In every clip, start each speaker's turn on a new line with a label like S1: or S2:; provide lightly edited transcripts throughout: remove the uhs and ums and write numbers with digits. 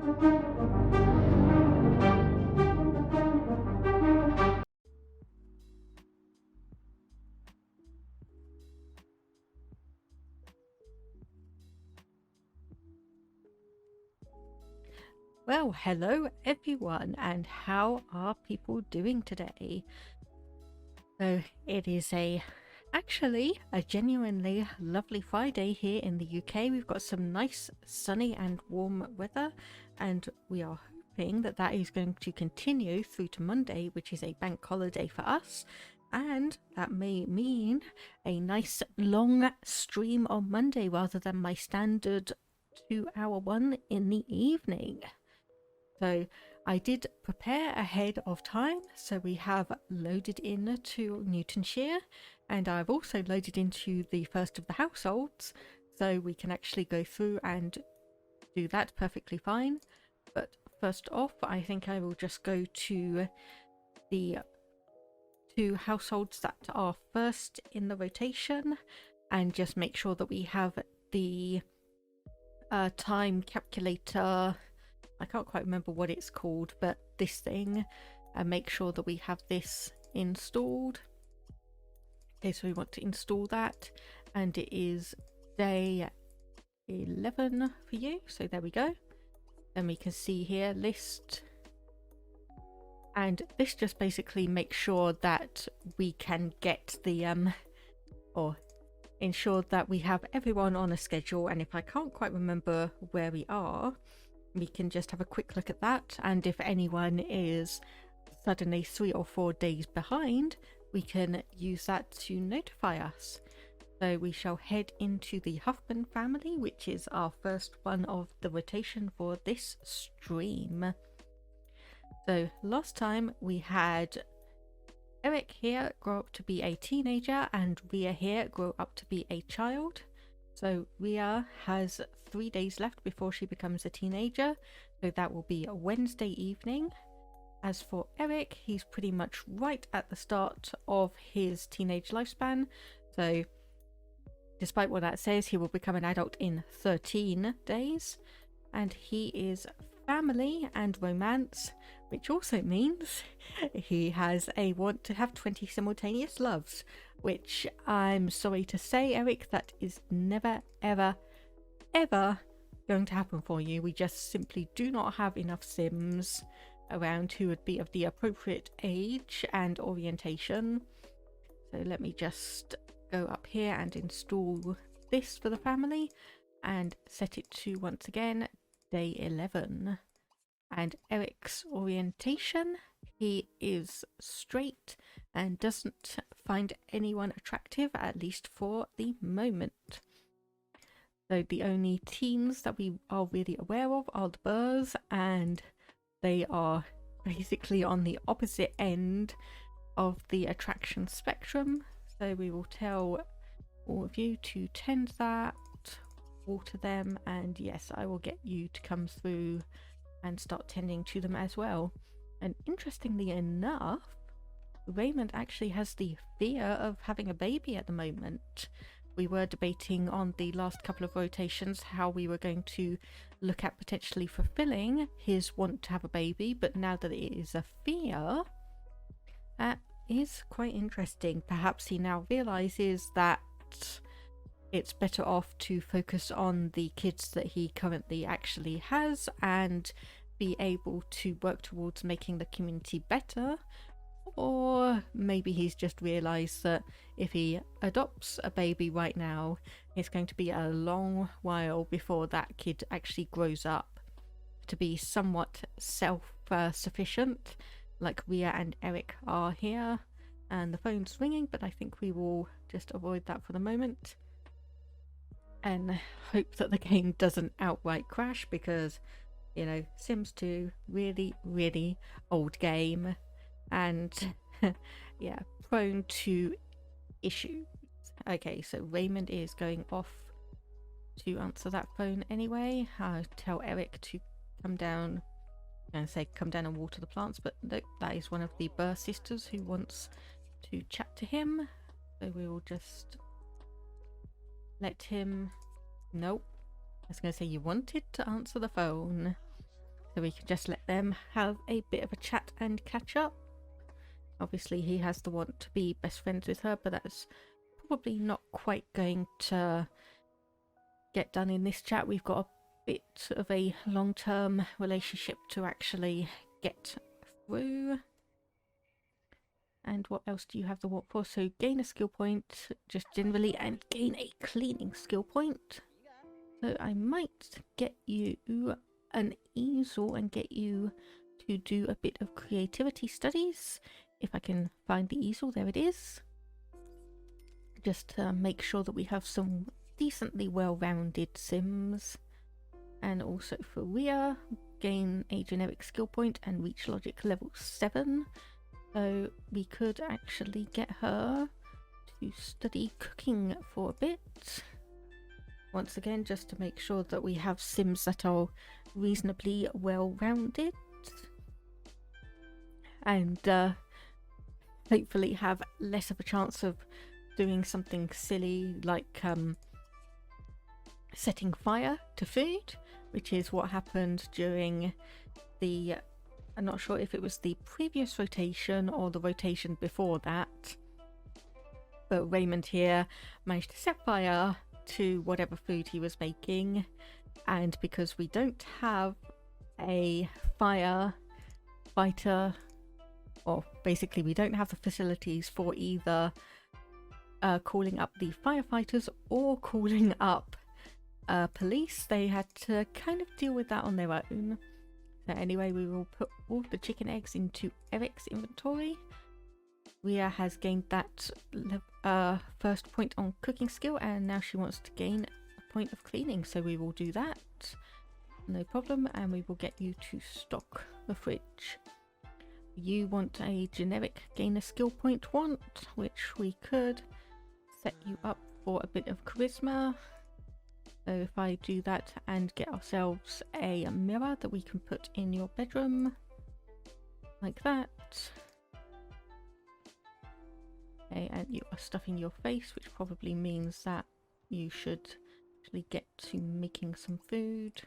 S1: Well, hello everyone, and how are people doing today? So it is actually a genuinely lovely Friday here in the UK. We've got some nice sunny and warm weather, and we are hoping that that is going to continue through to Monday, which is a bank holiday for us. And that may mean a nice long stream on Monday rather than my standard 2-hour one in the evening. So I did prepare ahead of time, so we have loaded in to Newtonshire, and I've also loaded into the first of the households, so we can actually go through and do that perfectly fine. But first off, I think I will just go to the 2 households that are first in the rotation and just make sure that we have the time calculator. I can't quite remember what it's called, but this thing, and make sure that we have this installed. Okay, so we want to install that, and it is day 11 for you, so there we go. Then we can see here list, and this just basically makes sure that we can get the or ensure that we have everyone on a schedule. And if I can't quite remember where we are, we can just have a quick look at that, and if anyone is suddenly 3 or 4 days behind, we can use that to notify us. So we shall head into the Huffman family, which is our first one of the rotation for this stream. So last time we had Eric here grow up to be a teenager and Ria here grow up to be a child. So Ria has 3 days left before she becomes a teenager, so that will be a Wednesday evening. As for Eric, he's pretty much right at the start of his teenage lifespan, so despite what that says, he will become an adult in 13 days, and he is family and romance, which also means he has a want to have 20 simultaneous loves, which I'm sorry to say, Eric, that is never ever going to happen for you. We just simply do not have enough sims around who would be of the appropriate age and orientation. So let me just go up here and install this for the family and set it to, once again, day 11. And Eric's orientation, he is straight and doesn't find anyone attractive, at least for the moment. So the only teens that we are really aware of are the Burrs, and they are basically on the opposite end of the attraction spectrum. So we will tell all of you to tend that, water them, and yes, I will get you to come through and start tending to them as well. And interestingly enough, Raymond actually has the fear of having a baby at the moment. We were debating on the last couple of rotations how we were going to look at potentially fulfilling his want to have a baby, but now that it is a fear, that is quite interesting. Perhaps he now realizes that it's better off to focus on the kids that he currently actually has and be able to work towards making the community better. Or maybe he's just realised that if he adopts a baby right now, it's going to be a long while before that kid actually grows up to be somewhat self-sufficient, like Ria and Eric are here. And the phone's ringing, but I think we will just avoid that for the moment and hope that the game doesn't outright crash, because, you know, Sims 2, really old game, and yeah, prone to issues. Okay, so Raymond is going off to answer that phone anyway. I'll tell Eric to come down. I'm going to say come down and water the plants, but nope, that is one of the Burr sisters who wants to chat to him. So we will just let him. Nope. I was going to say you wanted to answer the phone. So we can just let them have a bit of a chat and catch up. Obviously he has the want to be best friends with her, but that's probably not quite going to get done in this chat. We've got a bit of a long-term relationship to actually get through. And what else do you have the want for? So gain a skill point just generally, and gain a cleaning skill point. So I might get you an easel and get you to do a bit of creativity studies. If I can find the easel, there it is. Just to make sure that we have some decently well-rounded sims. And also for Rhea, gain a generic skill point and reach logic level 7. So we could actually get her to study cooking for a bit. Once again, just to make sure that we have sims that are reasonably well-rounded. And hopefully have less of a chance of doing something silly like setting fire to food, which is what happened during the... I'm not sure if it was the previous rotation or the rotation before that, but Raymond here managed to set fire to whatever food he was making, and because we don't have a firefighter, or basically we don't have the facilities for either calling up the firefighters or calling up police, they had to kind of deal with that on their own. So anyway, we will put all the chicken eggs into Eric's inventory. Rhea has gained that first point on cooking skill, and now she wants to gain a point of cleaning, so we will do that. No problem, and we will get you to stock the fridge. You want a generic gain a skill point want, which we could set you up for a bit of charisma. So if I do that and get ourselves a mirror that we can put in your bedroom, like that. Okay, and you are stuffing your face, which probably means that you should actually get to making some food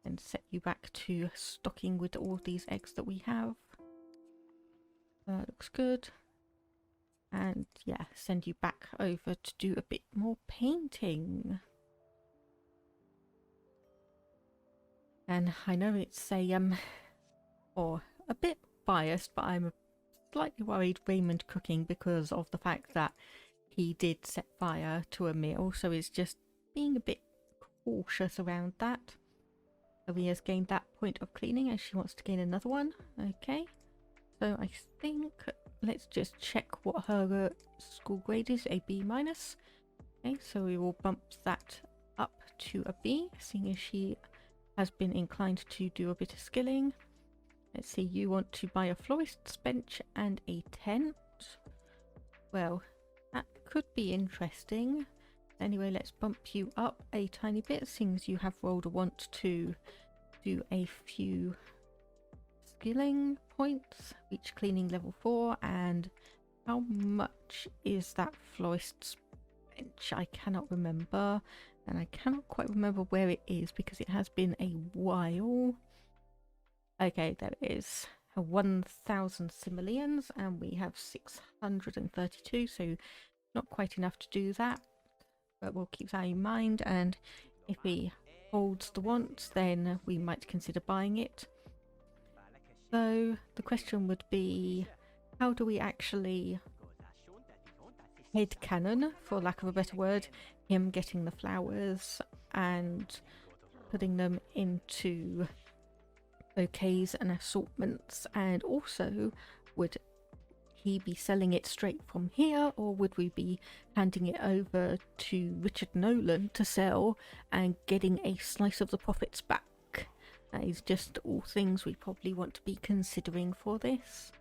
S1: and set you back to stocking with all these eggs that we have. Looks good. And yeah, send you back over to do a bit more painting. And I know it's or a bit biased, but I'm slightly worried Raymond cooking because of the fact that he did set fire to a meal, so it's just being a bit cautious around that. Aria's gained that point of cleaning and she wants to gain another one. Okay, so I think let's just check what her school grade is, a B minus. Okay, so we will bump that up to a B, seeing as she has been inclined to do a bit of skilling. Let's see, you want to buy a florist's bench and a tent. Well, that could be interesting. Anyway, let's bump you up a tiny bit, seeing as you have rolled a want to do a few skilling points, reach cleaning level 4, and how much is that florist's bench? I cannot remember, and I cannot quite remember where it is because it has been a while. Okay, there it is. 1,000 simoleons, and we have 632, so not quite enough to do that, but we'll keep that in mind, and if he holds the want, then we might consider buying it. So the question would be, how do we actually headcanon, for lack of a better word, him getting the flowers and putting them into bouquets and assortments, and also would he be selling it straight from here, or would we be handing it over to Richard Nolan to sell and getting a slice of the profits back? That is just all things we probably want to be considering for this.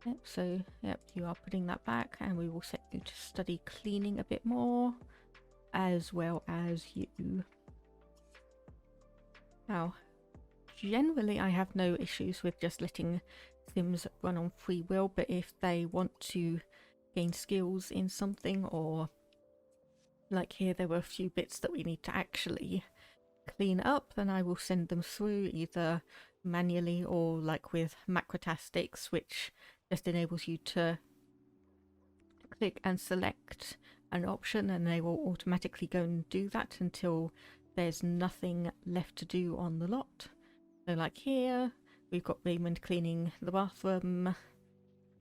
S1: Yep, so yep, you are putting that back, and we will set you to study cleaning a bit more, as well as you. Now, generally I have no issues with just letting Sims run on free will, but if they want to gain skills in something, or like here there were a few bits that we need to actually clean up, then I will send them through either manually or like with macrotastics, which just enables you to click and select an option and they will automatically go and do that until there's nothing left to do on the lot. So like here we've got Raymond cleaning the bathroom,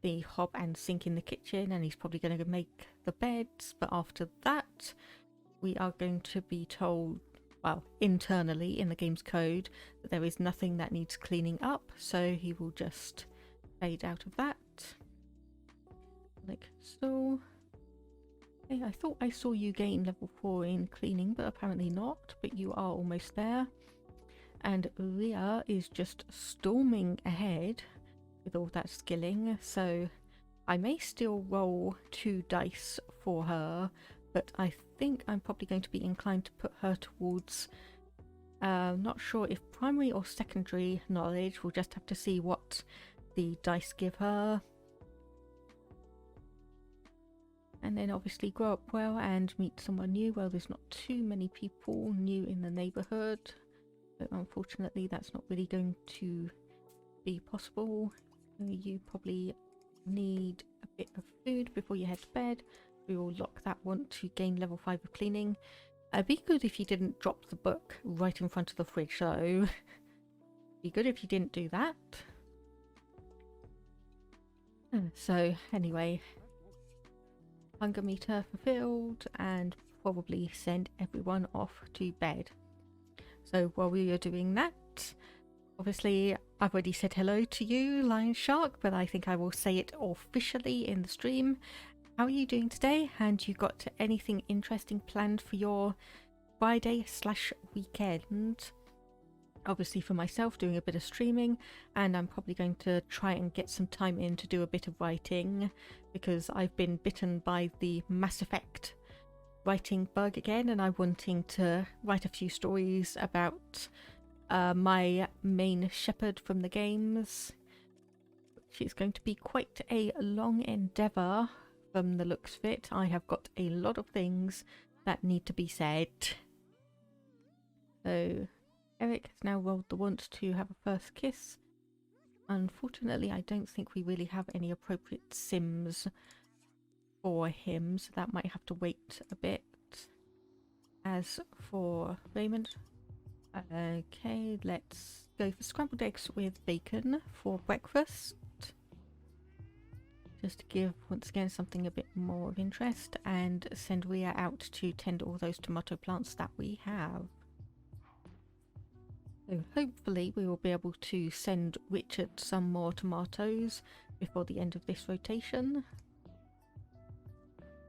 S1: the hob and sink in the kitchen, and he's probably going to make the beds, but after that we are going to be told, well, internally in the game's code, that there is nothing that needs cleaning up, so he will just fade out of that like so. Hey, I thought I saw you gain level 4 in cleaning, but apparently not, but you are almost there. And Ria is just storming ahead with all that skilling, so I may still roll 2 dice for her, but I think I'm probably going to be inclined to put her towards, not sure if primary or secondary knowledge. We'll just have to see what the dice give her. And then obviously grow up well and meet someone new. Well, there's not too many people new in the neighbourhood, but unfortunately that's not really going to be possible. You probably need a bit of food before you head to bed. We will lock that one to gain level 5 of cleaning. It'd be good if you didn't drop the book right in front of the fridge, so be good if you didn't do that. So anyway, hunger meter fulfilled, and probably send everyone off to bed. So while we are doing that, obviously I've already said hello to you, Lion Shark, but I think I will say it officially in the stream. How are you doing today? And you got anything interesting planned for your Friday/weekend? Obviously for myself, doing a bit of streaming, and I'm probably going to try and get some time in to do a bit of writing, because I've been bitten by the Mass Effect writing bug again, and I'm wanting to write a few stories about my main shepherd from the games, which is going to be quite a long endeavour from the looks of it. I have got a lot of things that need to be said. So Eric has now rolled the want to have a first kiss. Unfortunately, I don't think we really have any appropriate sims for him, so that might have to wait a bit. As for Raymond, okay, let's go for scrambled eggs with bacon for breakfast. Just to give, once again, something a bit more of interest, and send Ria out to tend all those tomato plants that we have. So hopefully we will be able to send Richard some more tomatoes before the end of this rotation.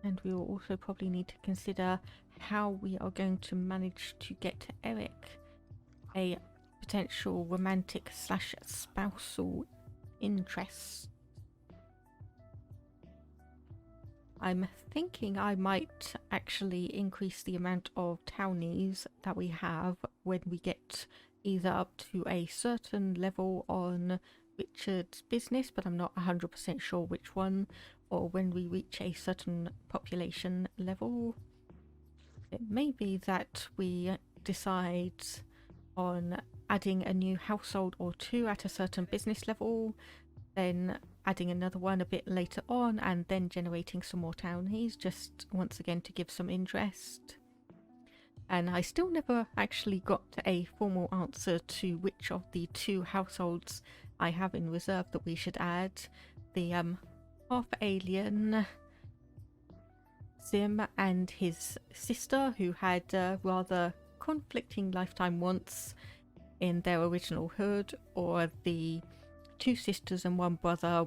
S1: And we will also probably need to consider how we are going to manage to get Eric a potential romantic/spousal interest. I'm thinking I might actually increase the amount of townies that we have when we get either up to a certain level on Richard's business, but I'm not 100% sure which one, or when we reach a certain population level. It may be that we decide on adding a new household or two at a certain business level, then adding another one a bit later on, and then generating some more townies, just once again to give some interest. And I still never actually got a formal answer to which of the 2 households I have in reserve that we should add. The half alien Sim and his sister, who had rather conflicting lifetime wants in their original hood, or the 2 sisters and 1 brother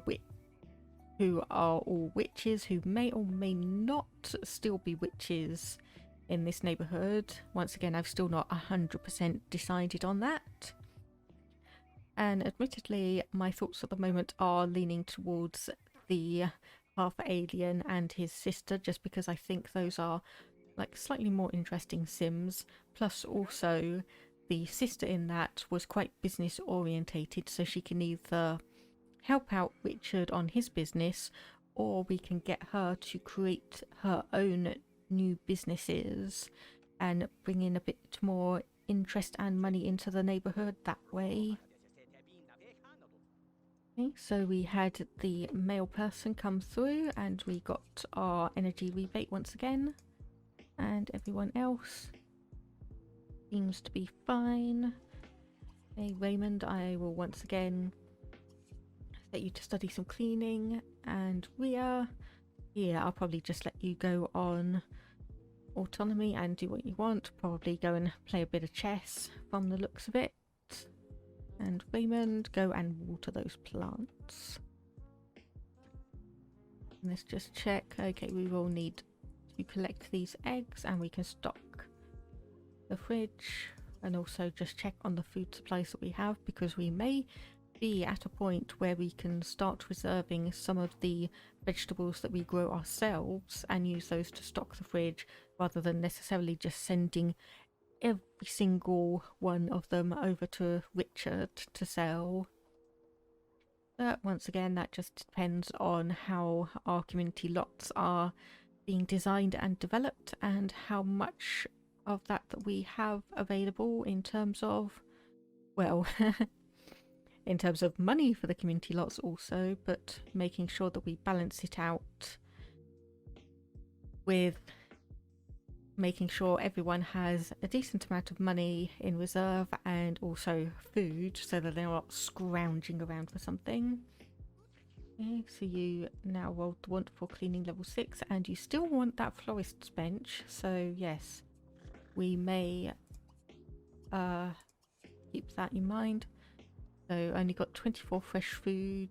S1: who are all witches, who may or may not still be witches in this neighbourhood. Once again, I've still not 100% decided on that. And admittedly, my thoughts at the moment are leaning towards the half alien and his sister, just because I think those are like slightly more interesting sims. Plus also the sister in that was quite business orientated, so she can either help out Richard on his business, or we can get her to create her own new businesses and bring in a bit more interest and money into the neighborhood that way. Okay, so we had the male person come through and we got our energy rebate once again, and everyone else seems to be fine. Okay, Raymond, I will once again let you to study some cleaning, and Ria, yeah, I'll probably just let you go on autonomy and do what you want. Probably go and play a bit of chess from the looks of it. And Raymond, go and water those plants. Let's just check. Okay, we will need to collect these eggs and we can stock the fridge, and also just check on the food supplies that we have, because we may be at a point where we can start reserving some of the vegetables that we grow ourselves and use those to stock the fridge, rather than necessarily just sending every single one of them over to Richard to sell. But once again, that just depends on how our community lots are being designed and developed, and how much of that we have available in terms of, well, in terms of money for the community lots also, but making sure that we balance it out with making sure everyone has a decent amount of money in reserve and also food, so that they're not scrounging around for something. Okay, so you now rolled the wonderful cleaning level 6, and you still want that florist's bench, so yes, we may keep that in mind. So only got 24 fresh food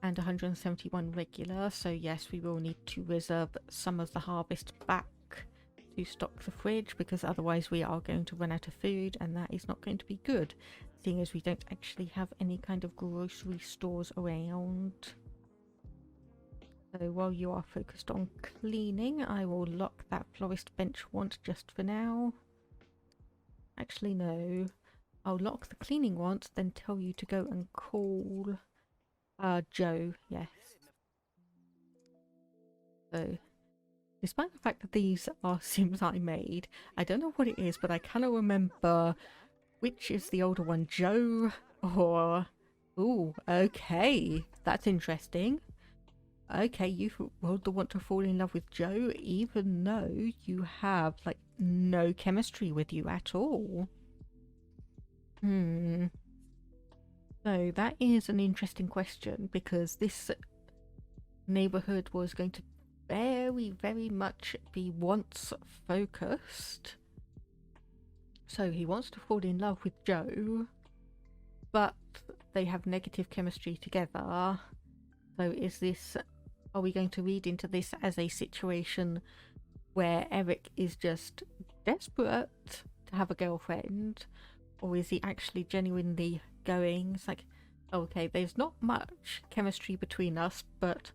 S1: and 171 regular, so yes, we will need to reserve some of the harvest back to stock the fridge, because otherwise we are going to run out of food, and that is not going to be good, seeing as we don't actually have any kind of grocery stores around. So while you are focused on cleaning, I will lock that florist bench want just for now. Actually no, I'll lock the cleaning want, then tell you to go and call Joe, yes. So despite the fact that these are Sims I made, I don't know what it is, but I cannot remember which is the older one, Joe or... Ooh, okay, that's interesting. Okay, you rolled the want to fall in love with Joe, even though you have, like, no chemistry with you at all. So that is an interesting question, because this neighborhood was going to very, very much be wants focused. So he wants to fall in love with Joe, but they have negative chemistry together. So is this, are we going to read into this as a situation where Eric is just desperate to have a girlfriend, or is he actually genuinely going, it's like, okay, there's not much chemistry between us, but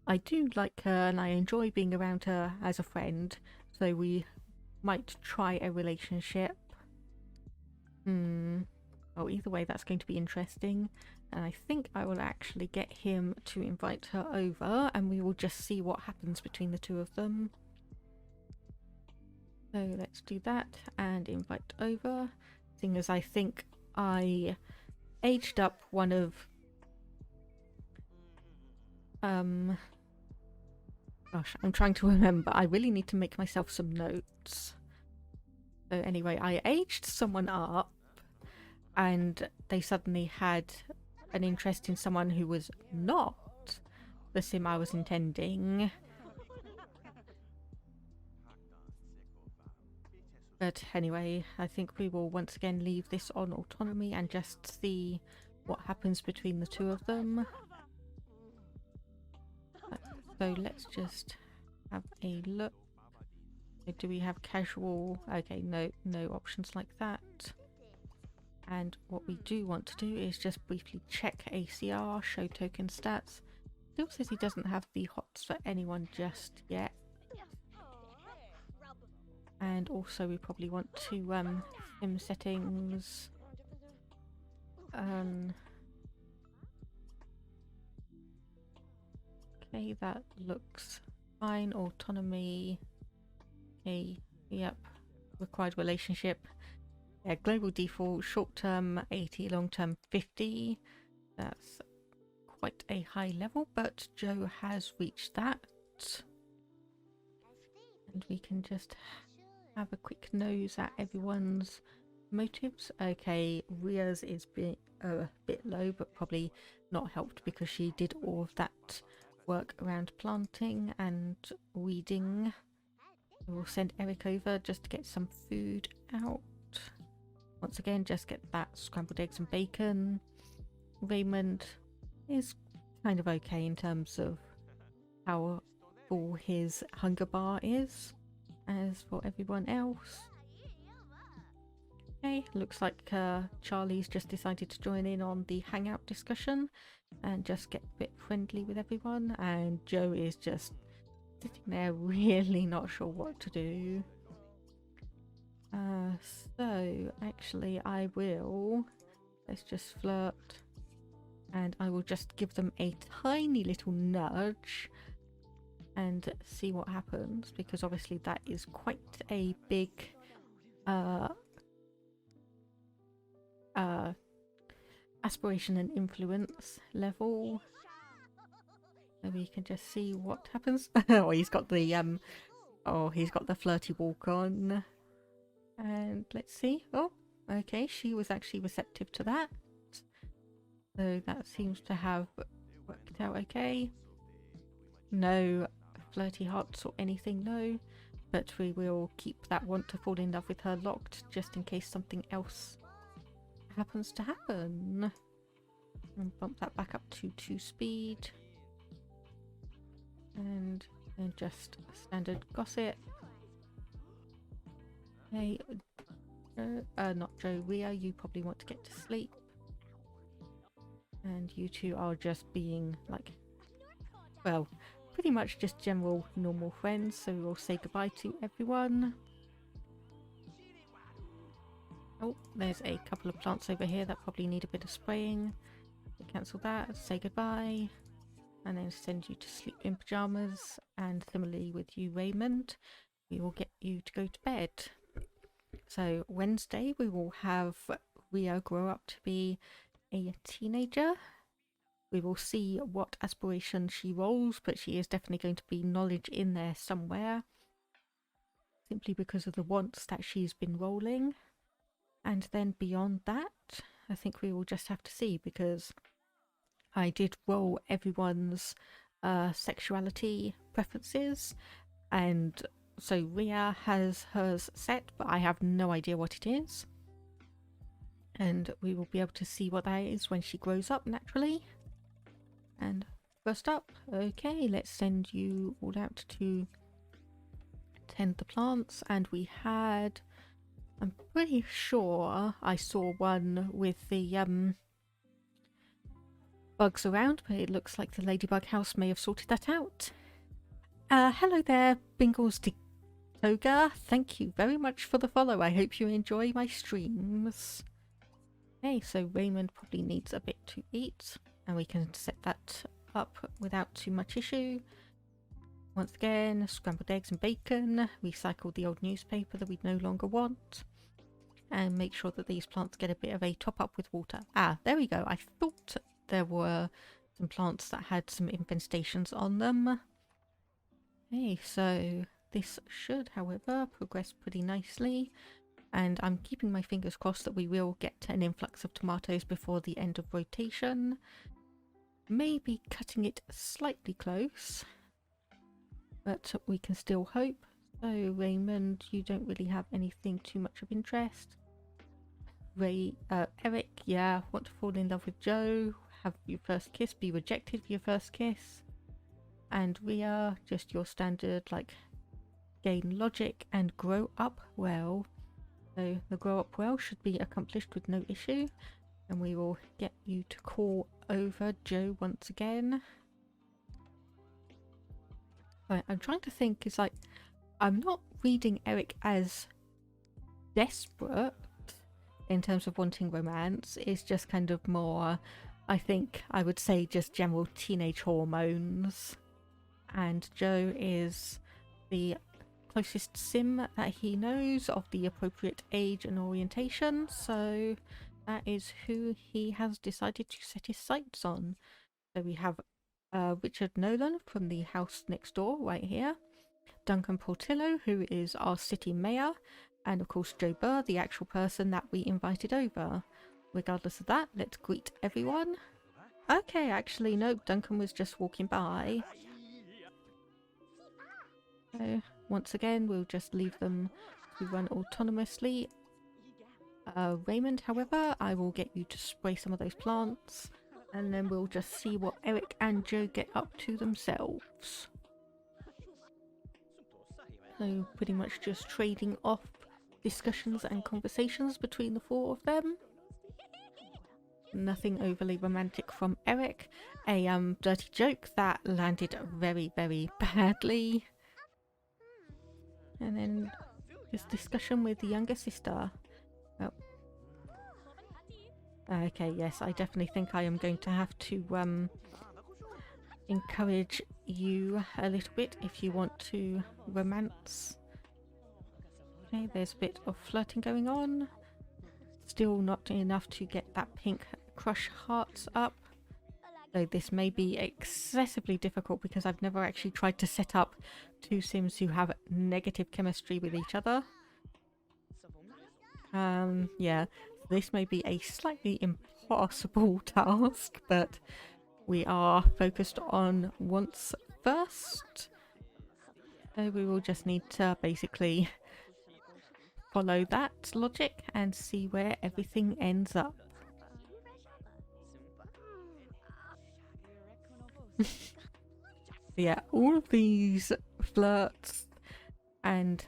S1: I do like her and I enjoy being around her as a friend, so we might try a relationship. Oh, either way, that's going to be interesting. And I think I will actually get him to invite her over, and we will just see what happens between the two of them. So let's do that and invite over. Seeing as I think I aged up one of gosh, I'm trying to remember. I really need to make myself some notes. So anyway, I aged someone up and they suddenly had an interest in someone who was not the sim I was intending. But anyway, I think we will once again leave this on autonomy and just see what happens between the two of them. So let's just have a look. Do we have casual? Okay, no options like that. And what we do want to do is just briefly check ACR, show token stats. Still says he doesn't have the hots for anyone just yet. And also we probably want to sim settings. Okay, that looks fine. Autonomy. Okay, yep. Required relationship. Yeah, global default, short term 80, long term 50. That's quite a high level, but Joe has reached that. And we can just have a quick nose at everyone's motives. Okay, Ria's is a bit low, but probably not helped because she did all of that work around planting and weeding. We'll send Eric over just to get some food out. Once again, just get that scrambled eggs and bacon. Raymond is kind of okay in terms of how full his hunger bar is. As for everyone else, okay, looks like Charlie's just decided to join in on the hangout discussion and just get a bit friendly with everyone, and Joe is just sitting there really not sure what to do. So actually let's just flirt, and I will just give them a tiny little nudge and see what happens, because obviously that is quite a big aspiration and influence level. So we can just see what happens. Oh, he's got the flirty walk on. And let's see. Oh, okay, she was actually receptive to that. So that seems to have worked out okay. No flirty hearts or anything, no. But we will keep that want to fall in love with her locked just in case something else happens to happen. And bump that back up to 2 speed. And then just standard gossip. Hey, not Joe, Ria, you probably want to get to sleep. And you two are just being like, well, pretty much just general normal friends, so we'll say goodbye to everyone. Oh, there's a couple of plants over here that probably need a bit of spraying. Cancel that, say goodbye, and then send you to sleep in pyjamas. And similarly with you, Raymond, we will get you to go to bed. So Wednesday we will have Ria grow up to be a teenager. We will see what aspiration she rolls, but she is definitely going to be knowledge in there somewhere, simply because of the wants that she's been rolling. And then beyond that, I think we will just have to see, because I did roll everyone's sexuality preferences, and so Ria has hers set, but I have no idea what it is. And we will be able to see what that is when she grows up, naturally. And first up, okay, let's send you all out to tend the plants. And we had, I'm pretty sure I saw one with the bugs around, but it looks like the ladybug house may have sorted that out. Hello there, Bingles to Toga. Thank you very much for the follow. I hope you enjoy my streams. Okay, so Raymond probably needs a bit to eat, and we can set that up without too much issue. Once again, scrambled eggs and bacon, recycle the old newspaper that we no longer want, and make sure that these plants get a bit of a top up with water. Ah, there we go. I thought there were some plants that had some infestations on them. Okay, so this should, however, progress pretty nicely, and I'm keeping my fingers crossed that we will get an influx of tomatoes before the end of rotation. Maybe cutting it slightly close, but we can still hope. So Raymond, you don't really have anything too much of interest. Eric, yeah, want to fall in love with Joe, have your first kiss, be rejected for your first kiss. And Ria, just your standard, like, gain logic and grow up well. So the grow up well should be accomplished with no issue. And we will get you to call over Joe once again. Right, I'm trying to think, it's like, I'm not reading Eric as desperate in terms of wanting romance. It's just kind of more, I think I would say, just general teenage hormones. And Joe is the closest sim that he knows of the appropriate age and orientation, so that is who he has decided to set his sights on. So we have Richard Nolan from the house next door right here, Duncan Portillo, who is our city mayor, and of course Joe Burr, the actual person that we invited over. Regardless of that, let's greet everyone. Okay, actually no, Duncan was just walking by. So once again, we'll just leave them to run autonomously. Raymond, however, I will get you to spray some of those plants, and then we'll just see what Eric and Joe get up to themselves. So pretty much just trading off discussions and conversations between the four of them. Nothing overly romantic from Eric. A dirty joke that landed very, very badly. And then this discussion with the younger sister. Oh. Okay, yes, I definitely think I am going to have to encourage you a little bit if you want to romance. Okay, there's a bit of flirting going on. Still not enough to get that pink crush hearts up. So this may be excessively difficult because I've never actually tried to set up two Sims who have negative chemistry with each other. Yeah, this may be a slightly impossible task, but we are focused on once first. So we will just need to basically follow that logic and see where everything ends up. Yeah, all of these flirts and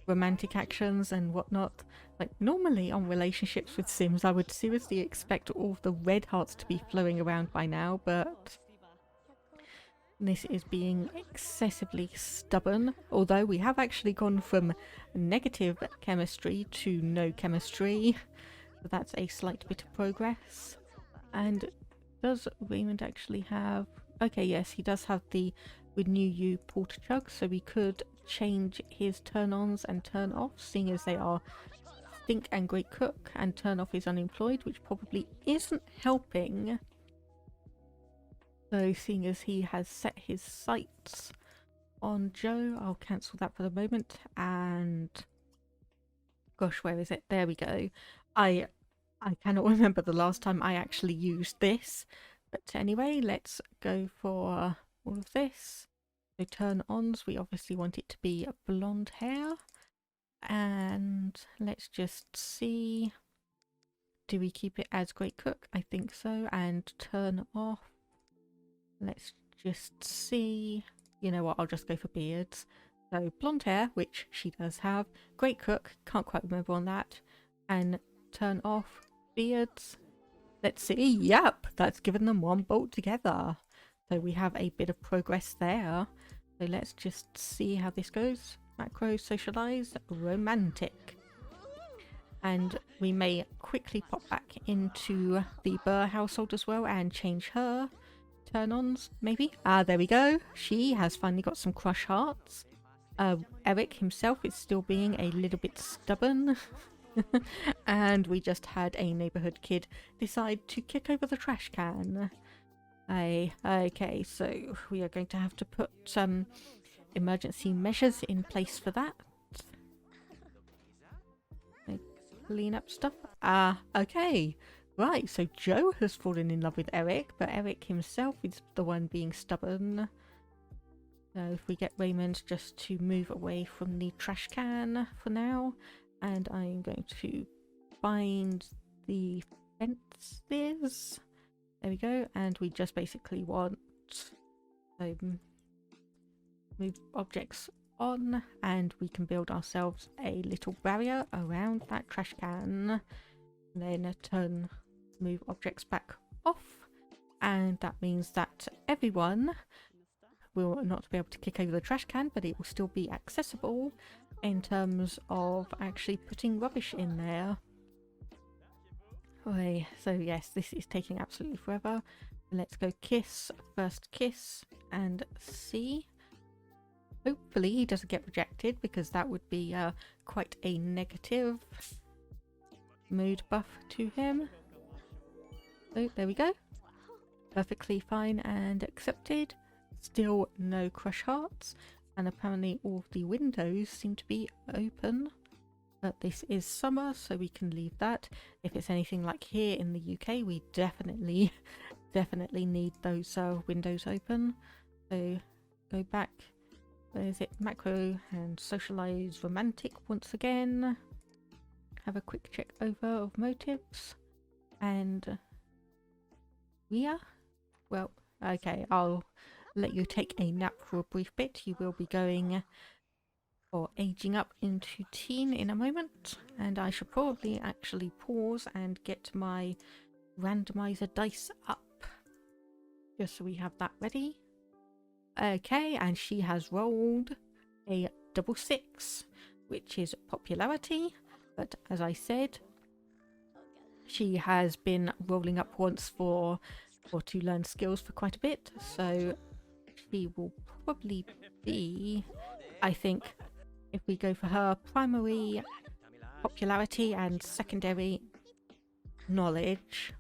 S1: romantic actions and whatnot, like normally on relationships with Sims I would seriously expect all of the red hearts to be flowing around by now, but this is being excessively stubborn, although we have actually gone from negative chemistry to no chemistry, so that's a slight bit of progress. And does Raymond actually have... Okay, yes, he does have the Renew You Porter Chug, so we could change his turn-ons and turn-offs, seeing as they are Stink and Great Cook, and turn-off is Unemployed, which probably isn't helping. So seeing as he has set his sights on Joe, I'll cancel that for the moment, and... Gosh, where is it? There we go. I cannot remember the last time I actually used this. But anyway, let's go for all of this. So turn-ons, we obviously want it to be blonde hair. And let's just see. Do we keep it as Great Cook? I think so. And turn off. Let's just see. You know what, I'll just go for beards. So blonde hair, which she does have. Great Cook, can't quite remember on that. And turn off beards. Let's see. Yep, that's given them one bolt together. So we have a bit of progress there. So let's just see how this goes. Macro, socialize, romantic. And we may quickly pop back into the Burr household as well and change her turn-ons, maybe. Ah, there we go. She has finally got some crush hearts. Eric himself is still being a little bit stubborn. And we just had a neighborhood kid decide to kick over the trash can. Okay, so we are going to have to put some emergency measures in place for that. Clean up stuff. Okay. Right, so Joe has fallen in love with Eric, but Eric himself is the one being stubborn. So if we get Raymond just to move away from the trash can for now. And I'm going to find the fences. There we go. And we just basically want move objects on, and we can build ourselves a little barrier around that trash can. And then move objects back off. And that means that everyone will not be able to kick over the trash can, but it will still be accessible in terms of actually putting rubbish in there. Okay, so yes, this is taking absolutely forever. Let's go kiss, first kiss, and see. Hopefully he doesn't get rejected, because that would be quite a negative mood buff to him. Oh, there we go. Perfectly fine and accepted. Still no crush hearts, and apparently all of the windows seem to be open. But this is summer, so we can leave that. If it's anything like here in the UK, we definitely need those windows open. So go back. Where is it? Macro and socialize romantic once again. Have a quick check over of motives. And we are, well, okay, I'll let you take a nap for a brief bit. You will be going or aging up into teen in a moment, and I should probably actually pause and get my randomizer dice up just so we have that ready. Okay, and she has rolled a double 6, which is popularity, but as I said, she has been rolling up once for to learn skills for quite a bit, so she will probably be, I think, if we go for her primary popularity and secondary knowledge.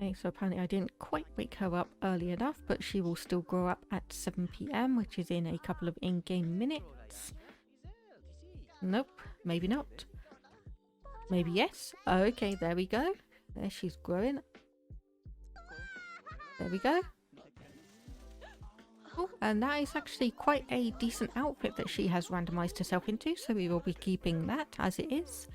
S1: Okay, so apparently I didn't quite wake her up early enough, but she will still grow up at 7 PM, which is in a couple of in-game minutes. Nope, maybe not. Maybe yes. Okay, there we go. There, she's growing. There we go. Oh, and that is actually quite a decent outfit that she has randomized herself into, so we will be keeping that as it is.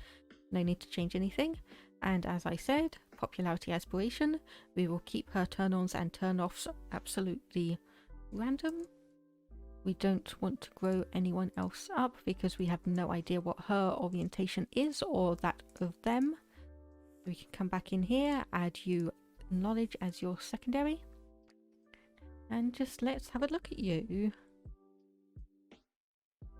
S1: No need to change anything. And as I said, popularity aspiration, we will keep her turn-ons and turn-offs absolutely random. We don't want to grow anyone else up because we have no idea what her orientation is or that of them. We can come back in here, add you knowledge as your secondary, and just let's have a look at you.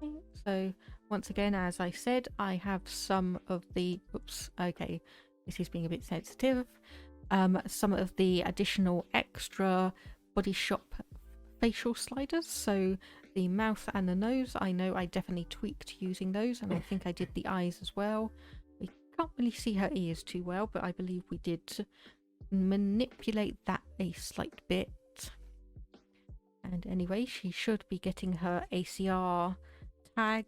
S1: Okay, so once again, as I said, I have some of the, oops, okay, this is being a bit sensitive, some of the additional extra Body Shop facial sliders. So the mouth and the nose, I know I definitely tweaked using those, and I think I did the eyes as well. We can't really see her ears too well, but I believe we did manipulate that a slight bit. And anyway, she should be getting her ACR tag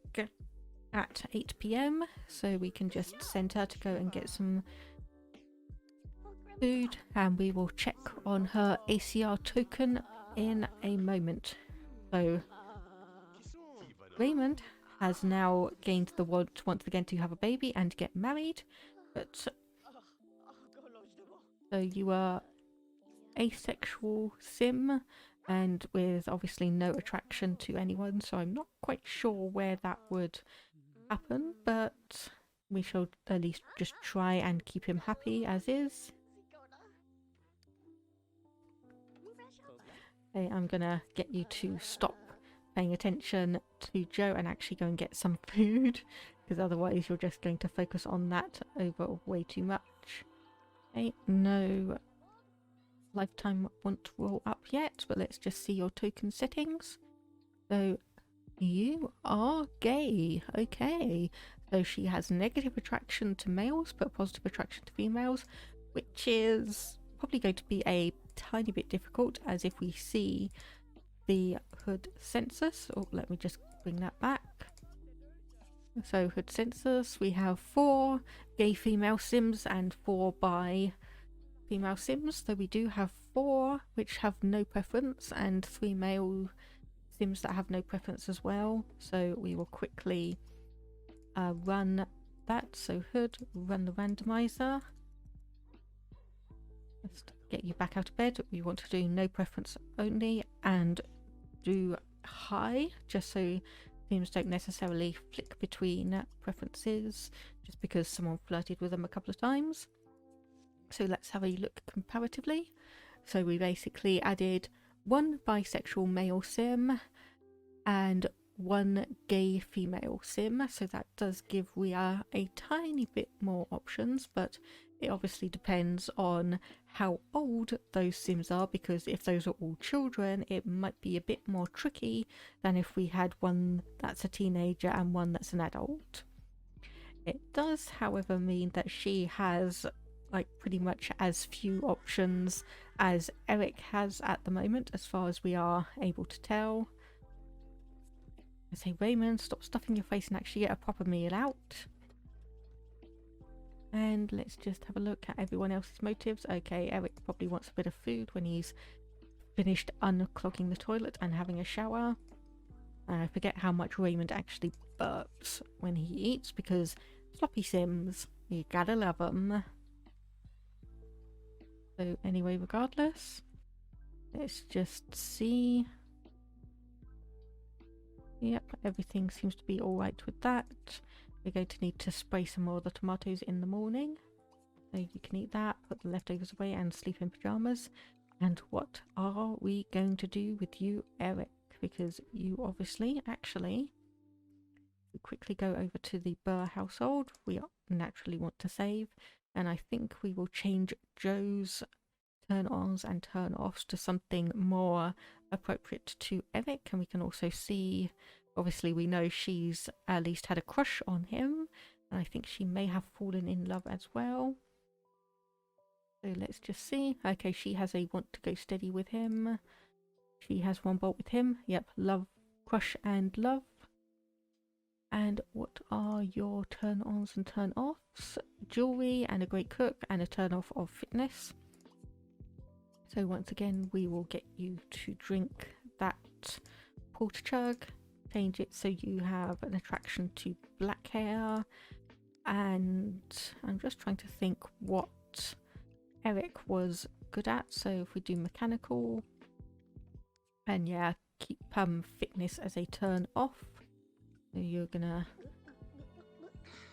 S1: at 8 PM, so we can just send her to go and get some food, and we will check on her ACR token in a moment. So Raymond has now gained the want once again to have a baby and get married, but so you are asexual sim and with obviously no attraction to anyone, so I'm not quite sure where that would happen, but we shall at least just try and keep him happy as is. Okay, I'm gonna get you to stop paying attention to Joe and actually go and get some food, because otherwise you're just going to focus on that over way too much. Okay, no lifetime won't roll up yet, but let's just see your token settings. So you are gay. Okay, so she has negative attraction to males but positive attraction to females, which is probably going to be a tiny bit difficult, as if we see the hood census. Oh, let me just bring that back. So hood census, we have 4 gay female sims and 4 bi female sims, so we do have 4 which have no preference and 3 male sims that have no preference as well. So we will quickly run that. So hood, run the randomizer. Let's get you back out of bed. We want to do no preference only and do high, just so sims don't necessarily flick between preferences just because someone flirted with them a couple of times. So let's have a look comparatively. So we basically added 1 bisexual male sim and one gay female sim, so that does give Ria a tiny bit more options, but it obviously depends on how old those sims are, because if those are all children, it might be a bit more tricky than if we had one that's a teenager and one that's an adult. It does, however, mean that she has like pretty much as few options as Eric has at the moment, as far as we are able to tell. I say, Raymond, stop stuffing your face and actually get a proper meal out. And let's just have a look at everyone else's motives. Okay, Eric probably wants a bit of food when he's finished unclogging the toilet and having a shower. And I forget how much Raymond actually burps when he eats, because floppy sims, you gotta love them. So anyway, regardless, let's just see. Yep, everything seems to be alright with that. We're going to need to spray some more of the tomatoes in the morning. So you can eat that, put the leftovers away and sleep in pyjamas. And what are we going to do with you, Eric? Because you obviously, actually, we quickly go over to the Burr household. We naturally want to save. And I think we will change Joe's turn-ons and turn-offs to something more appropriate to Eric. And we can also see, obviously we know she's at least had a crush on him, and I think she may have fallen in love as well. So let's just see. Okay, she has a want to go steady with him. She has one bolt with him. Yep, love, crush and love. And what are your turn-ons and turn-offs? Jewelry and a great cook and a turn-off of fitness. So once again, we will get you to drink that porter chug, change it so you have an attraction to black hair, and I'm just trying to think what Eric was good at. So if we do mechanical, and yeah, keep fitness as a turn off. So you're gonna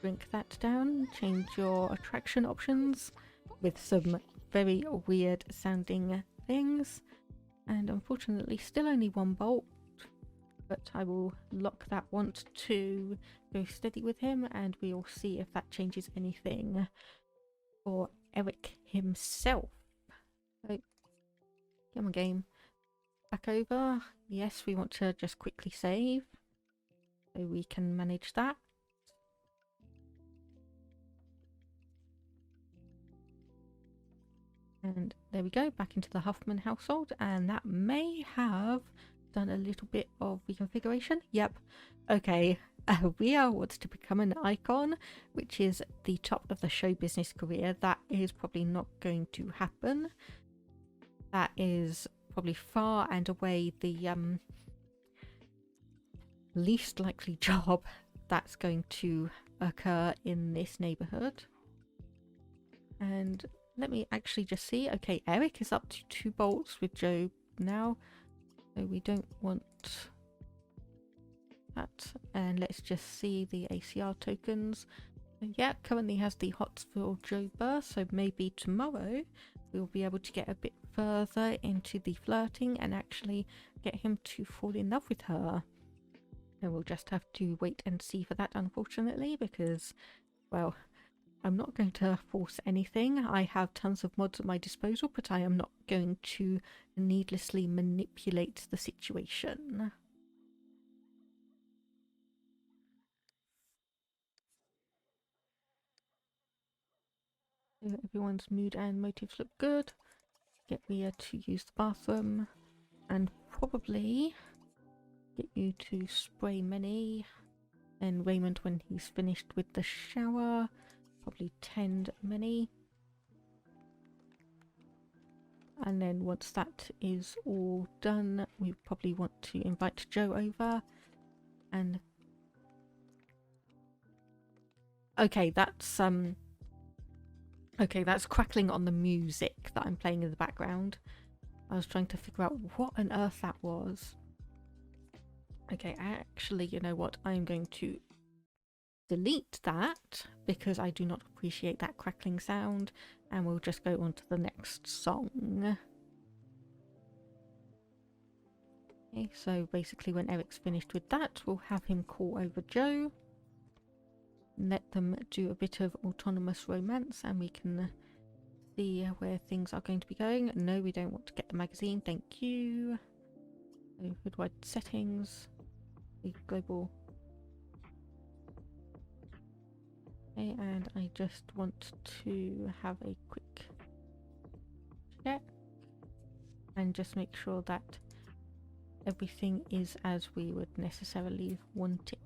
S1: drink that down, change your attraction options with some very weird sounding things, and unfortunately still only one bolt, but I will lock that want to go steady with him, and we'll see if that changes anything for Eric himself. So come on, game, back over. Yes, we want to just quickly save so we can manage that. And there we go, back into the Huffman household, and that may have done a little bit of reconfiguration. Yep, okay, Ria wants to become an icon, which is the top of the show business career. That is probably not going to happen. That is probably far and away the least likely job that's going to occur in this neighborhood. And let me actually just see. Okay, Eric is up to 2 bolts with Joe now, so we don't want that. And let's just see the ACR tokens. Yeah, currently has the Hotsville Joe Burr, so maybe tomorrow we'll be able to get a bit further into the flirting and actually get him to fall in love with her. And we'll just have to wait and see for that, unfortunately, because, well, I'm not going to force anything. I have tons of mods at my disposal, but I am not going to needlessly manipulate the situation. So everyone's mood and motives look good. Get Ria to use the bathroom, and probably get you to spray Minnie. And Raymond, when he's finished with the shower, probably tend Minnie. And then once that is all done, we probably want to invite Joe over. And okay, that's crackling on the music that I'm playing in the background. I was trying to figure out what on earth that was. Okay, actually, you know what? I'm going to delete that because I do not appreciate that crackling sound, and we'll just go on to the next song. Okay, so basically when Eric's finished with that, we'll have him call over Joe. Let them do a bit of autonomous romance and we can see where things are going to be going. No, we don't want to get the magazine, thank you. So hood-wide settings, the global. Okay, and I just want to have a quick check and just make sure that everything is as we would necessarily want it.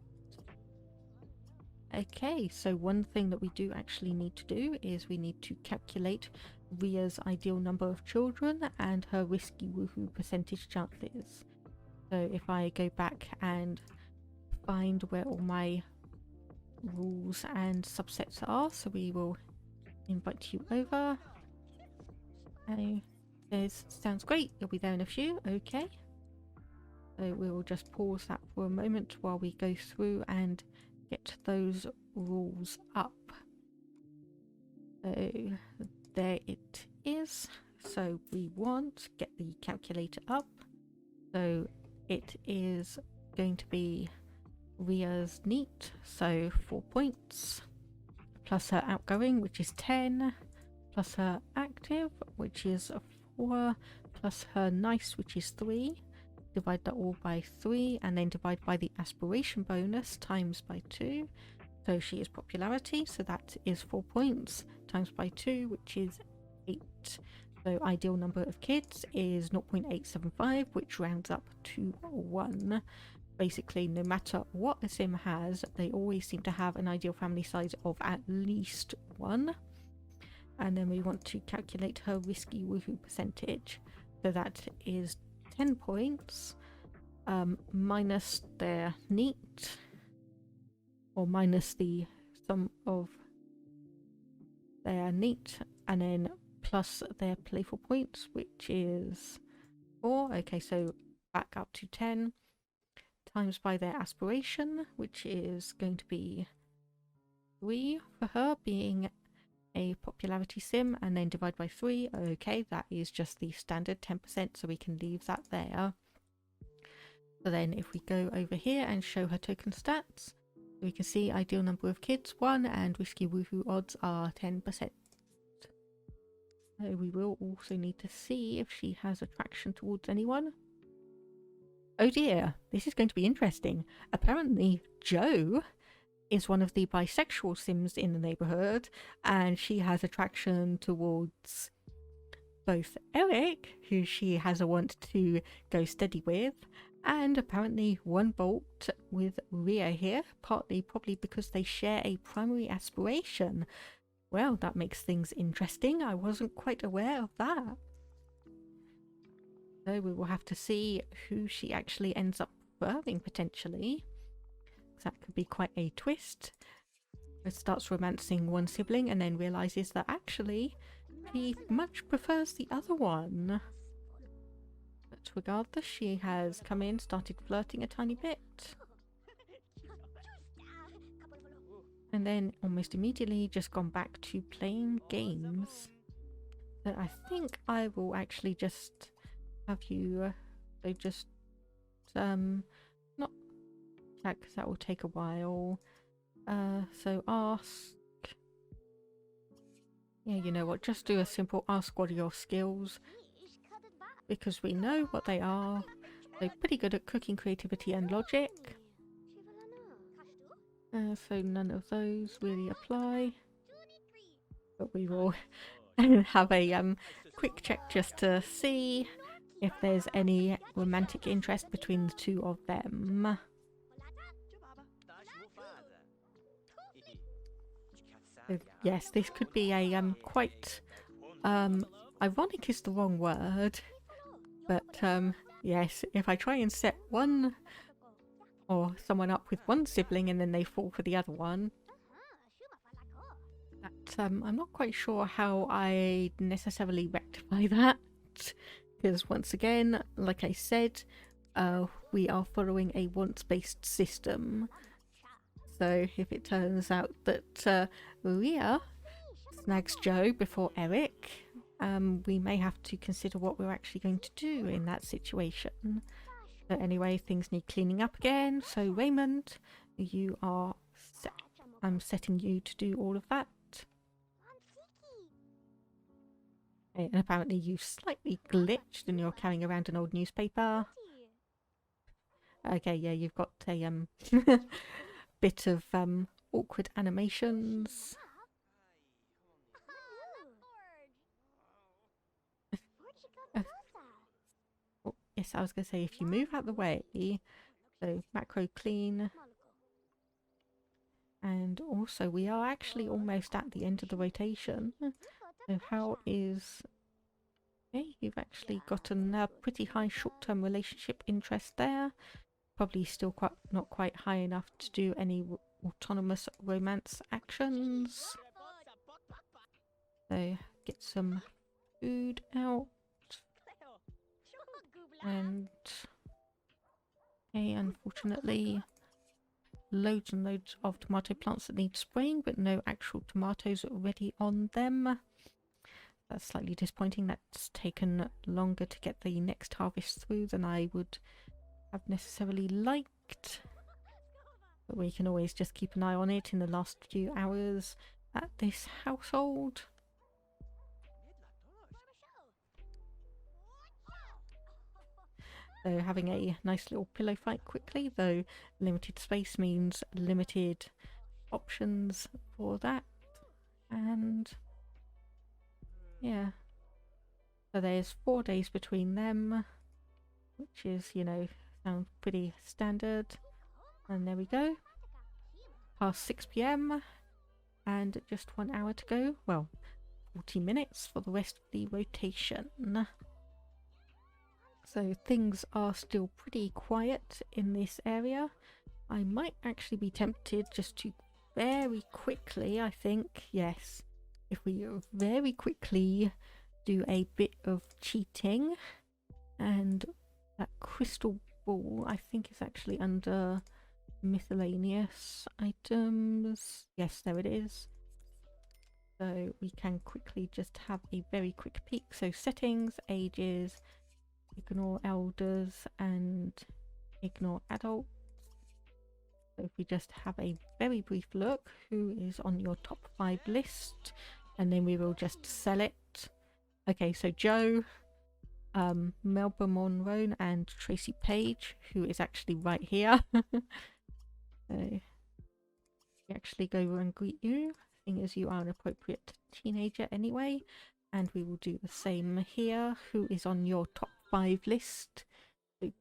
S1: Okay, so one thing that we do actually need to do is we need to calculate Ria's ideal number of children and her risky woohoo percentage chances. So if I go back and find where all my rules and subsets are, so we will invite you over. There's sounds great, you'll be there in a few. Okay, so we will just pause that for a moment while we go through and get those rules up. So there it is. So we want get the calculator up. So it is going to be Ria's neat, so 4 points, plus her outgoing, which is 10, plus her active, which is 4, plus her nice, which is 3. Divide that all by 3 and then divide by the aspiration bonus times by 2. So she is popularity, so that is 4 points times by 2, which is 8. So ideal number of kids is 0.875, which rounds up to 1. Basically, no matter what a sim has, they always seem to have an ideal family size of at least 1. And then we want to calculate her risky woohoo percentage. So that is 10 points minus their neat, or minus the sum of their neat, and then plus their playful points, which is 4. Okay, so back up to 10, times by their aspiration, which is going to be 3 for her, being a popularity sim, and then divide by 3. Okay, that is just the standard 10%, so we can leave that there. So then if we go over here and show her token stats, we can see ideal number of kids 1 and risky woohoo odds are 10%. So we will also need to see if she has attraction towards anyone. Oh dear, this is going to be interesting. Apparently Joe is one of the bisexual sims in the neighborhood, and she has attraction towards both Eric, who she has a want to go steady with, and apparently one bolt with Ria here, partly probably because they share a primary aspiration. Well, that makes things interesting. I wasn't quite aware of that. So we will have to see who she actually ends up preferring potentially. That could be quite a twist. It starts romancing one sibling and then realizes that actually he much prefers the other one. But regardless, she has come in, started flirting a tiny bit. And then almost immediately just gone back to playing games. So I think I will actually just have you just not check, because that will take a while. So ask, yeah, you know what, just do a simple ask what are your skills, because we know what they are. They're pretty good at cooking, creativity and logic. So none of those really apply, but we will have a quick check just to see if there's any romantic interest between the two of them. So, yes, this could be a quite ironic is the wrong word, but yes, if I try and set one or someone up with one sibling and then they fall for the other one, that I'm not quite sure how I necessarily rectify that, because once again, like I said, we are following a wants-based system. So if it turns out that Ria snags Joe before Eric, we may have to consider what we're actually going to do in that situation. So anyway, things need cleaning up again. So Raymond, you are set. I'm setting you to do all of that. Okay, and apparently you've slightly glitched and you're carrying around an old newspaper. Okay, yeah, you've got a bit of awkward animations. Oh, yes, I was going to say, if you move out the way, so macro clean. And also, we are actually almost at the end of the rotation. So how is... Okay, you've actually gotten a pretty high short-term relationship interest there. Probably still not quite high enough to do any autonomous romance actions. So get some food out. And okay, unfortunately, loads and loads of tomato plants that need spraying, but no actual tomatoes already on them. That's slightly disappointing. That's taken longer to get the next harvest through than I would have necessarily liked. But we can always just keep an eye on it in the last few hours at this household. So having a nice little pillow fight quickly, though limited space means limited options for that. And yeah, so there's 4 days between them, which is, you know, sounds pretty standard. And there we go, past 6 p.m. and just 1 hour to go. Well, 40 minutes for the rest of the rotation. So things are still pretty quiet in this area. I might actually be tempted just to very quickly, I think, yes, if we very quickly do a bit of cheating, and that crystal ball I think is actually under miscellaneous items. Yes, there it is. So we can quickly just have a very quick peek. So settings, ages, ignore elders and ignore adults. So if we just have a very brief look, who is on your top 5 list, and then we will just sell it. Okay, so Joe, Melba Monroe and Tracy Page, who is actually right here. So we actually go over and greet you, seeing as you are an appropriate teenager anyway. And we will do the same here. Who is on your top 5 list? So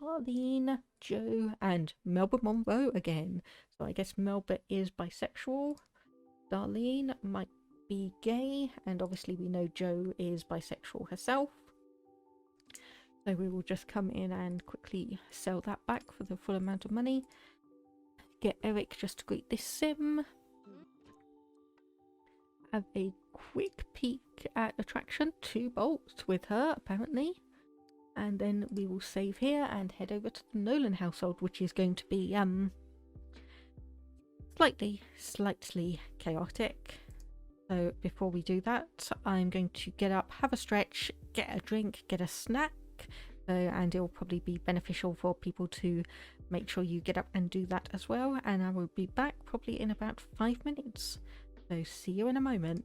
S1: Darlene, Joe, and Melba Monroe again. So I guess Melba is bisexual. Darlene might be gay, and obviously we know Joe is bisexual herself. So we will just come in and quickly sell that back for the full amount of money. Get Eric just to greet this sim. Have a quick peek at attraction 2 bolts with her apparently. And then we will save here and head over to the Nolan household, which is going to be slightly chaotic. So before we do that, I'm going to get up, have a stretch, get a drink, get a snack. And it will probably be beneficial for people to make sure you get up and do that as well. And I will be back probably in about 5 minutes. So see you in a moment.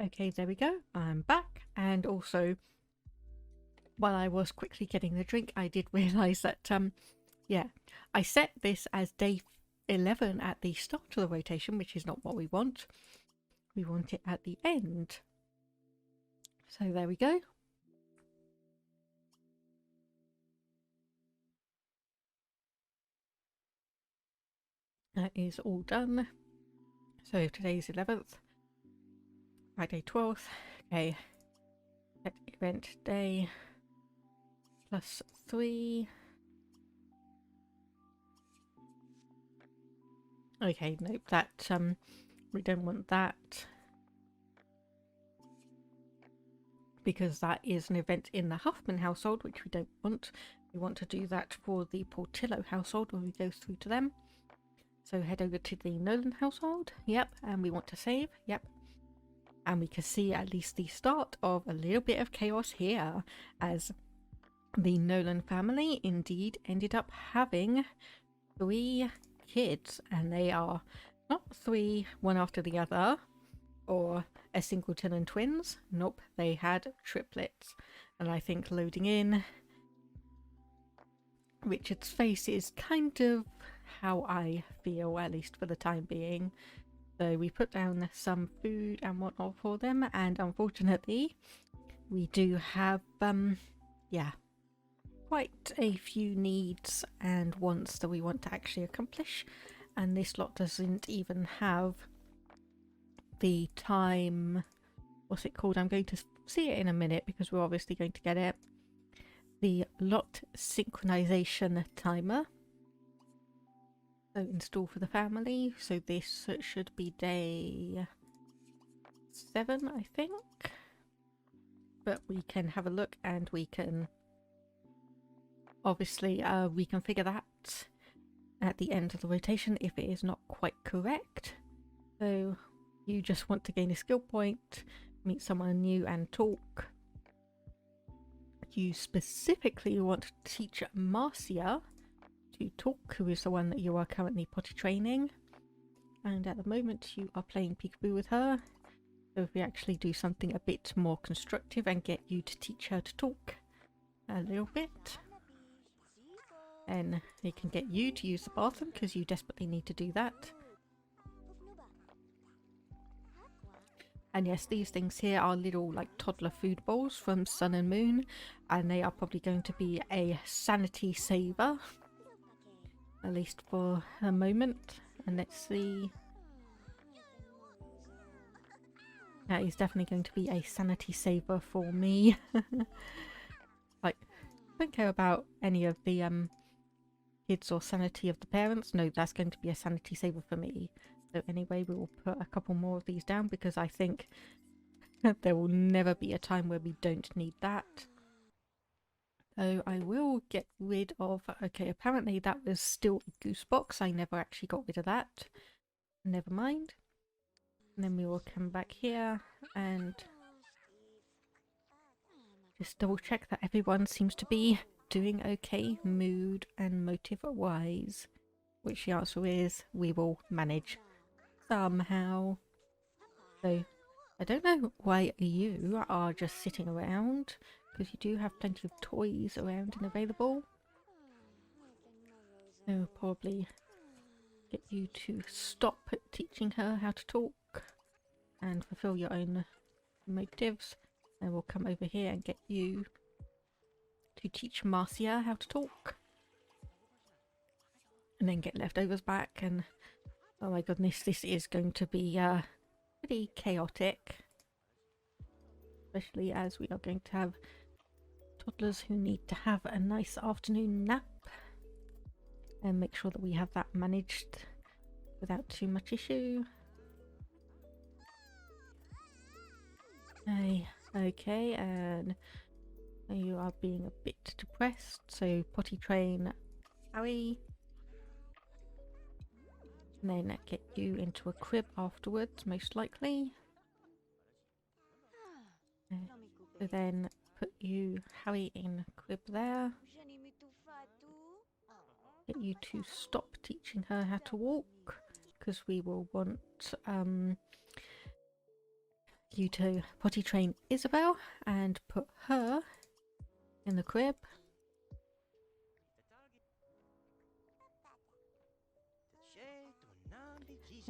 S1: Okay, there we go. I'm back. And also, while I was quickly getting the drink, I did realise that, yeah, I set this as day 11 at the start of the rotation, which is not what we want. We want it at the end. So there we go. That is all done. So today's 11th, Friday 12th. Okay, set event day +3. Okay, nope, that we don't want that because that is an event in the Huffman household, which we don't want. We want to do that for the Portillo household when we go through to them. So head over to the Nolan household. Yep, and we want to save. Yep. And we can see at least the start of a little bit of chaos here, as the Nolan family indeed ended up having 3 kids, and they are not 3 one after the other or a singleton and twins. Nope, they had triplets. And I think loading in Richard's face is kind of how I feel, at least for the time being. So we put down some food and whatnot for them, and unfortunately we do have yeah, quite a few needs and wants that we want to actually accomplish, and this lot doesn't even have the time, what's it called, I'm going to see it in a minute because we're obviously going to get it, the lot synchronization timer. So install for the family, so this should be day 7 I think, but we can have a look and we can obviously reconfigure that at the end of the rotation if it is not quite correct. So you just want to gain a skill point, meet someone new and talk. You specifically want to teach Marcia to talk, who is the one that you are currently potty training, and at the moment you are playing peekaboo with her. So if we actually do something a bit more constructive and get you to teach her to talk a little bit, then it can get you to use the bathroom because you desperately need to do that. And yes, these things here are little like toddler food bowls from Sun and Moon, and they are probably going to be a sanity saver, at least for a moment. And let's see, that is definitely going to be a sanity saver for me. Like, I don't care about any of the kids or sanity of the parents. No, that's going to be a sanity saver for me. So anyway, we will put a couple more of these down because I think there will never be a time where we don't need that. So I will get rid of, okay, apparently that was still a goose box. I never actually got rid of that. Never mind. And then we will come back here and just double check that everyone seems to be doing okay mood and motive wise, which the answer is we will manage somehow. So I don't know why you are just sitting around, because you do have plenty of toys around and available. So probably get you to stop teaching her how to talk and fulfill your own motives. And we'll come over here and get you to teach Marcia how to talk. And then get leftovers back. And oh my goodness, this is going to be pretty chaotic. Especially as we are going to have toddlers who need to have a nice afternoon nap. And make sure that we have that managed without too much issue. Okay, and you are being a bit depressed, so potty train Harry. And then get you into a crib afterwards, most likely. So then put you, Harry, in crib there. Get you to stop teaching her how to walk, because we will want you to potty train Isabel and put her in the crib.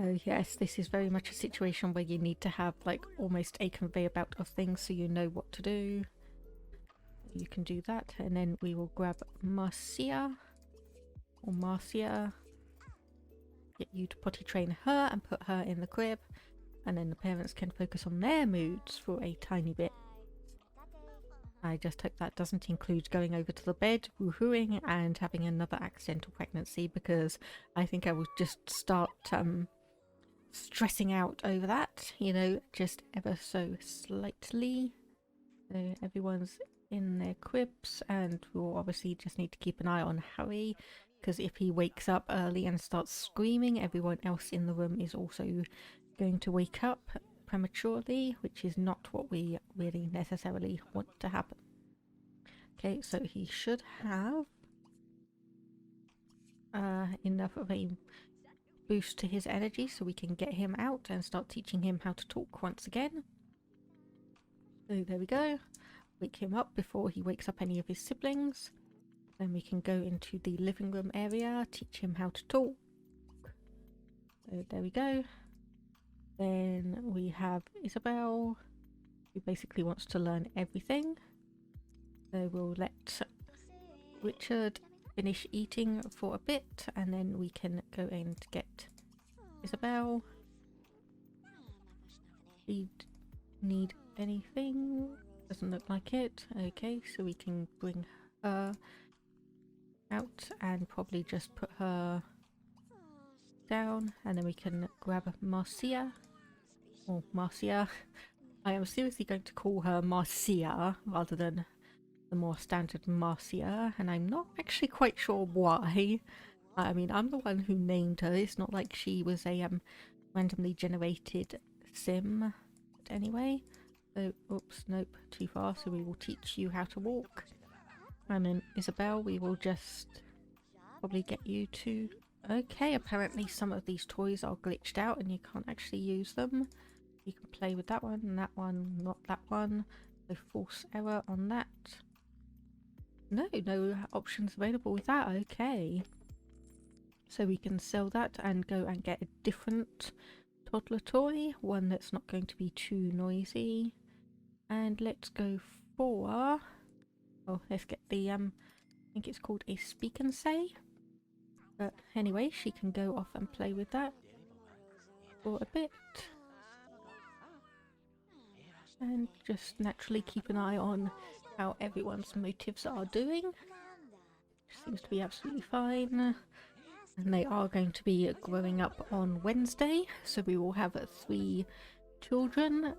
S1: Oh yes, this is very much a situation where you need to have like almost a conveyor belt of things so you know what to do. You can do that, and then we will grab Marcia, get you to potty train her and put her in the crib, and then the parents can focus on their moods for a tiny bit. I just hope that doesn't include going over to the bed, woohooing, and having another accidental pregnancy, because I think I will just start stressing out over that, you know, just ever so slightly. So everyone's in their cribs, and we'll obviously just need to keep an eye on Harry, because if he wakes up early and starts screaming, everyone else in the room is also going to wake up prematurely, which is not what we really necessarily want to happen. Okay, so he should have enough of a boost to his energy so we can get him out and start teaching him how to talk once again. So there we go. Wake him up before he wakes up any of his siblings. Then we can go into the living room area, teach him how to talk. So there we go. Then we have Isabel, who basically wants to learn everything. So we'll let Richard finish eating for a bit, and then we can go and get Isabel. Need anything? Doesn't look like it. Okay, so we can bring her out and probably just put her down, and then we can grab Marcia, or Marcia. I am seriously going to call her Marcia rather than the more standard Marcia, and I'm not actually quite sure why. I mean, I'm the one who named her. It's not like she was a randomly generated sim. But anyway, so oops, nope, too far. So we will teach you how to walk, and then Isabel, we will just probably get you to. Okay, apparently some of these toys are glitched out and you can't actually use them. You can play with that one, not that one. So false error on that. No options available with that. Okay. So we can sell that and go and get a different toddler toy. One that's not going to be too noisy. And let's go for... Oh, let's get the, I think it's called a speak and say. But anyway, she can go off and play with that for a bit. And just naturally keep an eye on how everyone's motives are doing. Seems to be absolutely fine. And they are going to be growing up on Wednesday, so we will have 3 children at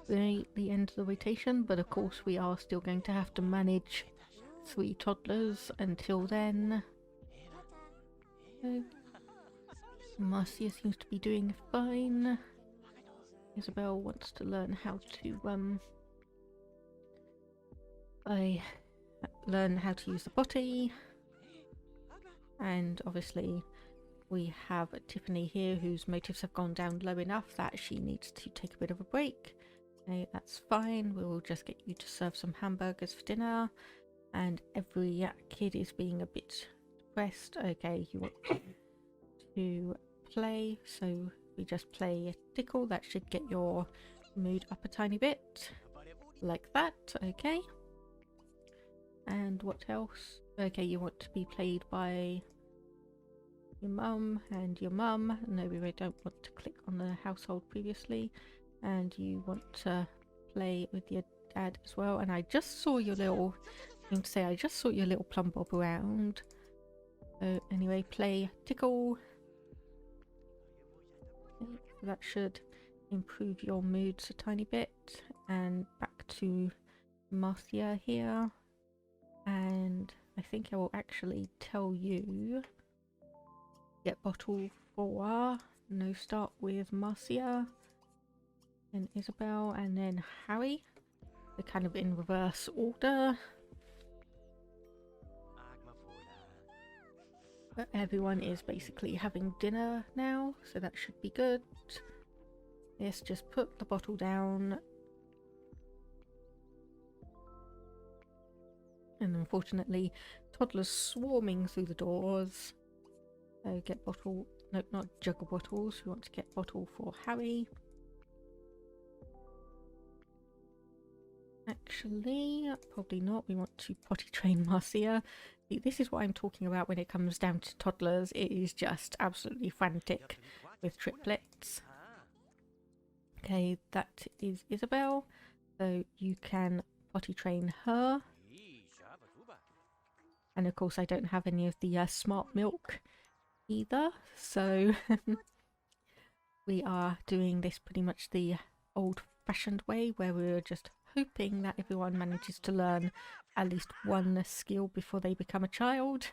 S1: the end of the rotation, but of course we are still going to have to manage 3 toddlers until then. So, Marcia seems to be doing fine. Isabel wants to learn how to learn how to use the potty, and obviously we have Tiffany here whose motives have gone down low enough that she needs to take a bit of a break. Okay, that's fine. We will just get you to serve some hamburgers for dinner, and every kid is being a bit depressed. Okay, you want to play, so we just play tickle. That should get your mood up a tiny bit, like that. Okay. And what else? Okay, you want to be played by your mum and your mum. No, we don't want to click on the household previously. And you want to play with your dad as well. And I just saw your little, I just saw your little plum bob around. So anyway, play tickle. Okay, so that should improve your moods a tiny bit. And back to Marcia here. And I think I will actually tell you, get bottle 4, no, start with Marcia, then Isabel, and then Harry. They're kind of in reverse order. But everyone is basically having dinner now, so that should be good. Yes, just put the bottle down. And unfortunately, toddlers swarming through the doors. So get bottle, no, not juggle bottles. We want to get bottle for Harry. Actually, probably not. We want to potty train Marcia. This is what I'm talking about when it comes down to toddlers. It is just absolutely frantic with triplets. Okay, that is Isabel. So you can potty train her. And of course I don't have any of the smart milk either. So we are doing this pretty much the old-fashioned way, where we're just hoping that everyone manages to learn at least one skill before they become a child.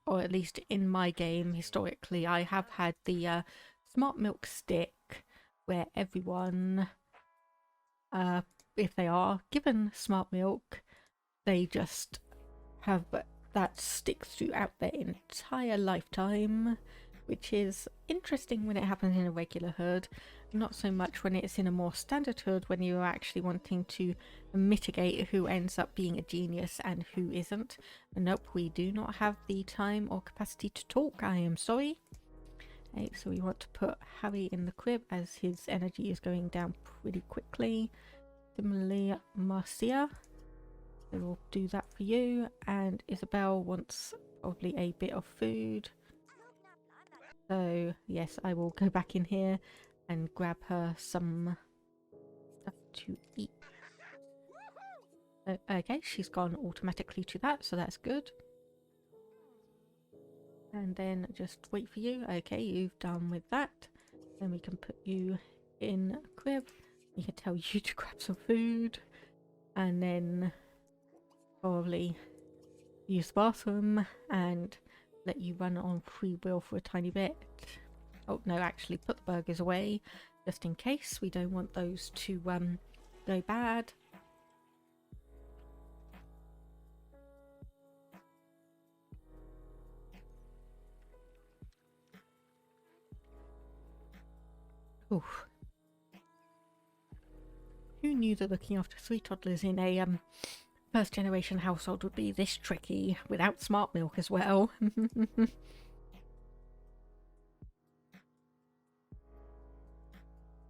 S1: Or at least in my game, historically, I have had the smart milk stick, where everyone, if they are given smart milk, they just have that stick throughout their entire lifetime, which is interesting when it happens in a regular herd, not so much when it's in a more standard herd, when you're actually wanting to mitigate who ends up being a genius and who isn't. Nope, we do not have the time or capacity to talk, I am sorry. Okay, so we want to put Harry in the crib as his energy is going down pretty quickly. Similarly, Marcia, so we'll do that for you. And Isabel wants probably a bit of food. So yes, I will go back in here and grab her some stuff to eat. Okay, she's gone automatically to that, so that's good. And then just wait for you. Okay, you've done with that. Then we can put you in a crib. We can tell you to grab some food. And then probably use the bathroom and let you run on free will for a tiny bit. Oh no, actually put the burgers away just in case. We don't want those to go bad. Oof. Who knew that looking after 3 toddlers in a first generation household would be this tricky without smart milk as well?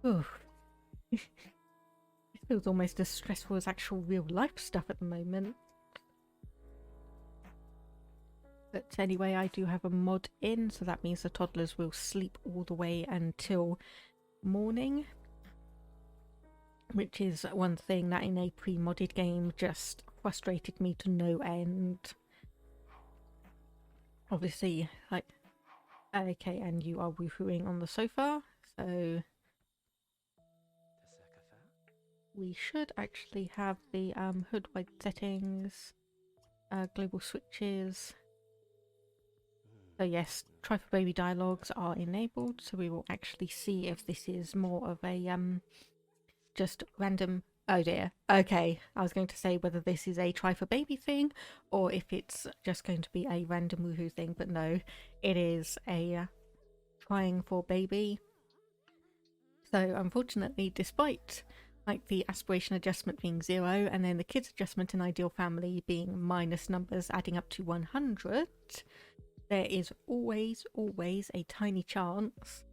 S1: Oof. It feels almost as stressful as actual real life stuff at the moment. But anyway, I do have a mod in, so that means the toddlers will sleep all the way until morning. Which is one thing that in a pre-modded game just frustrated me to no end. Obviously, like, okay, and you are woohooing on the sofa, so we should actually have the hood wide settings, global switches. So yes, try for baby dialogues are enabled, so we will actually see if this is more of a just random. Oh dear. Okay, I was going to say whether this is a try for baby thing or if it's just going to be a random woohoo thing, but no, it is a trying for baby. So unfortunately, despite like the aspiration adjustment being 0 and then the kids adjustment in ideal family being minus numbers adding up to 100, there is always a tiny chance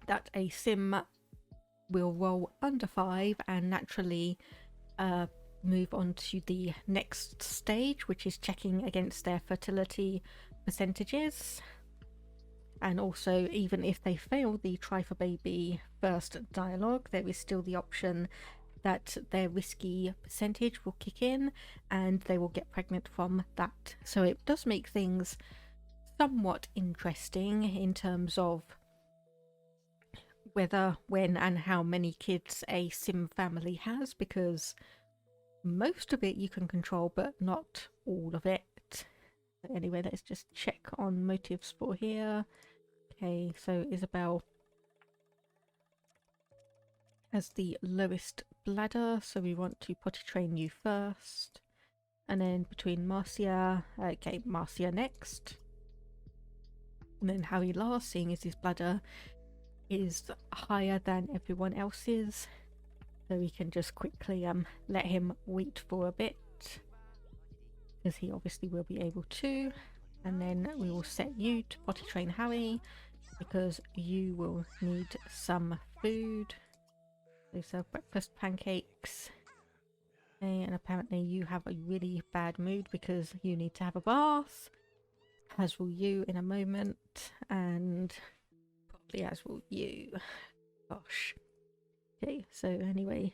S1: that a sim will roll under 5 and naturally move on to the next stage, which is checking against their fertility percentages. And also, even if they fail the try for baby first dialogue, there is still the option that their risky percentage will kick in and they will get pregnant from that. So it does make things somewhat interesting in terms of whether, when and how many kids a sim family has, because most of it you can control but not all of it. Anyway, let's just check on motives for here. Okay, so Isabel has the lowest bladder, so we want to potty train you first. And then between Marcia, okay, Marcia next. And then Harry last, seeing as his bladder is higher than everyone else's, so we can just quickly let him wait for a bit, because he obviously will be able to. And then we will set you to potty train Harry, because you will need some food. So serve breakfast pancakes. Okay, and apparently you have a really bad mood because you need to have a bath, as will you in a moment, and probably as will you. Gosh. Okay, so anyway,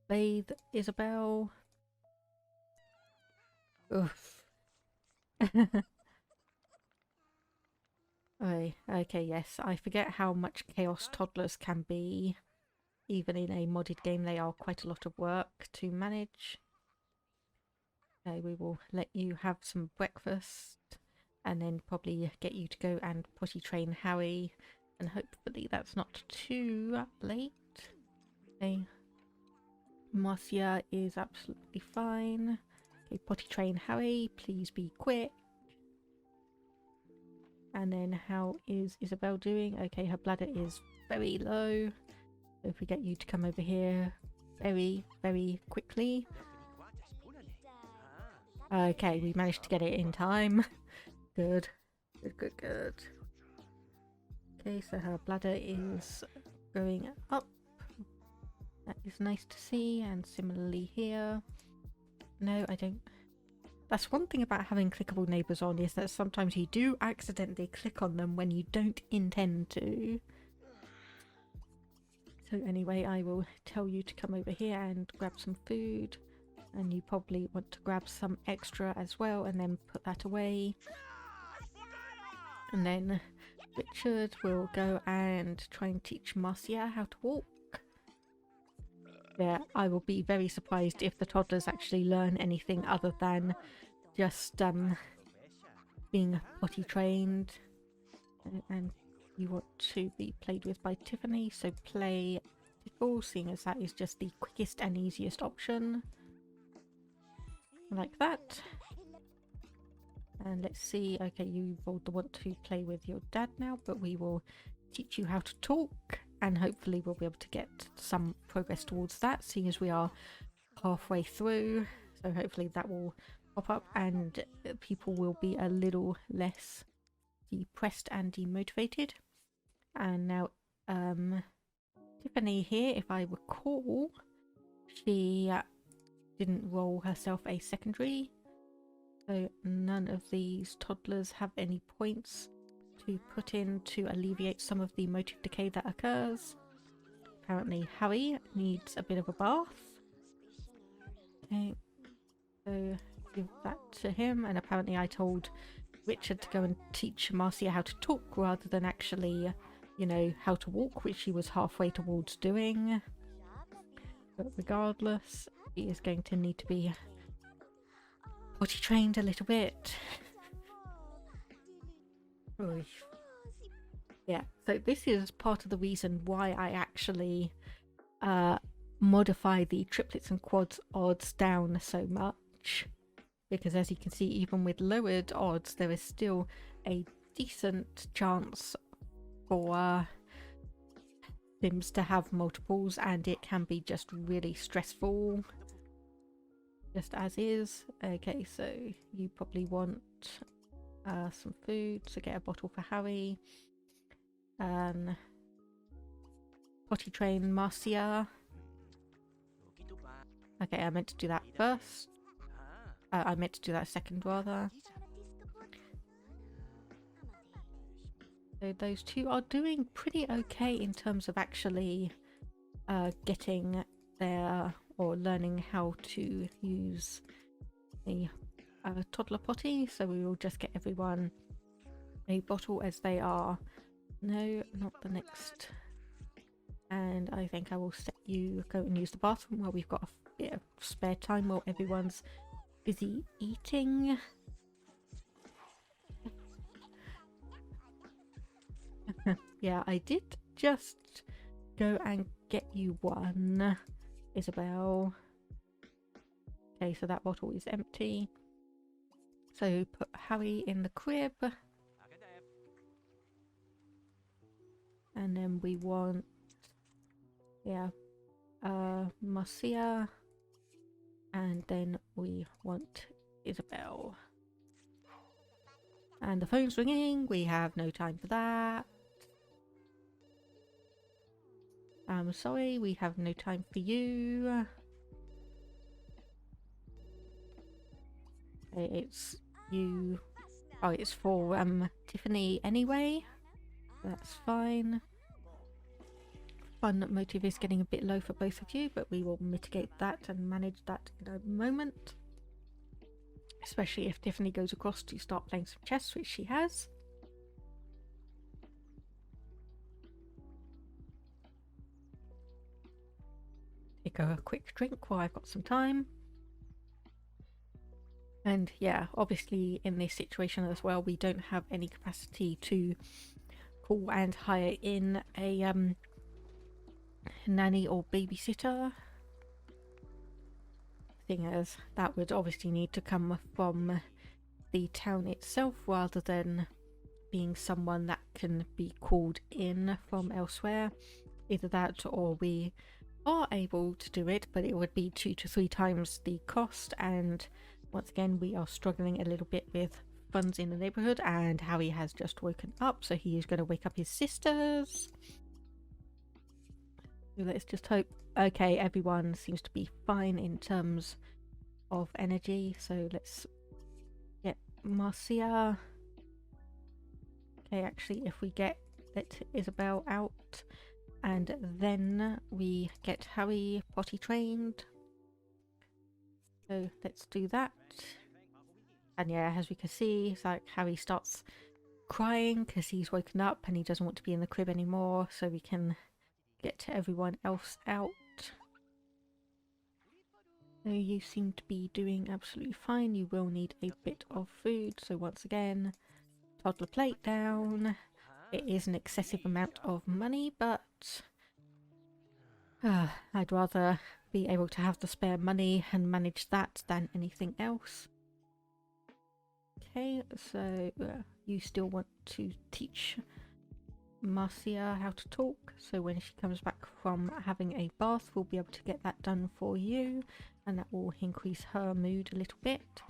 S1: bathe Isabel. Oof. Okay, yes, I forget how much chaos toddlers can be. Even in a modded game, they are quite a lot of work to manage. Okay, we will let you have some breakfast and then probably get you to go and potty train Harry, and hopefully that's not too late. Okay, Marcia is absolutely fine. Okay, potty train Harry, please be quick. And then how is Isabel doing? Okay, her bladder is very low. So if we get you to come over here very, very quickly. Okay, we managed to get it in time. Good. Good. Okay, so her bladder is going up. That is nice to see, and similarly here. No, I don't. That's one thing about having clickable neighbours on, is that sometimes you do accidentally click on them when you don't intend to. So anyway, I will tell you to come over here and grab some food. And you probably want to grab some extra as well and then put that away. And then Richard will go and try and teach Marcia how to walk. Yeah, I will be very surprised if the toddlers actually learn anything other than just being potty trained. And you want to be played with by Tiffany, so play Tickle, seeing as that is just the quickest and easiest option. Like that. And let's see, okay, you will want to play with your dad now, but we will teach you how to talk, and hopefully we'll be able to get some progress towards that, seeing as we are halfway through. So hopefully that will pop up and people will be a little less depressed and demotivated. And now Tiffany here, if I recall, she didn't roll herself a secondary, so none of these toddlers have any points to put in to alleviate some of the motive decay that occurs. Apparently Harry needs a bit of a bath. Okay, so give that to him, and apparently I told Richard to go and teach Marcia how to talk rather than actually, you know, how to walk, which she was halfway towards doing. But regardless, he is going to need to be potty trained a little bit. Yeah, so this is part of the reason why I actually modify the triplets and quads odds down so much, because as you can see, even with lowered odds, there is still a decent chance for Sims to have multiples, and it can be just really stressful, just as is. Okay, so you probably want some food, so get a bottle for Harry. Potty train Marcia. Okay, I meant to do that first. I meant to do that second, rather. So those two are doing pretty okay in terms of actually getting their, or learning how to use the toddler potty. So we will just get everyone a bottle as they are. No, not the next. And I think I will set you go and use the bathroom while we've got a bit of spare time while everyone's busy eating. Yeah, I did just go and get you one, Isabel. Okay, so that bottle is empty. So put Harry in the crib. And then we want, yeah, Marcia. And then we want Isabel. And the phone's ringing. We have no time for that. I'm sorry, we have no time for you. It's you. Oh, it's for Tiffany anyway. That's fine. Fun motive is getting a bit low for both of you, but we will mitigate that and manage that in a moment. Especially if Tiffany goes across to start playing some chess, which she has. Take a quick drink while I've got some time. And yeah, obviously in this situation as well, we don't have any capacity to call and hire in a nanny or babysitter. Thing is, that would obviously need to come from the town itself rather than being someone that can be called in from elsewhere. Either that or we are able to do it, but it would be 2 to 3 times the cost, and once again we are struggling a little bit with funds in the neighborhood, and Harry has just woken up, so he is going to wake up his sisters. So let's just hope. Okay, everyone seems to be fine in terms of energy, so let's get Marcia. Okay, actually if we let Isabel out and then we get Harry potty trained, so let's do that. And yeah, as we can see, it's like Harry starts crying because he's woken up and he doesn't want to be in the crib anymore, so we can get everyone else out. So you seem to be doing absolutely fine. You will need a bit of food, so once again, toddler plate down. It is an excessive amount of money, but I'd rather be able to have the spare money and manage that than anything else. Okay, so you still want to teach Marcia how to talk, so when she comes back from having a bath, we'll be able to get that done for you, and that will increase her mood a little bit,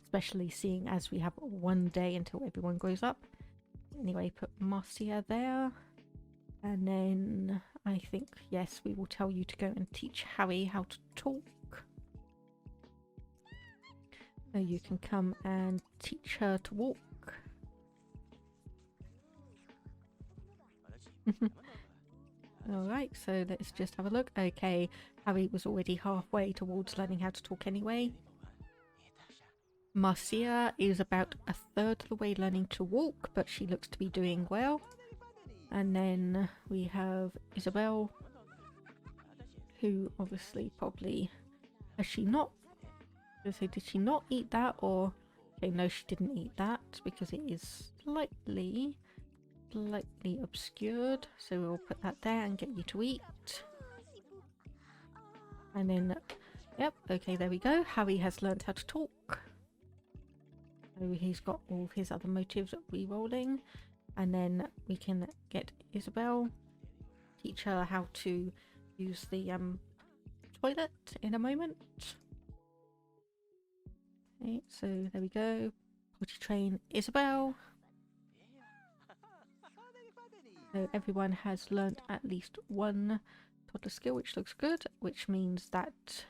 S1: especially seeing as we have 1 day until everyone grows up. Anyway, put Marcia there, and then I think, yes, we will tell you to go and teach Harry how to talk. So you can come and teach her to walk. Alright, so let's just have a look. Okay, Harry was already halfway towards learning how to talk anyway. Marcia is about 1/3 of the way learning to walk, but she looks to be doing well. And then we have Isabel, who obviously probably... Has she not... So did she not eat that, or... Okay, no, she didn't eat that because it is slightly obscured, so we'll put that there and get you to eat. And then, yep, okay, there we go. Harry has learned how to talk. So he's got all his other motives re-rolling. And then we can get Isabel, teach her how to use the toilet in a moment. Okay, so there we go. Potty train Isabel. So everyone has learnt at least one toddler skill, which looks good, which means that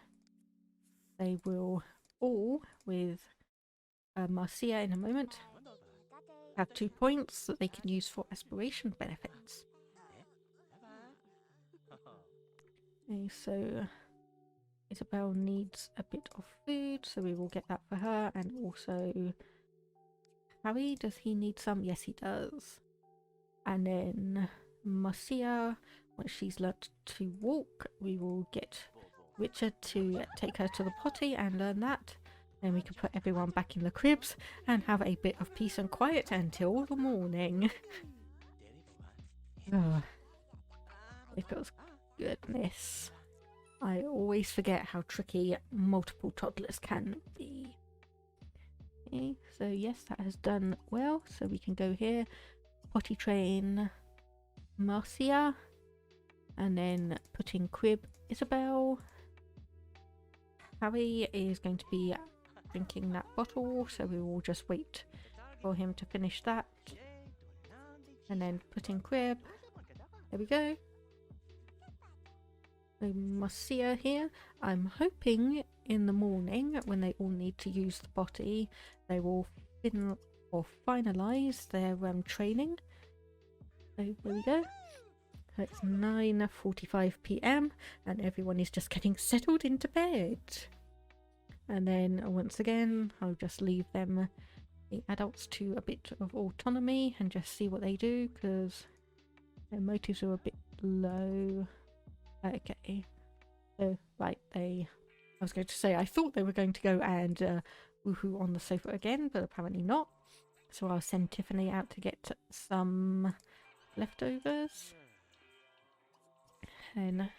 S1: they will all, with Marcia in a moment, have 2 points that they can use for aspiration benefits. Okay, so Isabel needs a bit of food, so we will get that for her, and also Harry, does he need some? Yes, he does. And then Marcia, once she's learnt to walk, we will get Richard to take her to the potty and learn that. Then we can put everyone back in the cribs and have a bit of peace and quiet until the morning. Oh, because goodness, I always forget how tricky multiple toddlers can be. Okay, so yes, that has done well. So we can go here, potty train Marcia, and then put in crib Isabel. Harry is going to be drinking that bottle, so we will just wait for him to finish that. And then put in crib. There we go. So Marcia here. I'm hoping in the morning, when they all need to use the potty, they will finalise their training. So there we go. It's 9:45 p.m. and everyone is just getting settled into bed. And then once again, I'll just leave them, the adults, to a bit of autonomy and just see what they do, because their motives are a bit low. Okay, so right, I was going to say I thought they were going to go and woohoo on the sofa again, but apparently not. So I'll send Tiffany out to get some leftovers and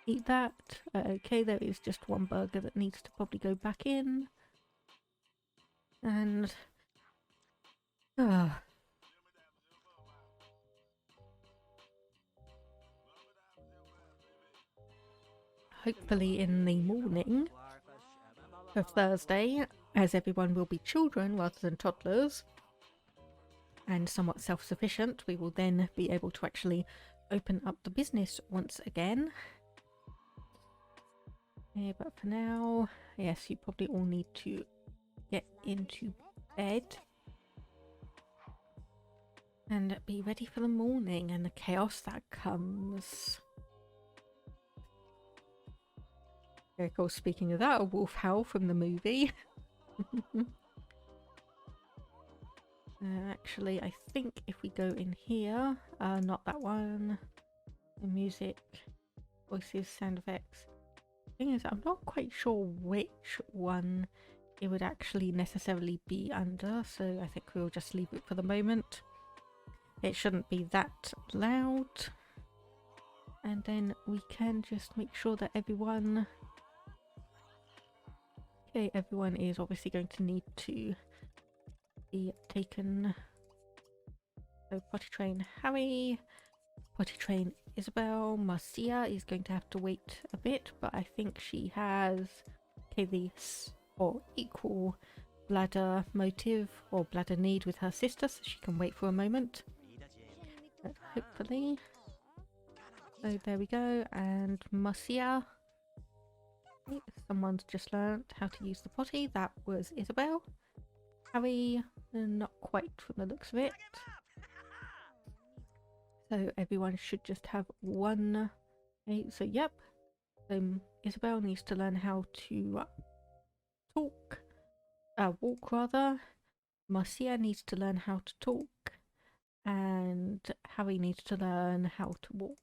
S1: eat that. Okay, there is just one burger that needs to probably go back in. And hopefully in the morning of Thursday, as everyone will be children rather than toddlers and somewhat self-sufficient, we will then be able to actually open up the business once again. Yeah, but for now, yes, you probably all need to get into bed and be ready for the morning and the chaos that comes. Of course, speaking of that, a wolf howl from the movie. Actually, I think if we go in here, not that one, the music, voices, sound effects. The thing is, I'm not quite sure which one it would actually necessarily be under, so I think we'll just leave it for the moment. It shouldn't be that loud. And then we can just make sure that everyone... Okay, everyone is obviously going to need to be taken. So potty train Harry, potty train Isabel. Marcia is going to have to wait a bit, but I think she has the or equal bladder motive or bladder need with her sister, so she can wait for a moment. But hopefully. So there we go. And Marcia. Someone's just learnt how to use the potty. That was Isabel. Harry, not quite from the looks of it. So everyone should just have one. So yep. Isabel needs to learn how to walk rather. Marcia needs to learn how to talk. And Harry needs to learn how to walk.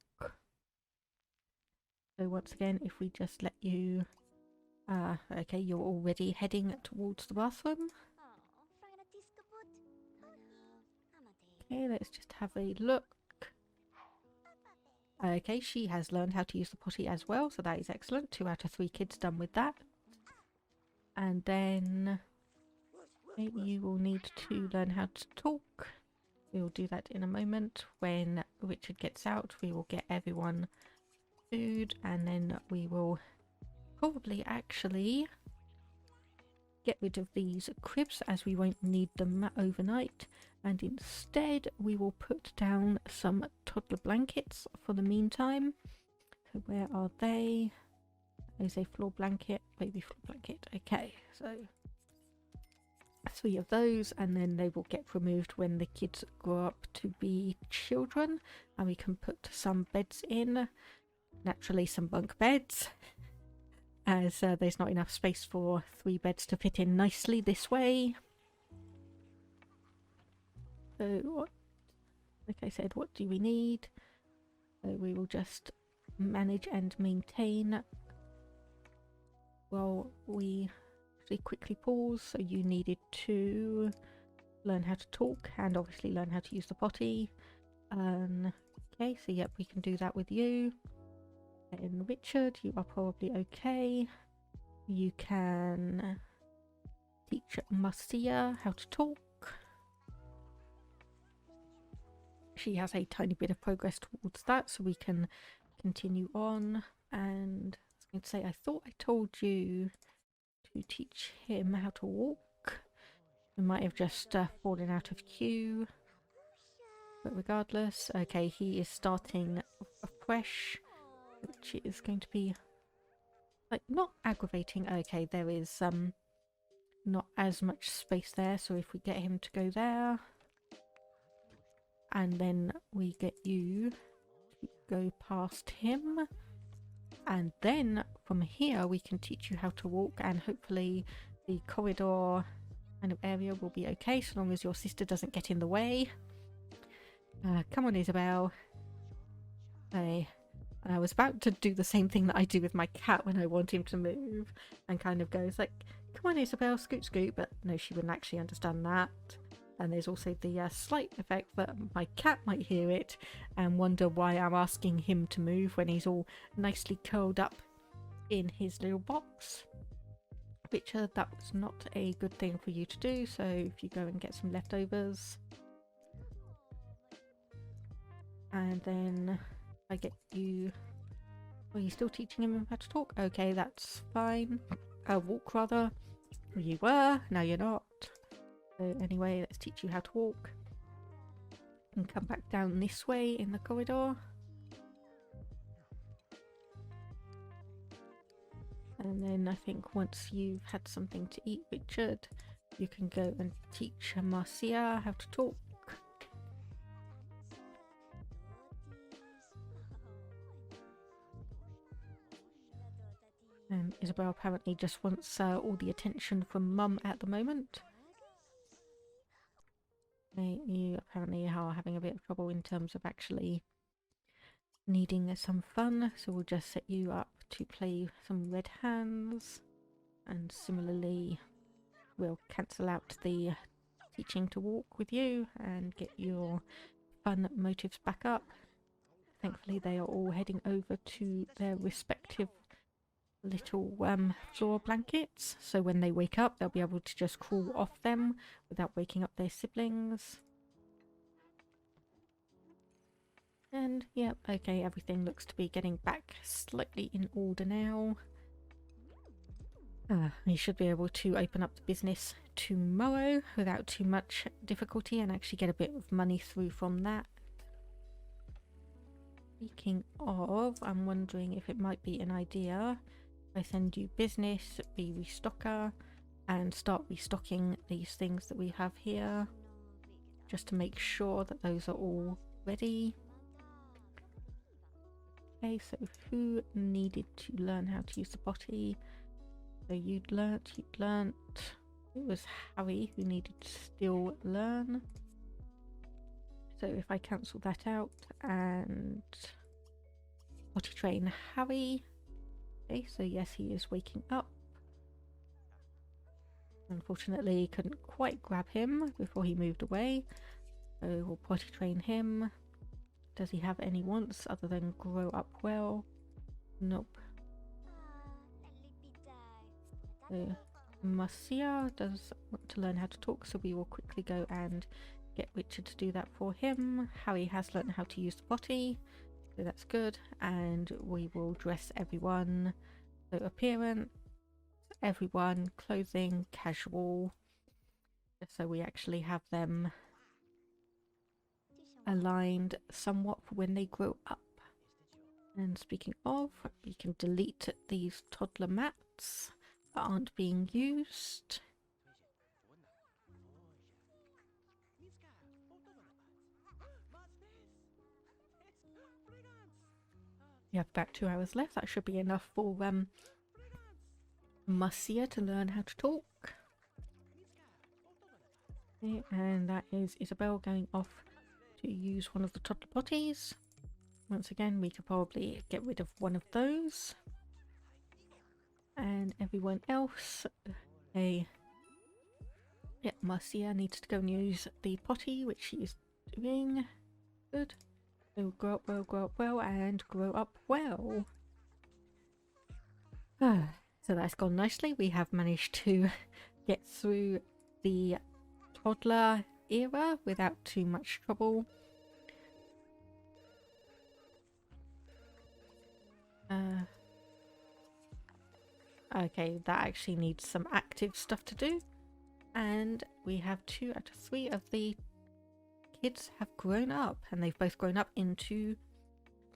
S1: So once again, if we just let you... okay, you're already heading towards the bathroom. Okay, let's just have a look. Okay, she has learned how to use the potty as well, so that is excellent. 2 out of 3 kids done with that. And then you will need to learn how to talk. We will do that in a moment. When Richard gets out, we will get everyone food, and then we will probably actually get rid of these cribs as we won't need them overnight, and instead we will put down some toddler blankets for the meantime. So where are they? There's a floor blanket, baby floor blanket. Okay, so 3 of those, and then they will get removed when the kids grow up to be children, and we can put some beds in, naturally some bunk beds, as there's not enough space for 3 beds to fit in nicely this way. So what, like I said, what do we need? So we will just manage and maintain while we actually quickly pause. So you needed to learn how to talk and obviously learn how to use the potty. Okay, so yep, we can do that with you. And Richard, you are probably okay. You can teach Marcia how to talk. She has a tiny bit of progress towards that, so we can continue on. And I was going to say, I thought I told you to teach him how to walk. We might have just fallen out of queue. But regardless, okay, he is starting afresh, which is going to be like not aggravating. Okay, there is not as much space there, so if we get him to go there, and then we get you to go past him, and then from here we can teach you how to walk, and hopefully the corridor kind of area will be okay, so long as your sister doesn't get in the way. Come on, Isabel. Hey. I was about to do the same thing that I do with my cat when I want him to move, and kind of goes like, come on Isabel, scoot scoot, but no, she wouldn't actually understand that. And there's also the slight effect that my cat might hear it and wonder why I'm asking him to move when he's all nicely curled up in his little box. Which that was not a good thing for you to do, so if you go and get some leftovers. And then I get you... Are you still teaching him how to talk? Okay, that's fine. Walk rather. Well, you were, now you're not. So anyway, let's teach you how to walk. And come back down this way in the corridor. And then I think once you've had something to eat, Richard, you can go and teach Marcia how to talk. And Isabel apparently just wants all the attention from Mum at the moment. You apparently are having a bit of trouble in terms of actually needing some fun, so we'll just set you up to play some red hands, and similarly we'll cancel out the teaching to walk with you and get your fun motives back up. Thankfully they are all heading over to their respective little floor blankets, so when they wake up they'll be able to just crawl off them without waking up their siblings. And yep, okay, everything looks to be getting back slightly in order now. We should be able to open up the business tomorrow without too much difficulty and actually get a bit of money through from that. Speaking of, I'm wondering if it might be an idea I send you business, be restocker, and start restocking these things that we have here, just to make sure that those are all ready. Okay, so who needed to learn how to use the potty? So you'd learnt. It was Harry who needed to still learn. So if I cancel that out and potty train Harry. Okay, so yes, he is waking up. Unfortunately, couldn't quite grab him before he moved away. So we'll potty train him. Does he have any wants other than grow up well? Nope. So Marcia does want to learn how to talk, so we will quickly go and get Richard to do that for him. Harry has learned how to use the potty, so that's good. And we will dress everyone. So appearance, everyone, clothing, casual, just so we actually have them aligned somewhat for when they grow up. And speaking of, we can delete these toddler mats that aren't being used. We have about 2 hours left. That should be enough for Marcia to learn how to talk. Okay, and that is Isabel going off to use one of the toddler potties. Once again, we could probably get rid of one of those. And everyone else, yeah, Marcia needs to go and use the potty, which she is doing. Good. So grow up well, and grow up well. So that's gone nicely. We have managed to get through the toddler era without too much trouble. Okay, that actually needs some active stuff to do. And we have 2 out of 3 of the kids have grown up, and they've both grown up into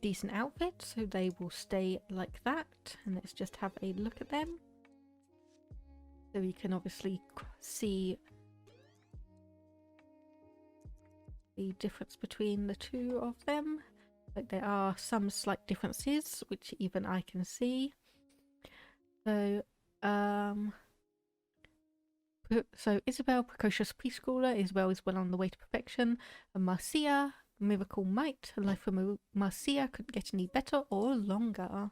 S1: decent outfits, so they will stay like that. And let's just have a look at them. So we can obviously see the difference between the 2 of them. But there are some slight differences, which even I can see. So, Isabel, precocious preschooler. Isabel is well on the way to perfection. And Marcia, miracle might. Life for Marcia couldn't get any better or longer.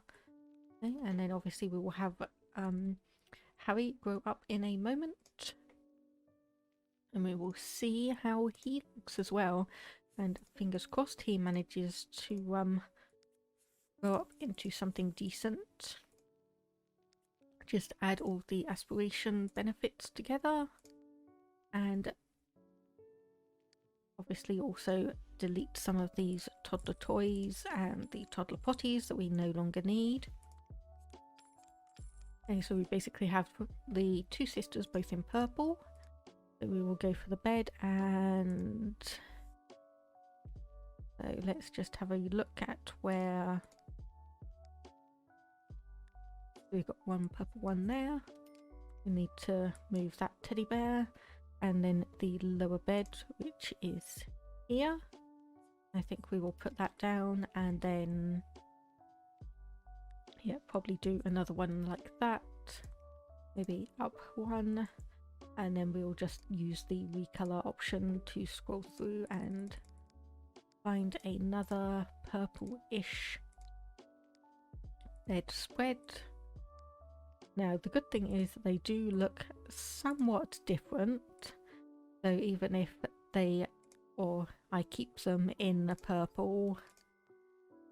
S1: Okay, and then obviously we will have Harry grow up in a moment. And we will see how he looks as well. And fingers crossed he manages to grow up into something decent. Just add all the aspiration benefits together, and obviously also delete some of these toddler toys and the toddler potties that we no longer need. Okay, so we basically have the 2 sisters both in purple. So we will go for the bed, and so let's just have a look at where we've got one purple one there. We need to move that teddy bear, and then the lower bed, which is here. I think we will put that down, and then yeah, probably do another one like that, maybe up one, and then we'll just use the recolor option to scroll through and find another purple-ish bedspread. Now, the good thing is they do look somewhat different. So even if I keep them in the purple,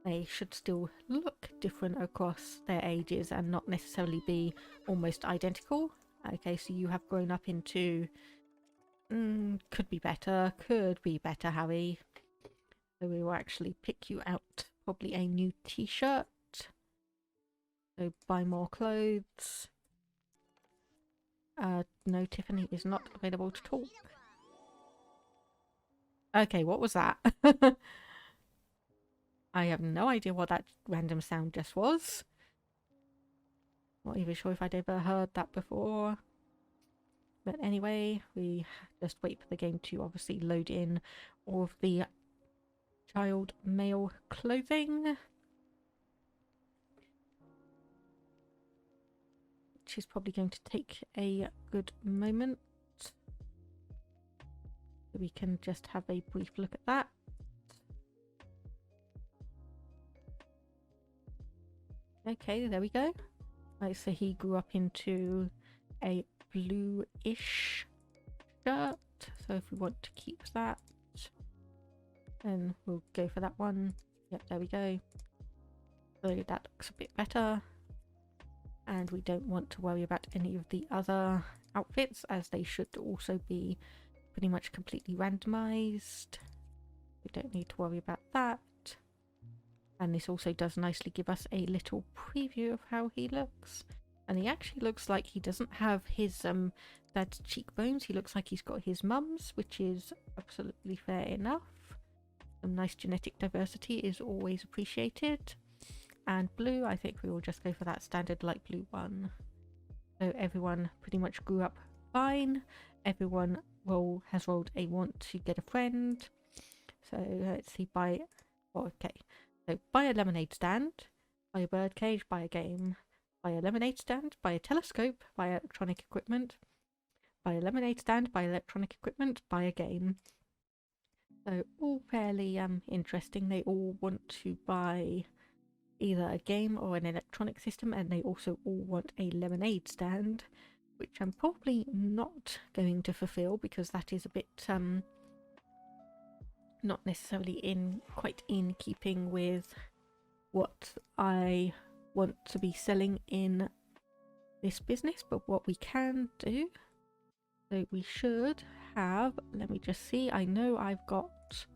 S1: they should still look different across their ages and not necessarily be almost identical. Okay, so you have grown up into could be better, Harry. So we will actually pick you out probably a new t-shirt. So buy more clothes. No, Tiffany is not available to talk. Okay, what was that? I have no idea what that random sound just was. Not even sure if I'd ever heard that before. But anyway, we just wait for the game to obviously load in all of the child male clothing. Which is probably going to take a good moment. We can just have a brief look at that. Okay, there we go. Right, so he grew up into a blue-ish shirt. So if we want to keep that, then we'll go for that one. Yep, there we go. So that looks a bit better. And we don't want to worry about any of the other outfits, as they should also be pretty much completely randomized. We don't need to worry about that. And this also does nicely give us a little preview of how he looks. And he actually looks like he doesn't have his dad's cheekbones. He looks like he's got his mum's, which is absolutely fair enough. Some nice genetic diversity is always appreciated. And blue, I think we will just go for that standard light blue one. So everyone pretty much grew up fine. Everyone has rolled a want to get a friend. So let's see, so buy a lemonade stand, buy a birdcage, buy a game, buy a lemonade stand, buy a telescope, buy electronic equipment, buy a lemonade stand, buy electronic equipment, buy a game. So all fairly interesting. They all want to buy either a game or an electronic system, and they also all want a lemonade stand, which I'm probably not going to fulfill because that is a bit not necessarily quite in keeping with what I want to be selling in this business. But what we can do So we should have, let me just see, I know I've got,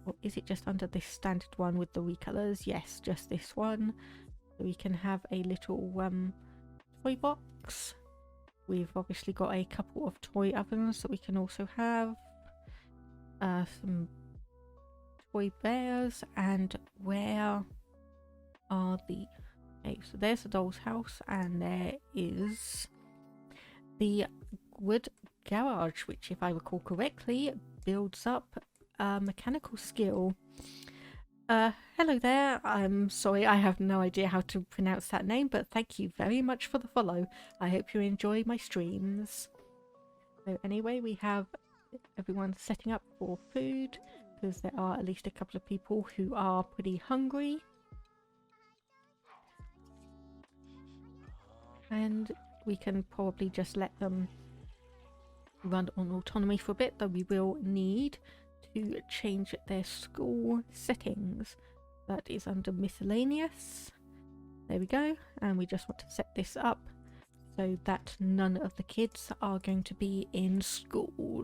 S1: or is it just under this standard one with the recolors? Yes, just this one. So we can have a little toy box. We've obviously got a couple of toy ovens that we can also have. Some toy bears, and where are the... Okay, so there's the doll's house, and there is the wood garage, which, if I recall correctly, builds up mechanical skill. Hello there. I'm sorry, I have no idea how to pronounce that name, but thank you very much for the follow. I hope you enjoy my streams. So anyway, we have everyone setting up for food, because there are at least a couple of people who are pretty hungry. And we can probably just let them run on autonomy for a bit, though we will need to change their school settings. That is under miscellaneous. There we go. And we just want to set this up so that none of the kids are going to be in school.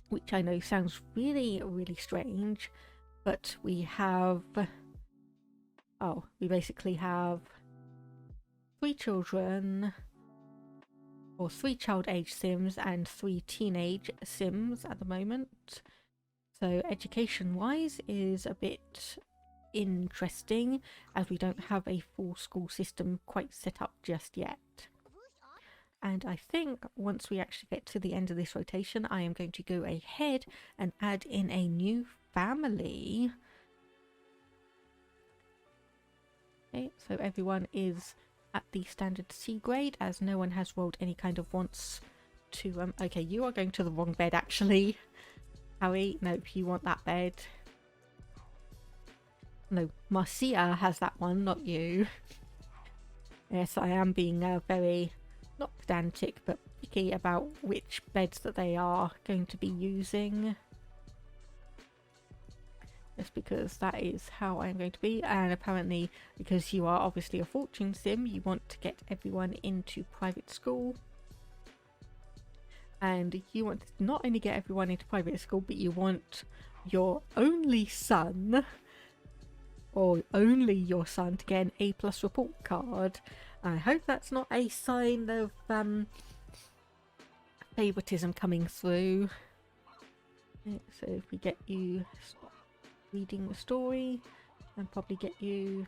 S1: Which I know sounds really, really strange, but we have... Oh, we basically have 3 children, or 3 child age sims and 3 teenage sims at the moment. So education wise is a bit interesting, as we don't have a full school system quite set up just yet. And I think once we actually get to the end of this rotation, I am going to go ahead and add in a new family. Okay, so everyone is at the standard C grade, as no one has rolled any kind of wants to... okay, you are going to the wrong bed, actually. Harry, nope, you want that bed. No, Marcia has that one, not you. Yes, I am being very, not pedantic, but picky about which beds that they are going to be using. Just because that is how I'm going to be, and apparently because you are obviously a fortune sim, you want to get everyone into private school, and you want to not only get everyone into private school, but you want your only son, or only your son, to get an A+ report card. I hope that's not a sign of favoritism coming through. So if we get you reading the story, and probably get you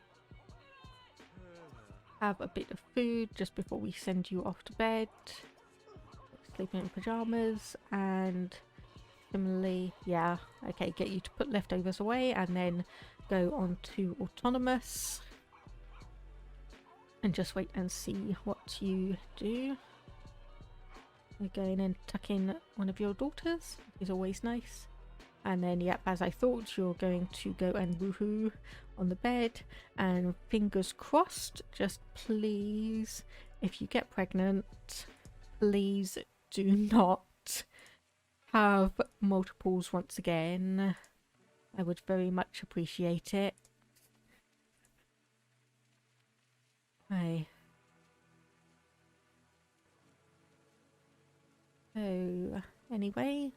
S1: have a bit of food just before we send you off to bed, sleeping in pajamas, and similarly, yeah, okay, get you to put leftovers away and then go on to autonomous and just wait and see what you do. We're going and tuck in one of your daughters, is always nice. And then, yep, as I thought, you're going to go and woohoo on the bed. And fingers crossed, just please, if you get pregnant, please do not have multiples once again. I would very much appreciate it. Right. So, anyway,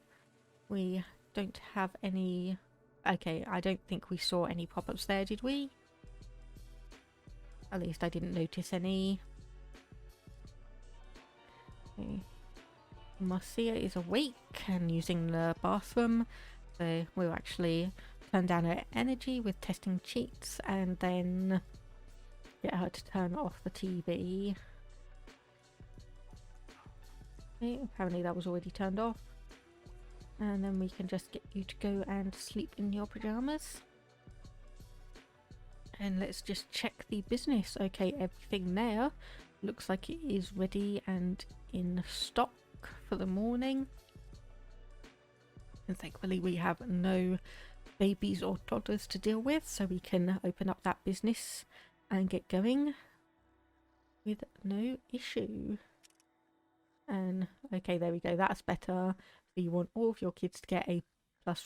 S1: we don't have any... Okay, I don't think we saw any pop-ups there, did we? At least I didn't notice any. Okay. Marcia is awake and using the bathroom, so we'll actually turn down her energy with testing cheats and then get her to turn off the TV. Okay, apparently that was already turned off. And then we can just get you to go and sleep in your pajamas. And let's just check the business. Okay, everything there looks like it is ready and in stock for the morning. And thankfully we have no babies or toddlers to deal with, so we can open up that business and get going with no issue. And okay, there we go, that's better. So you want all of your kids to get A+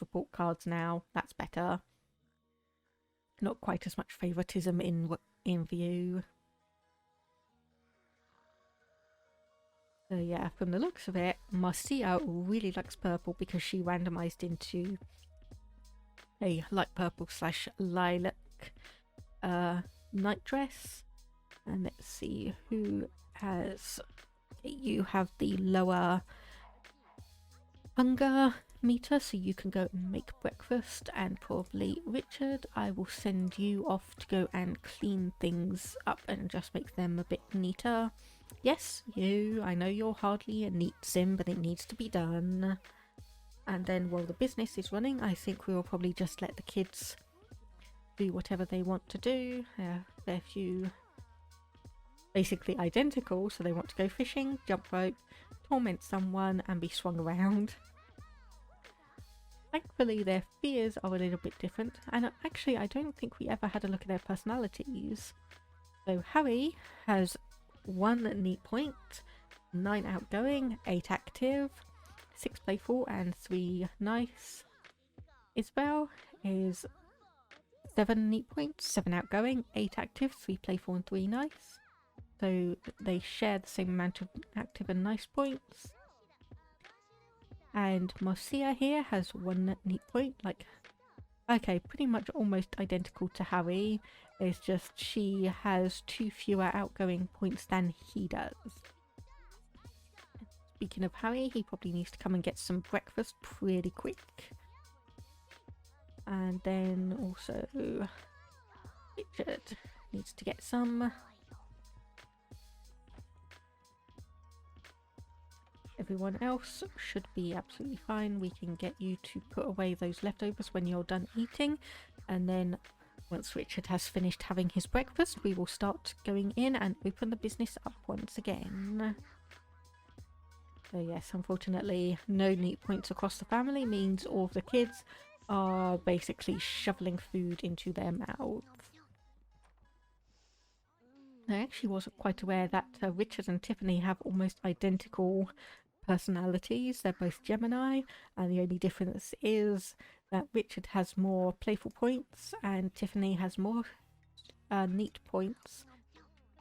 S1: report cards now. That's better. Not quite as much favoritism in view. So yeah, from the looks of it, Marcia really likes purple because she randomized into a light purple slash lilac night dress. And let's see who has... You have the lower hunger meter, so you can go and make breakfast, and probably Richard, I will send you off to go and clean things up and just make them a bit neater. Yes, you, I know you're hardly a neat sim, but it needs to be done. And then while the business is running, I think we will probably just let the kids do whatever they want to do. They're a few basically identical, so they want to go fishing, jump rope, torment someone, and be swung around. Thankfully, their fears are a little bit different, and actually I don't think we ever had a look at their personalities. So Harry has 1 neat point, 9 outgoing, 8 active, 6 playful, and 3 nice. Isabel is 7 neat points, 7 outgoing, 8 active, 3 playful, and 3 nice. So they share the same amount of active and nice points. And Marcia here has 1 neat point, like, okay, pretty much almost identical to Harry. It's just she has 2 fewer outgoing points than he does. Speaking of Harry, he probably needs to come and get some breakfast pretty quick. And then also Richard needs to get some. Everyone else should be absolutely fine. We can get you to put away those leftovers when you're done eating, and then once Richard has finished having his breakfast, we will start going in and open the business up once again. So yes, unfortunately no neat points across the family means all of the kids are basically shoveling food into their mouths. I actually wasn't quite aware that Richard and Tiffany have almost identical personalities. They're both Gemini, and the only difference is that Richard has more playful points and Tiffany has more neat points.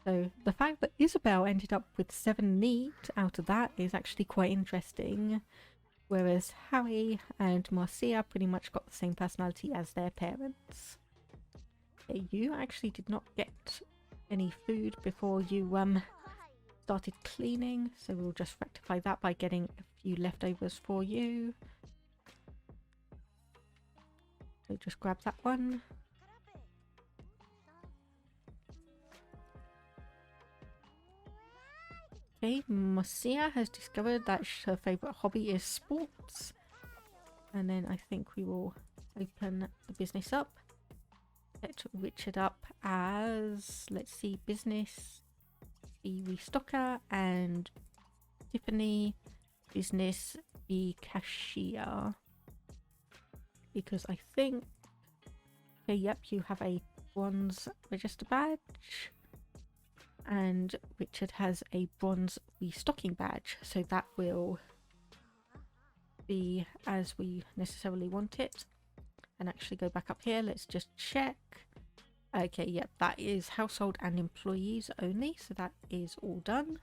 S1: So the fact that Isabel ended up with 7 neat out of that is actually quite interesting, whereas Harry and Marcia pretty much got the same personality as their parents. Okay, you actually did not get any food before you started cleaning, so we'll just rectify that by getting a few leftovers for you. So just grab that one. Okay, Marcia has discovered that her favourite hobby is sports. And then I think we will open the business up. Set Richard up as, let's see, business, the restocker, and Tiffany, business, the cashier. Because I think, okay, yep, you have a bronze register badge. And Richard has a bronze restocking badge, so that will be as we necessarily want it. And actually go back up here, let's just check. Okay, yep, that is household and employees only, so that is all done.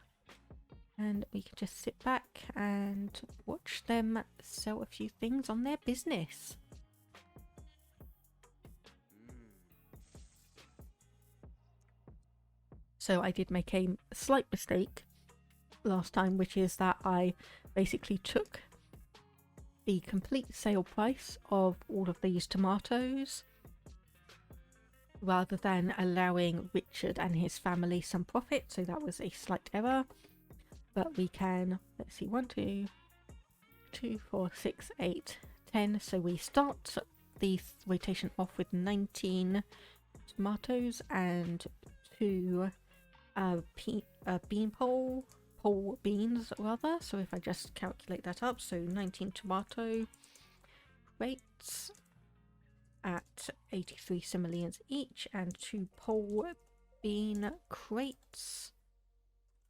S1: And we can just sit back and watch them sell a few things on their business. So I did make a slight mistake last time, which is that I basically took the complete sale price of all of these tomatoes rather than allowing Richard and his family some profit, so that was a slight error. But we can, let's see, 1, 2, 2, 4, 6, 8, 10. So we start the rotation off with 19 tomatoes and 2 pole beans rather. So if I just calculate that up, so 19 tomato crates at 83 simoleons each, and 2 pole bean crates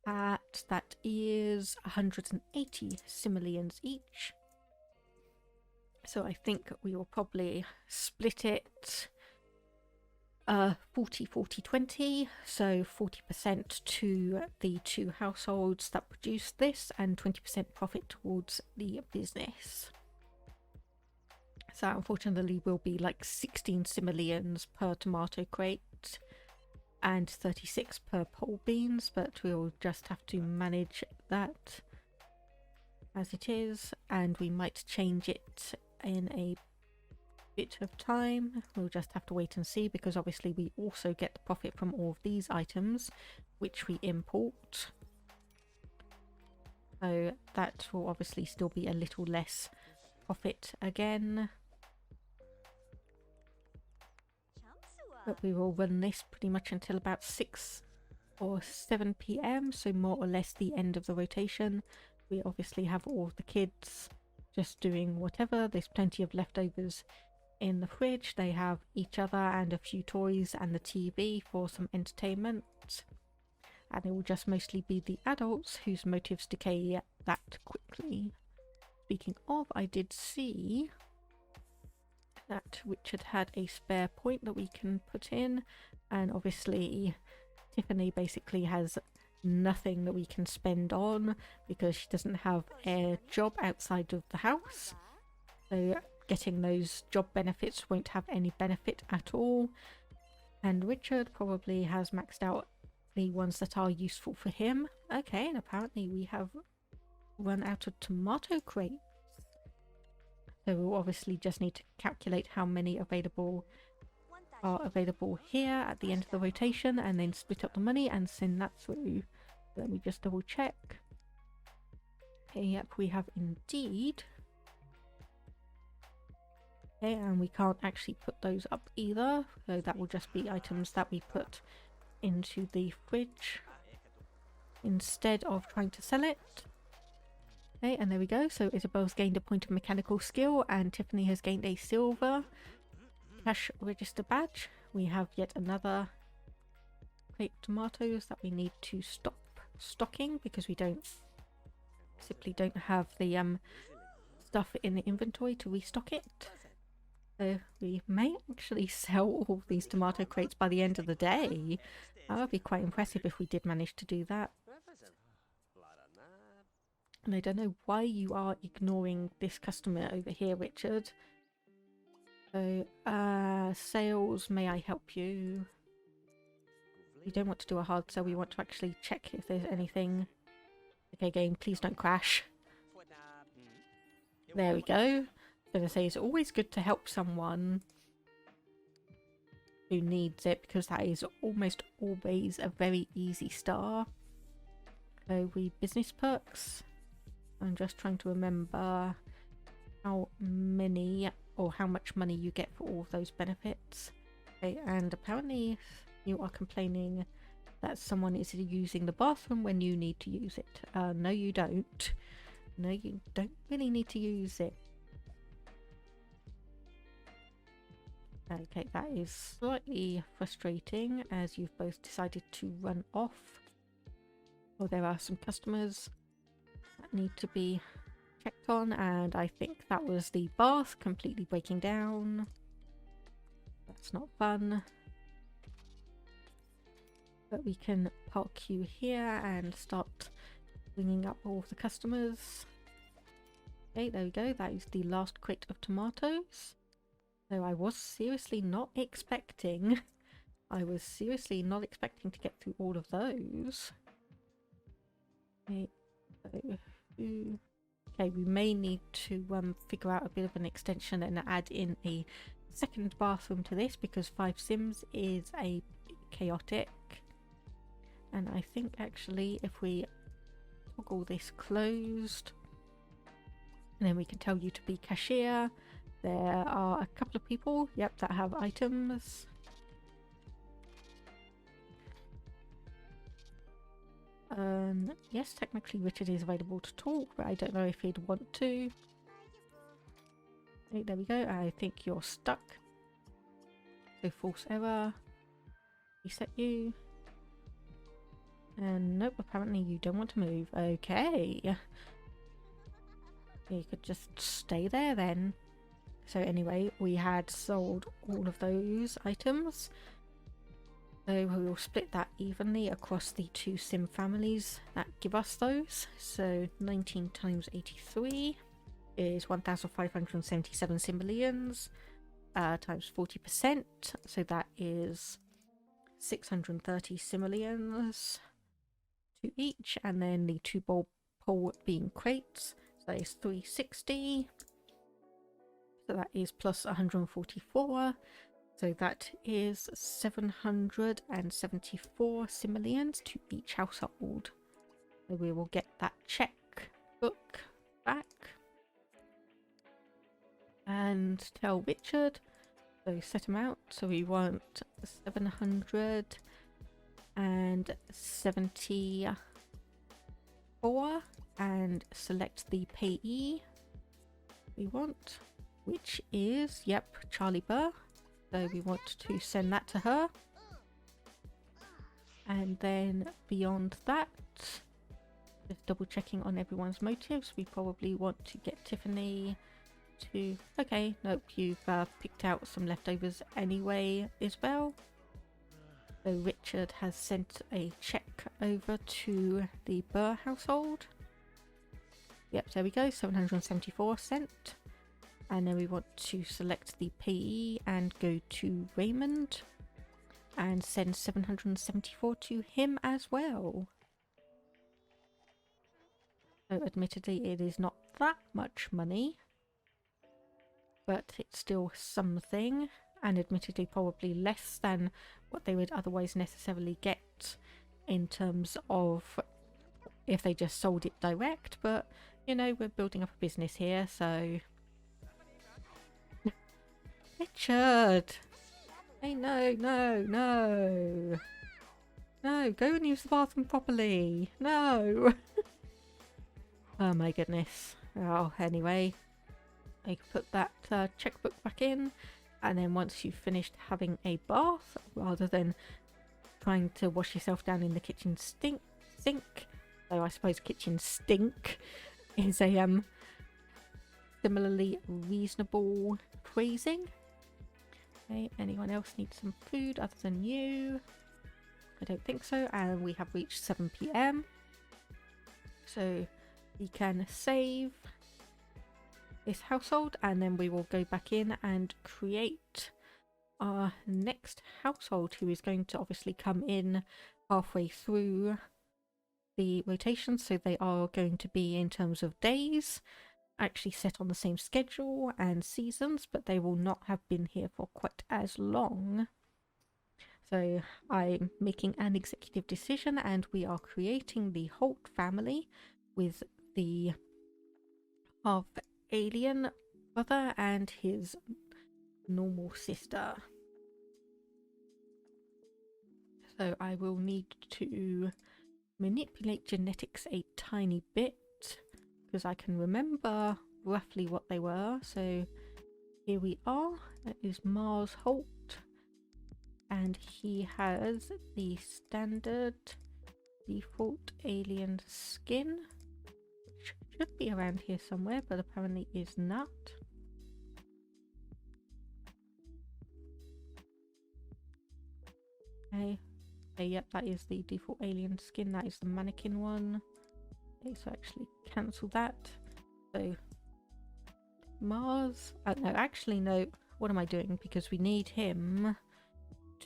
S1: at, that is 180 simoleons each. So I think we will probably split it 40 40 20, so 40% to the two households that produce this and 20% profit towards the business. So unfortunately will be like 16 simoleons per tomato crate and 36 per pole beans, but we'll just have to manage that as it is, and we might change it in a bit of time. We'll just have to wait and see, because obviously we also get the profit from all of these items which we import, so that will obviously still be a little less profit again. But we will run this pretty much until about 6 or 7 p.m, so more or less the end of the rotation. We obviously have all the kids just doing whatever. There's plenty of leftovers in the fridge. They have each other and a few toys and the TV for some entertainment. And it will just mostly be the adults whose motives decay that quickly. Speaking of, I did see that Richard had a spare point that we can put in, and obviously Tiffany basically has nothing that we can spend on because she doesn't have a job outside of the house, so getting those job benefits won't have any benefit at all. And Richard probably has maxed out the ones that are useful for him. Okay, and apparently we have run out of tomato crates. So we'll obviously just need to calculate how many are available here at the end of the rotation, and then split up the money and send that through. Let me just double check. Okay, yep, we have indeed. Okay, and we can't actually put those up either, so that will just be items that we put into the fridge instead of trying to sell it. Okay, and there we go. So Isabel's gained a point of mechanical skill and Tiffany has gained a silver cash register badge. We have yet another crate of tomatoes that we need to stop stocking because we simply don't have the stuff in the inventory to restock it. So we may actually sell all these tomato crates by the end of the day. That would be quite impressive if we did manage to do that. And I don't know why you are ignoring this customer over here, Richard. So, sales, may I help you? We don't want to do a hard sell, we want to actually check if there's anything. Okay, game, please don't crash. There we go. I was going to say, it's always good to help someone who needs it, because that is almost always a very easy star. So we business perks. I'm just trying to remember how many or how much money you get for all of those benefits. Okay, and apparently you are complaining that someone is using the bathroom when you need to use it. No, you don't. No, you don't really need to use it. Okay, that is slightly frustrating as you've both decided to run off. Well, there are some customers that need to be checked on, and I think that was the bath completely breaking down. That's not fun. But we can park you here and start bringing up all of the customers. Okay, there we go. That is the last crate of tomatoes. So I was seriously not expecting to get through all of those. Okay, so okay, we may need to figure out a bit of an extension and add in a second bathroom to this, because 5 Sims is a bit chaotic. And I think actually if we toggle this closed, and then we can tell you to be cashier. There are a couple of people, yep, that have items. Yes, technically Richard is available to talk, but I don't know if he'd want to. Okay, there we go. I think you're stuck. So false error. Reset you. And nope, apparently you don't want to move. Okay. You could just stay there then. So anyway, we had sold all of those items. So we will split that evenly across the two sim families that give us those. So 19 times 83 is 1,577 simoleons times 40%. So that is 630 simoleons to each. And then the two pole being crates. So that is 360. So that is plus 144. So that is 774 simoleons to each household. So we will get that checkbook back. And tell Richard. So set him out. So we want 774 and select the payee we want, which is, yep, Charlie Burr. So we want to send that to her. And then beyond that, just double checking on everyone's motives, we probably want to get Tiffany to... Okay, nope, you've picked out some leftovers anyway as well. So Richard has sent a check over to the Burr household. Yep, there we go, 774 sent. And then we want to select the payee and go to Raymond and send 774 to him as well. So admittedly it is not that much money, but it's still something, and admittedly probably less than what they would otherwise necessarily get in terms of if they just sold it direct. But you know, we're building up a business here, so... Richard! Hey, no, no, no! No, go and use the bathroom properly! No! Oh my goodness. Oh, anyway. I can put that checkbook back in, and then once you've finished having a bath, rather than trying to wash yourself down in the kitchen sink, though I suppose kitchen stink is a similarly reasonable phrasing. Okay, anyone else need some food other than you? I don't think so. And we have reached 7 PM. So we can save this household, and then we will go back in and create our next household, who is going to obviously come in halfway through the rotation. So they are going to be, in terms of days, actually set on the same schedule and seasons, but they will not have been here for quite as long. So I'm making an executive decision, and we are creating the Holt family with the half alien brother and his normal sister. So I will need to manipulate genetics a tiny bit, because I can remember roughly what they were. So here we are. That is Mars Holt, and he has the standard default alien skin, which should be around here somewhere, but apparently is not. Okay, yep, that is the default alien skin. That is the mannequin one. Okay, so actually cancel that. So Mars, no, actually no, what am I doing? Because we need him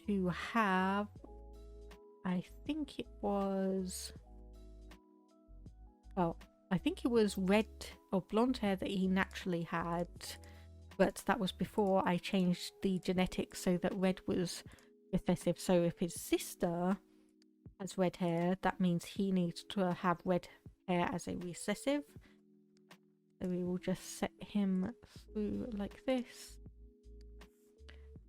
S1: to have, I think it was, well, I think it was red or blonde hair that he naturally had, but that was before I changed the genetics so that red was recessive. So if his sister has red hair, that means he needs to have red hair as a recessive. So we will just set him through like this.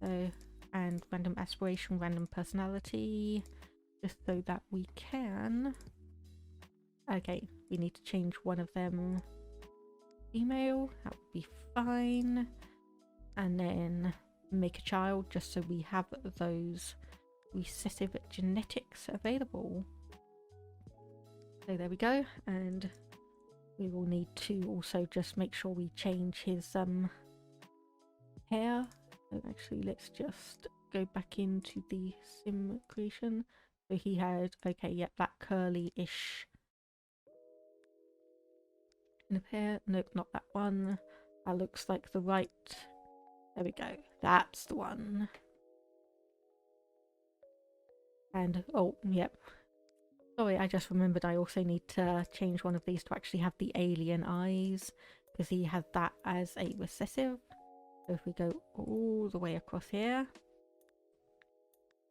S1: So, and random aspiration, random personality, just so that we can... Okay, we need to change one of them female, that would be fine. And then make a child, just so we have those recessive genetics available. So there we go, and we will need to also just make sure we change his hair. So actually let's just go back into the sim creation. So he had, okay, yep, that curly-ish in a pair. Nope, not that one. That looks like the right. There we go. That's the one. And, oh, yep. Sorry, I just remembered I also need to change one of these to actually have the alien eyes, because he had that as a recessive. So if we go all the way across here,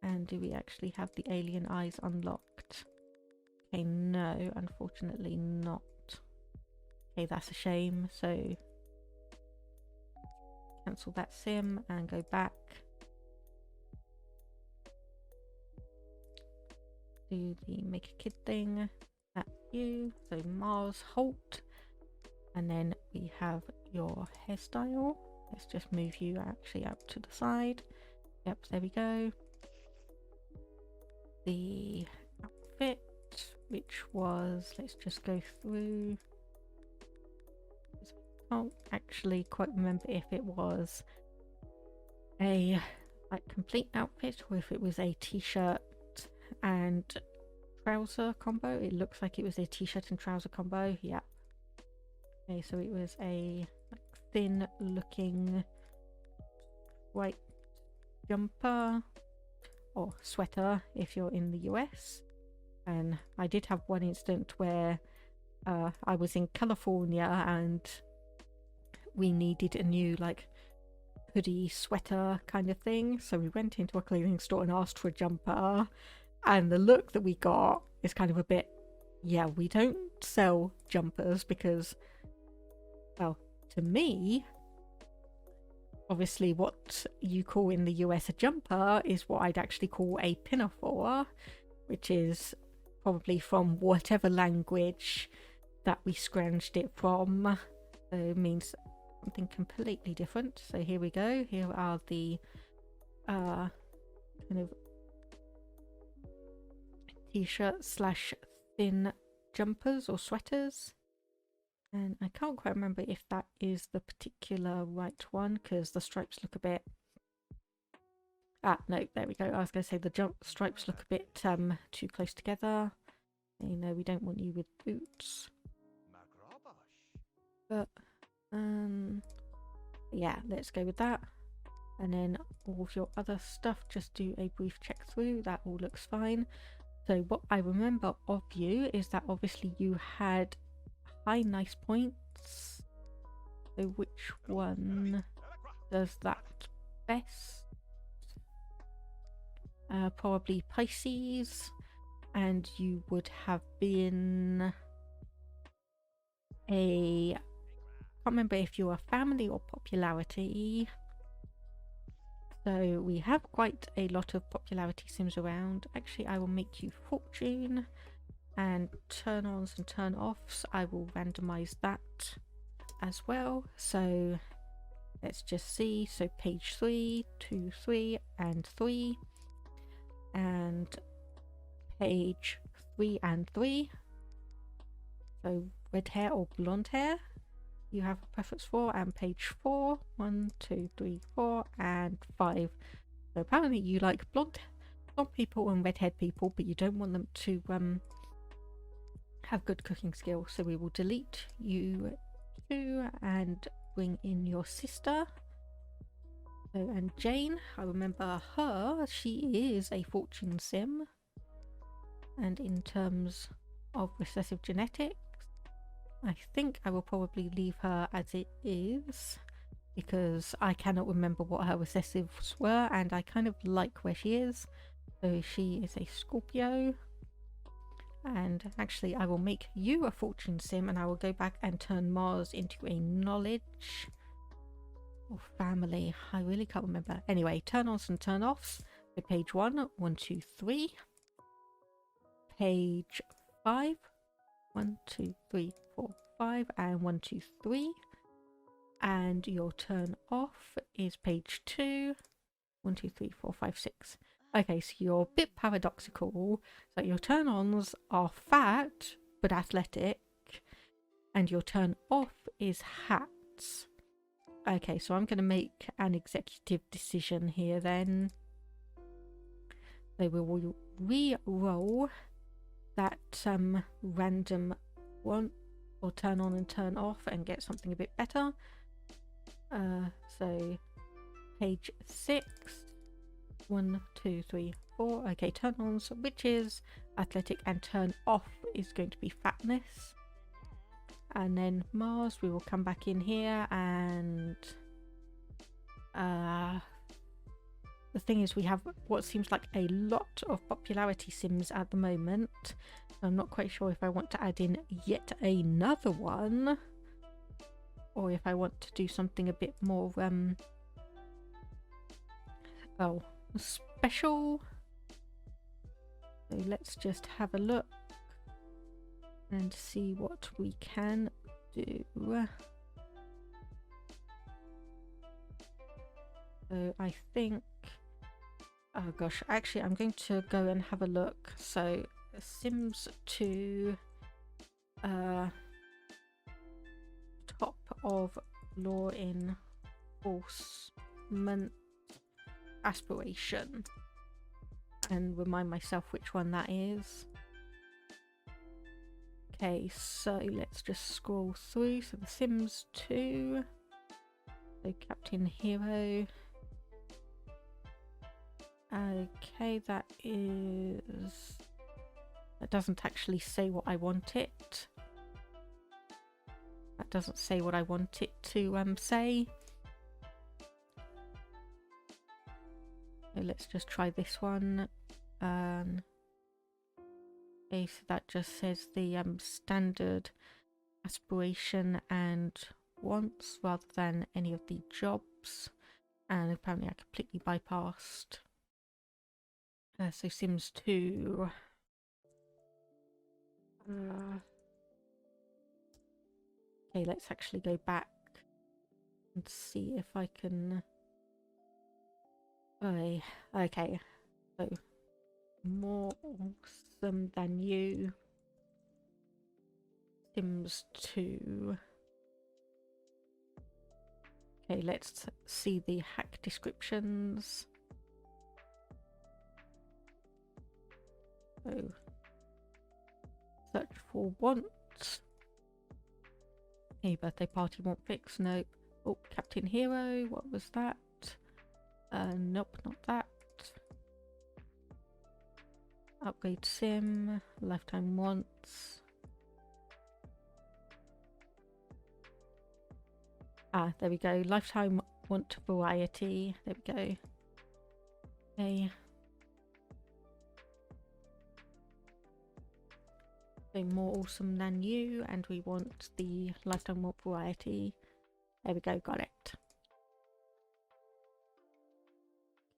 S1: and do we actually have the alien eyes unlocked? Okay, no, unfortunately not. Okay, that's a shame. So cancel that sim and go back. Do the make a kid thing. That's you. So Mars Holt. And then we have your hairstyle. Let's just move you actually out to the side. Yep, there we go. The outfit, which was, let's just go through. I can't actually quite remember if it was a like complete outfit or if it was a t-shirt and trouser combo. It looks like it was a t-shirt and trouser combo. Yeah. Okay, so it was a like, thin looking white jumper or sweater if you're in the US. And I did have one incident where I was in California and we needed a new like hoodie sweater kind of thing, so we went into a clothing store and asked for a jumper, and the look that we got is kind of a bit, yeah, we don't sell jumpers, because, well, to me, obviously what you call in the US a jumper is what I'd actually call a pinafore, which is probably from whatever language that we scrounged it from. So it means something completely different. So here we go. Here are the kind of t-shirt slash thin jumpers or sweaters. And I can't quite remember if that is the particular right one, because the stripes look a bit... Ah, no, there we go. I was going to say the stripes look a bit too close together. You know, we don't want you with boots. But, yeah, let's go with that. And then all of your other stuff, just do a brief check through. That all looks fine. So what I remember of you is that obviously you had high nice points. So which one does that best? Probably Pisces. And you would have been a... I can't remember if you're a family or popularity. So we have quite a lot of popularity sims around. Actually, I will make you fortune, and turn ons and turn offs, I will randomize that as well. So let's just see. So page 3, 2, 3 and 3, and page 3 and 3. So red hair or blonde hair you have a preference for, and page 4, 1, 2, 3, 4 and 5. So apparently you like blonde people and red-haired people, but you don't want them to have good cooking skills. So we will delete you two and bring in your sister. So, and Jane, I remember her, she is a fortune sim, and in terms of recessive genetics, I think I will probably leave her as it is, because I cannot remember what her recessives were, and I kind of like where she is. So she is a Scorpio. And actually I will make you a fortune sim, and I will go back and turn Mars into a knowledge or family. I really can't remember. Anyway, turn ons and turn offs. So page 1, 1, 2, 3. Page 5, 1, 2, 3, 4, 5, and 1, 2, 3. And your turn off is page 2, 1, 2, 3, 4, 5, 6. Okay, so you're a bit paradoxical. So your turn ons are fat but athletic, and your turn off is hats. Okay, so I'm going to make an executive decision here then. So we will re-roll that random one, or turn on and turn off and get something a bit better. So page 6, 1, 2, 3, 4. Okay, turn ons, which is athletic, and turn off is going to be fatness. And then Mars, we will come back in here, and the thing is, we have what seems like a lot of popularity sims at the moment. I'm not quite sure if I want to add in yet another one, or if I want to do something a bit more special. So let's just have a look and see what we can do. So I think, oh gosh, actually I'm going to go and have a look. So Sims 2 top of law enforcement aspiration, and remind myself which one that is. Okay, so let's just scroll through. So the Sims 2, so Captain Hero. Okay, that doesn't actually say what I want it. That doesn't say what I want it to say. So let's just try this one. Okay, so that just says the standard aspiration and wants rather than any of the jobs, and apparently I completely bypassed. So Sims 2. Okay, let's actually go back and see if I can. Okay, so more awesome than you. Sims 2. Okay, let's see the hack descriptions. So search for wants. Hey, birthday party won't fix. Nope. Oh, Captain Hero. What was that? Nope, not that. Upgrade sim. Lifetime wants. Ah, there we go. Lifetime want variety. There we go. Okay. So more awesome than you, and we want the lifetime want variety. There we go, got it.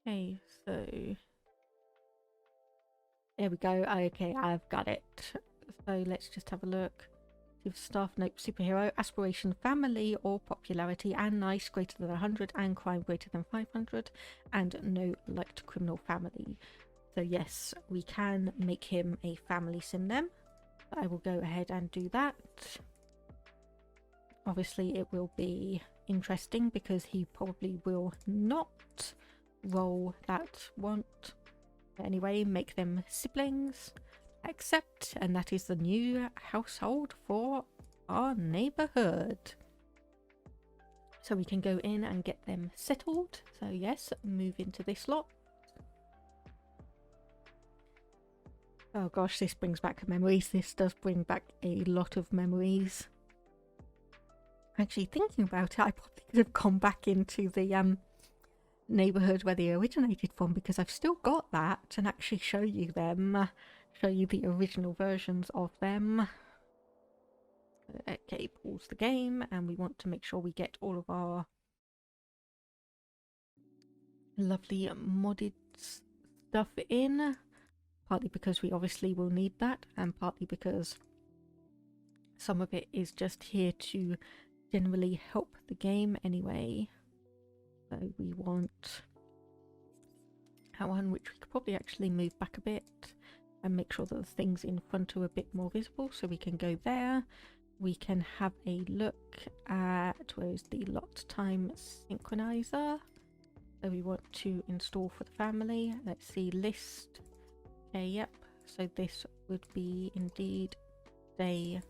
S1: Okay, so there we go. Okay, I've got it. So let's just have a look. Staff note: superhero, aspiration, family or popularity, and nice greater than 100, and crime greater than 500, and no liked criminal family. So yes, we can make him a family sim then. I will go ahead and do that. Obviously it will be interesting because he probably will not roll that want. But anyway, make them siblings. Accept, and that is the new household for our neighborhood. So we can go in and get them settled. So yes, move into this lot. Oh gosh, this brings back memories. This does bring back a lot of memories. Actually, thinking about it, I probably could have gone back into the neighborhood where they originated from, because I've still got that, and actually show you them, show you the original versions of them. Okay, pause the game, and we want to make sure we get all of our lovely modded stuff in. Partly because we obviously will need that, and partly because some of it is just here to generally help the game anyway. So we want that one, which we could probably actually move back a bit and make sure that the things in front are a bit more visible, so we can go there. We can have a look at, where is the lot time synchronizer? So we want to install for the family. Let's see, list. Okay, yep. So this would be indeed day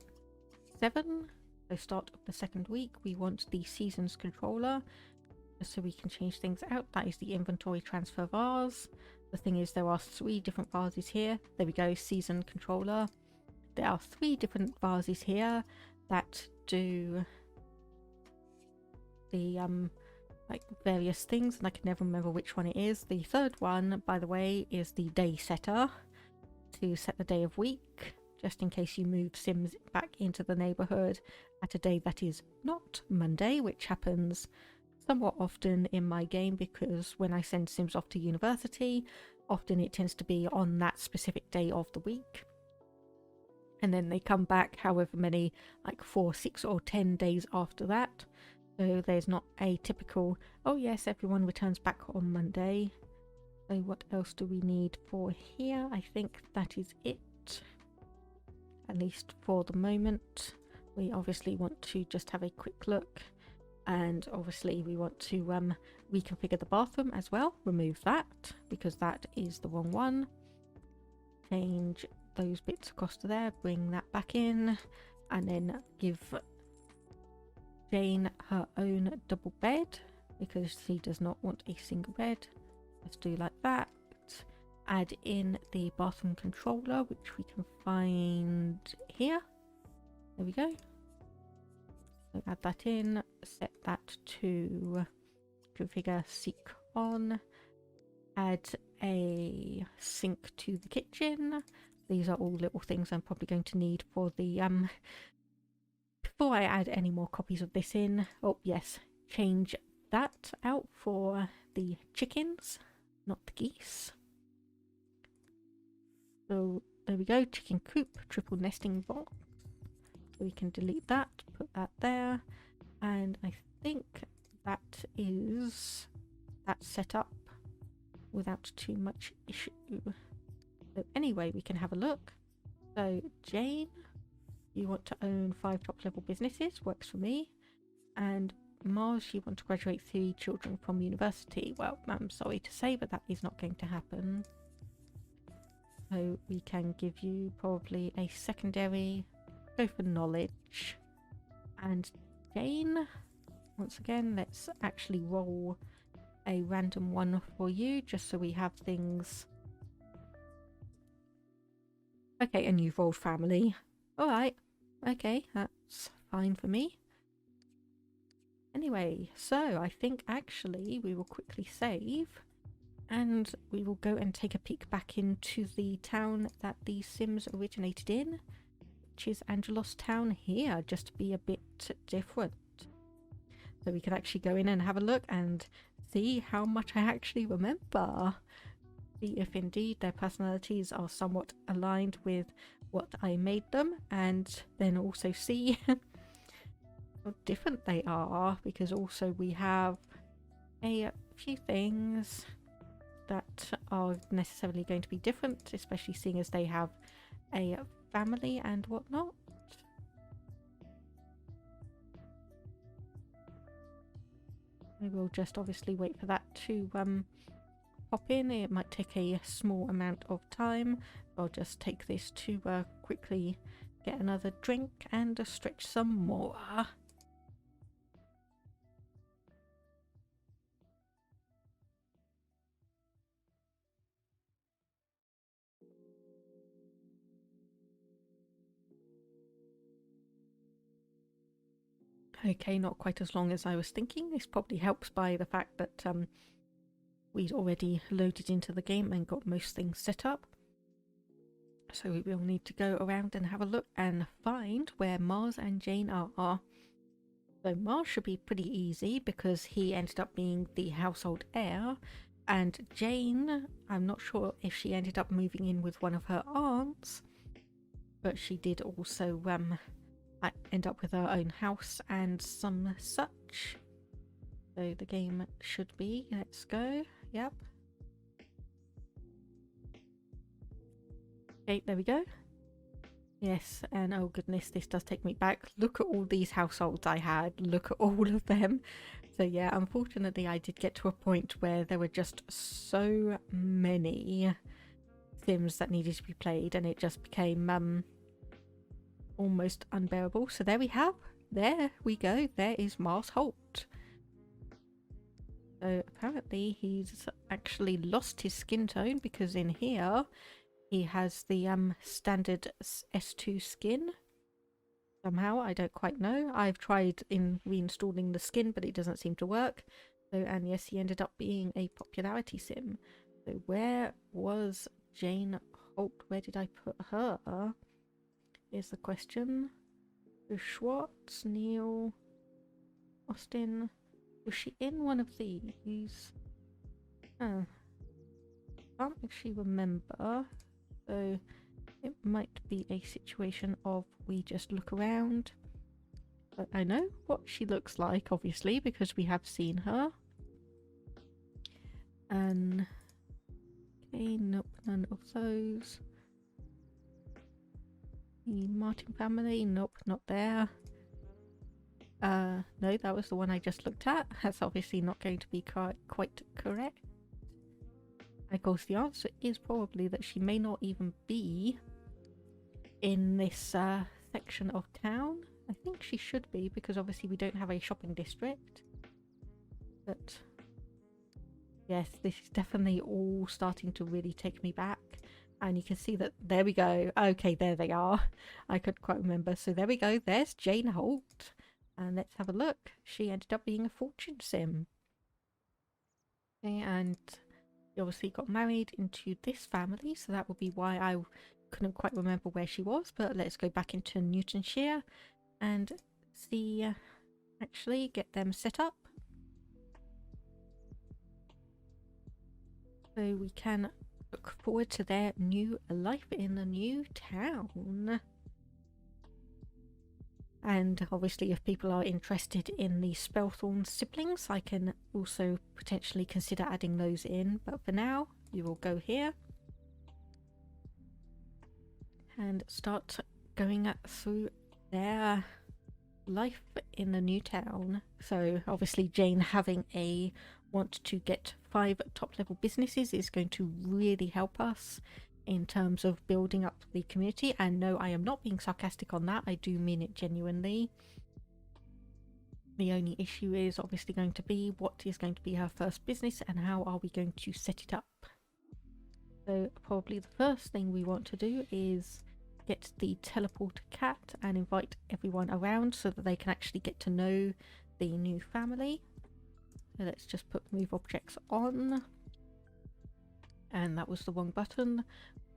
S1: 7. So start of the second week. We want the seasons controller, just so we can change things out. That is the inventory transfer vase. The thing is, there are 3 different vases here. There we go, season controller. There are 3 different vases here that do the like various things, and I can never remember which one it is. The third one, by the way, is the day setter, to set the day of week, just in case you move Sims back into the neighborhood at a day that is not Monday, which happens somewhat often in my game, because when I send Sims off to university, often it tends to be on that specific day of the week, and then they come back however many, like 4, 6 or 10 days after that. So there's not a typical, oh yes, everyone returns back on Monday. So what else do we need for here? I think that is it, at least for the moment. We obviously want to just have a quick look, and obviously we want to reconfigure the bathroom as well. Remove that because that is the wrong one. Change those bits across to there, bring that back in, and then give Jane her own double bed because she does not want a single bed. Let's do like that. Add in the bathroom controller, which we can find here. There we go. So add that in, set that to configure seek on, add a sink to the kitchen. These are all little things I'm probably going to need for the before I add any more copies of this in. Oh yes, change that out for the chickens, not the geese. So there we go, chicken coop, triple nesting box. So we can delete that, put that there, and I think that is that set up without too much issue. So anyway, we can have a look. So Jane, you want to own 5 top level businesses, works for me. And Mars, you want to graduate 3 children from university. Well, I'm sorry to say, but that is not going to happen. So we can give you probably a secondary, go for knowledge. And Jane, once again, let's actually roll a random one for you, just so we have things. Okay, and you've rolled family. Alright, okay, that's fine for me. Anyway, so I think actually we will quickly save, and we will go and take a peek back into the town that the Sims originated in, which is Angelos Town here, just to be a bit different. So we can actually go in and have a look and see how much I actually remember. See if indeed their personalities are somewhat aligned with what I made them, and then also see how different they are, because also we have a few things that are necessarily going to be different, especially seeing as they have a family and whatnot. We will just obviously wait for that to pop in. It might take a small amount of time. I'll just take this to quickly get another drink and stretch some more. Okay, not quite as long as I was thinking. This probably helps by the fact that we'd already loaded into the game and got most things set up. So we will need to go around and have a look and find where Mars and Jane are. So Mars should be pretty easy because he ended up being the household heir, and Jane, I'm not sure if she ended up moving in with one of her aunts, but she did also end up with her own house and some such. So the game should be, let's go, yep. Okay, there we go. Yes, and oh goodness, this does take me back. Look at all these households I had, look at all of them. So yeah, unfortunately I did get to a point where there were just so many Sims that needed to be played, and it just became almost unbearable. So there we go. There is Mars Holt. So apparently he's actually lost his skin tone, because in here he has the standard S2 skin. Somehow, I don't quite know. I've tried in reinstalling the skin, but it doesn't seem to work. So, and yes, he ended up being a popularity sim. So where was Jane Holt? Where did I put her? Is the question. So Schwartz, Neil, Austin. Was she in one of these? Oh, can't actually remember. So it might be a situation of we just look around. But I know what she looks like, obviously, because we have seen her. And okay, nope, none of those. The Martin family, nope, not there. No, that was the one I just looked at. That's obviously not going to be quite correct. Of course, the answer is probably that she may not even be in this section of town. I think she should be, because obviously we don't have a shopping district. But yes, this is definitely all starting to really take me back. And you can see that, there we go. Okay, there they are. I couldn't quite remember. So there we go. There's Jane Holt. And let's have a look. She ended up being a fortune sim. Okay, and she obviously got married into this family, so that would be why I couldn't quite remember where she was. But let's go back into Newtonshire and see, actually get them set up. So we can look forward to their new life in the new town. And obviously if people are interested in the Spellthorn siblings, I can also potentially consider adding those in. But for now, you will go here and start going through their life in the new town. So obviously Jane having a want to get 5 top level businesses is going to really help us in terms of building up the community. And no, I am not being sarcastic on that. I do mean it genuinely. The only issue is obviously going to be what is going to be her first business and how are we going to set it up. So probably the first thing we want to do is get the teleport cat and invite everyone around so that they can actually get to know the new family. So let's just put move objects on. And that was the wrong button.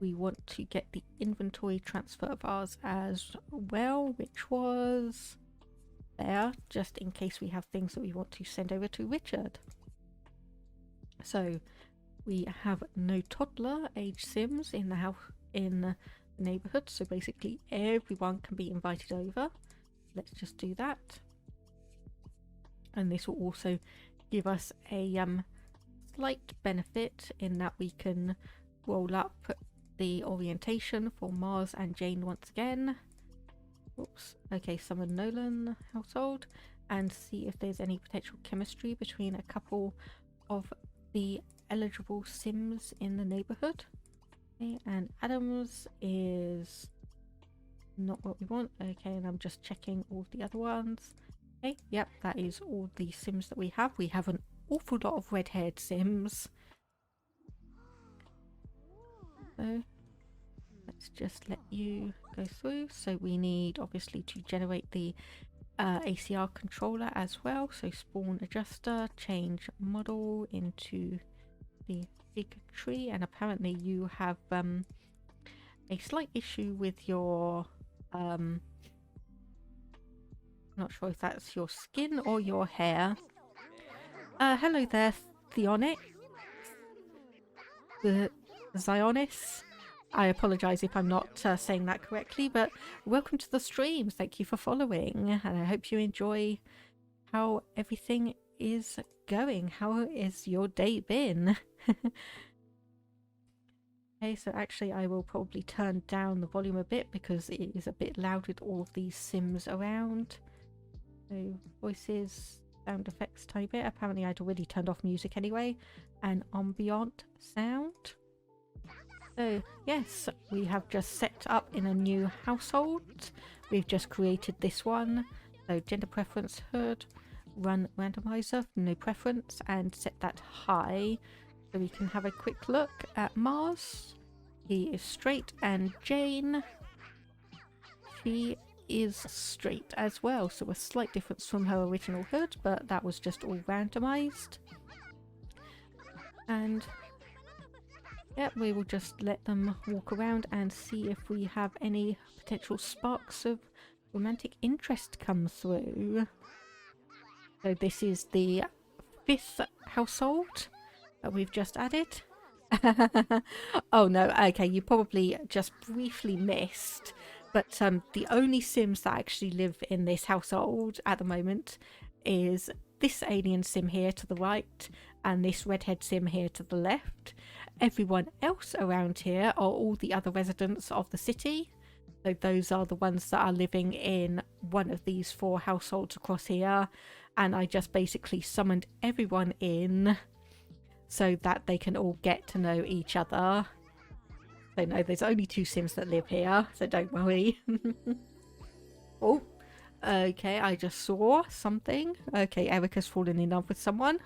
S1: We want to get the inventory transfer bars as well, which was there, just in case we have things that we want to send over to Richard. So we have no toddler age sims in the house, in the neighborhood, so basically everyone can be invited over. Let's just do that. And this will also give us a slight benefit in that we can roll up the orientation for Mars and Jane once again. Oops. Okay, summon Nolan household and see if there's any potential chemistry between a couple of the eligible sims in the neighborhood. Okay, and Adams is not what we want. Okay, and I'm just checking all of the other ones. Okay, yep, that is all the sims that we have. We have an awful lot of red-haired sims. So let's just let you go through. So we need obviously to generate the ACR controller as well. So spawn adjuster, change model into the big tree, and apparently you have a slight issue with your not sure if that's your skin or your hair. Hello there, Theonic. The Zionis. I apologise if I'm not saying that correctly, but welcome to the stream. Thank you for following, and I hope you enjoy how everything is going. How is your day been? Okay, so actually I will probably turn down the volume a bit because it is a bit loud with all of these sims around. So voices, sound effects, tiny bit. Apparently I'd already turned off music anyway, and ambient sound. So yes, we have just set up in a new household. We've just created this one. So gender preference hood, run randomizer, no preference, and set that high. So we can have a quick look at Mars. He is straight, and Jane, she is straight as well. So a slight difference from her original hood, but that was just all randomized. And yeah, we will just let them walk around and see if we have any potential sparks of romantic interest come through. So this is the 5th household that we've just added. Oh no, okay, you probably just briefly missed, but the only Sims that actually live in this household at the moment is this alien Sim here to the right and this redhead Sim here to the left. Everyone else around here are all the other residents of the city. So those are the ones that are living in one of these 4 households across here. And I just basically summoned everyone in so that they can all get to know each other. So no, there's only 2 Sims that live here, so don't worry. Oh, okay, I just saw something. Okay, Erica's fallen in love with someone.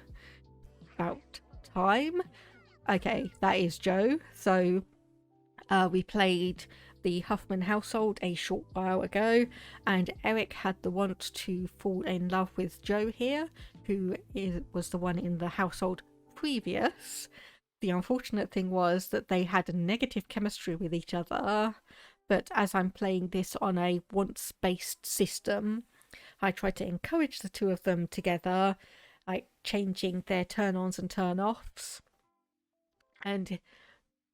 S1: About time. Okay, that is Joe. So we played the Huffman household a short while ago, and Eric had the want to fall in love with Joe here, who was the one in the household previous. The unfortunate thing was that they had a negative chemistry with each other, but as I'm playing this on a wants-based system, I try to encourage the 2 of them together, like changing their turn-ons and turn-offs. And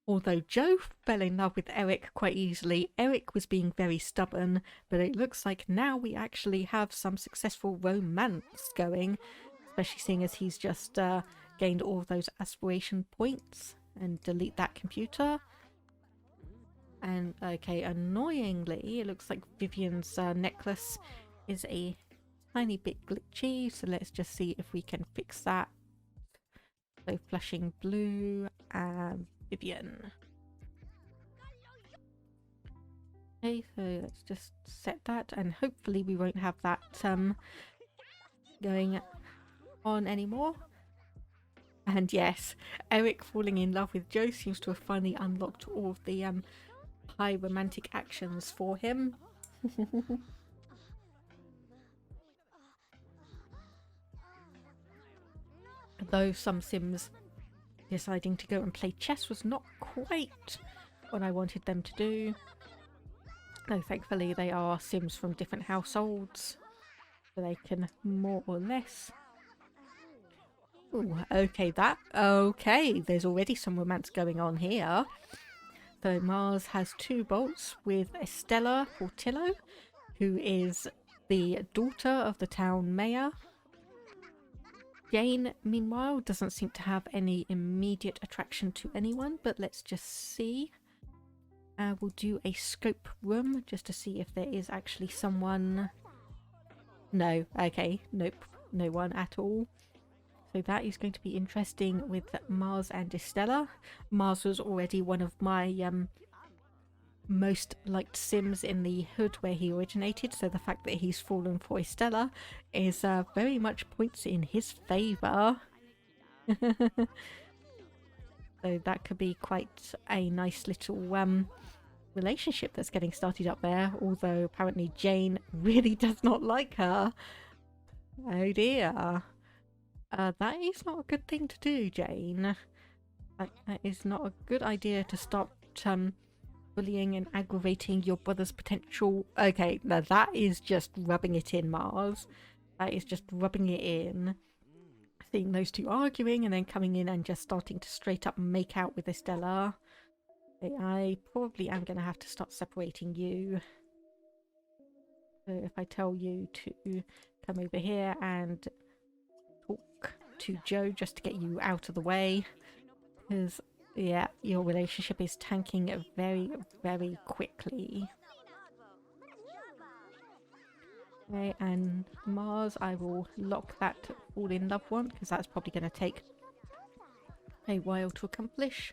S1: although Joe fell in love with Eric quite easily, Eric was being very stubborn, but it looks like now we actually have some successful romance going, especially seeing as he's just gained all of those aspiration points. And delete that computer. And okay, annoyingly, it looks like Vivian's necklace is a tiny bit glitchy, so let's just see if we can fix that. So flashing blue and Vivian. Okay, so let's just set that, and hopefully we won't have that going on anymore. And yes, Eric falling in love with Joe seems to have finally unlocked all of the high romantic actions for him. Though some Sims deciding to go and play chess was not quite what I wanted them to do. Though thankfully they are Sims from different households, so they can more or less... Ooh, okay, there's already some romance going on here. So Mars has 2 bolts with Estella Portillo, who is the daughter of the town mayor. Jane, meanwhile, doesn't seem to have any immediate attraction to anyone, but let's just see. We'll do a scope room just to see if there is actually someone. No, okay, nope, no one at all. So that is going to be interesting with Mars and Estella. Mars was already one of my most liked Sims in the hood where he originated, so the fact that he's fallen for Estella is very much points in his favour. So that could be quite a nice little relationship that's getting started up there, although apparently Jane really does not like her. Oh dear. That is not a good thing to do, Jane. That is not a good idea to stop bullying and aggravating your brother's potential. Okay, now that is just rubbing it in, Mars. That is just rubbing it in. Seeing those 2 arguing and then coming in and just starting to straight up make out with Estella. Okay, I probably am going to have to start separating you. So if I tell you to come over here and talk to Joe just to get you out of the way, because yeah, your relationship is tanking very, very quickly. Okay, and Mars, I will lock that fall in love one, because that's probably going to take a while to accomplish.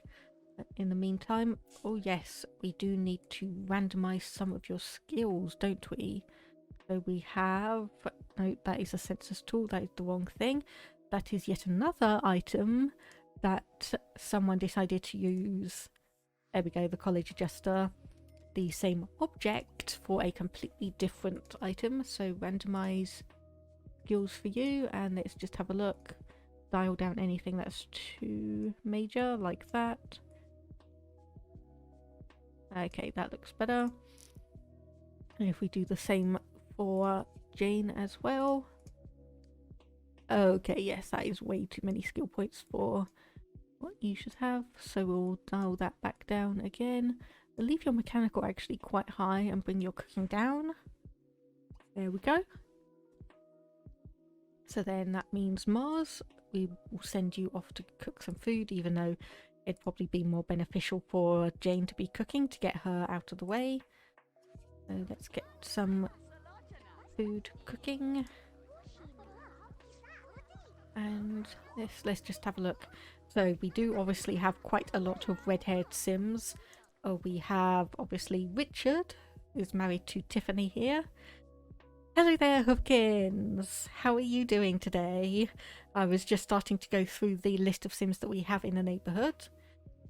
S1: But in the meantime, oh yes, we do need to randomize some of your skills, don't we? So we have, no, that is a census tool, that is the wrong thing. That is yet another item that someone decided to use. There we go, the college adjuster. The same object for a completely different item. So randomize skills for you, and let's just have a look. Dial down anything that's too major, like that. Okay, that looks better. And if we do the same for Jane as well. Okay, yes, that is way too many skill points for what you should have. So we'll dial that back down again. We'll leave your mechanical actually quite high and bring your cooking down. There we go. So then that means Mars, we will send you off to cook some food, even though it'd probably be more beneficial for Jane to be cooking to get her out of the way. So let's get some food cooking. And let's just have a look. So we do obviously have quite a lot of red-haired Sims. We have obviously Richard, who's married to Tiffany here. Hello there, Hoofkins. How are you doing today? I was just starting to go through the list of Sims that we have in the neighbourhood.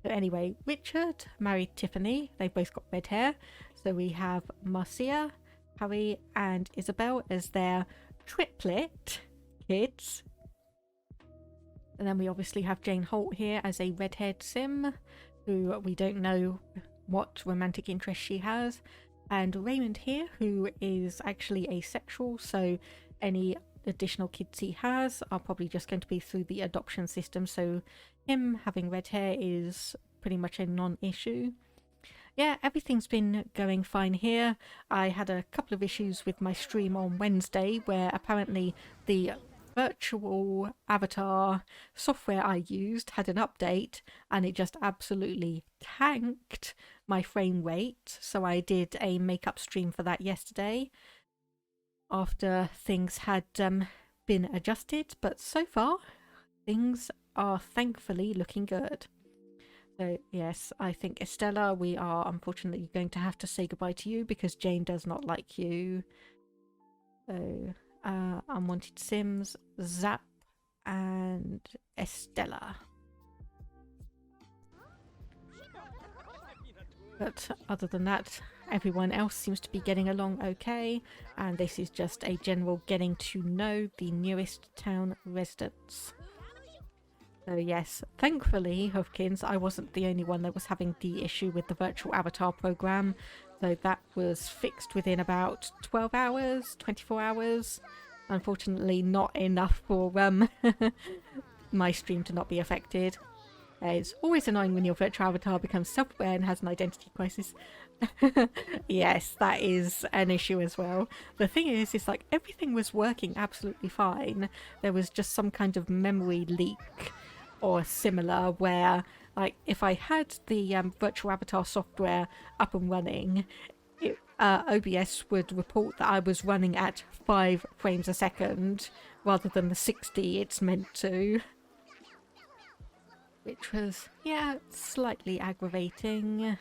S1: So anyway, Richard married Tiffany. They've both got red hair. So we have Marcia, Harry and Isabel as their triplet kids. And then we obviously have Jane Holt here as a red-haired Sim, who we don't know what romantic interest she has. And Raymond here, who is actually asexual, so any additional kids he has are probably just going to be through the adoption system, so him having red hair is pretty much a non-issue. Yeah, everything's been going fine here. I had a couple of issues with my stream on Wednesday where apparently the virtual avatar software I used had an update and it just absolutely tanked my frame rate. So I did a makeup stream for that yesterday after things had been adjusted, but so far things are thankfully looking good. So yes, I think Estella, we are unfortunately going to have to say goodbye to you because Jane does not like you. So unwanted Sims, Zap and Estella. But other than that, everyone else seems to be getting along okay, and this is just a general getting to know the newest town residents. So yes, thankfully, Hoofkins, I wasn't the only one that was having the issue with the virtual avatar program. So that was fixed within about 12 hours, 24 hours. Unfortunately, not enough for my stream to not be affected. It's always annoying when your virtual avatar becomes self-aware and has an identity crisis. Yes, that is an issue as well. The thing is, it's like everything was working absolutely fine. There was just some kind of memory leak or similar where, like, if I had the virtual avatar software up and running, OBS would report that I was running at 5 frames a second rather than the 60 it's meant to. Which was, yeah, slightly aggravating.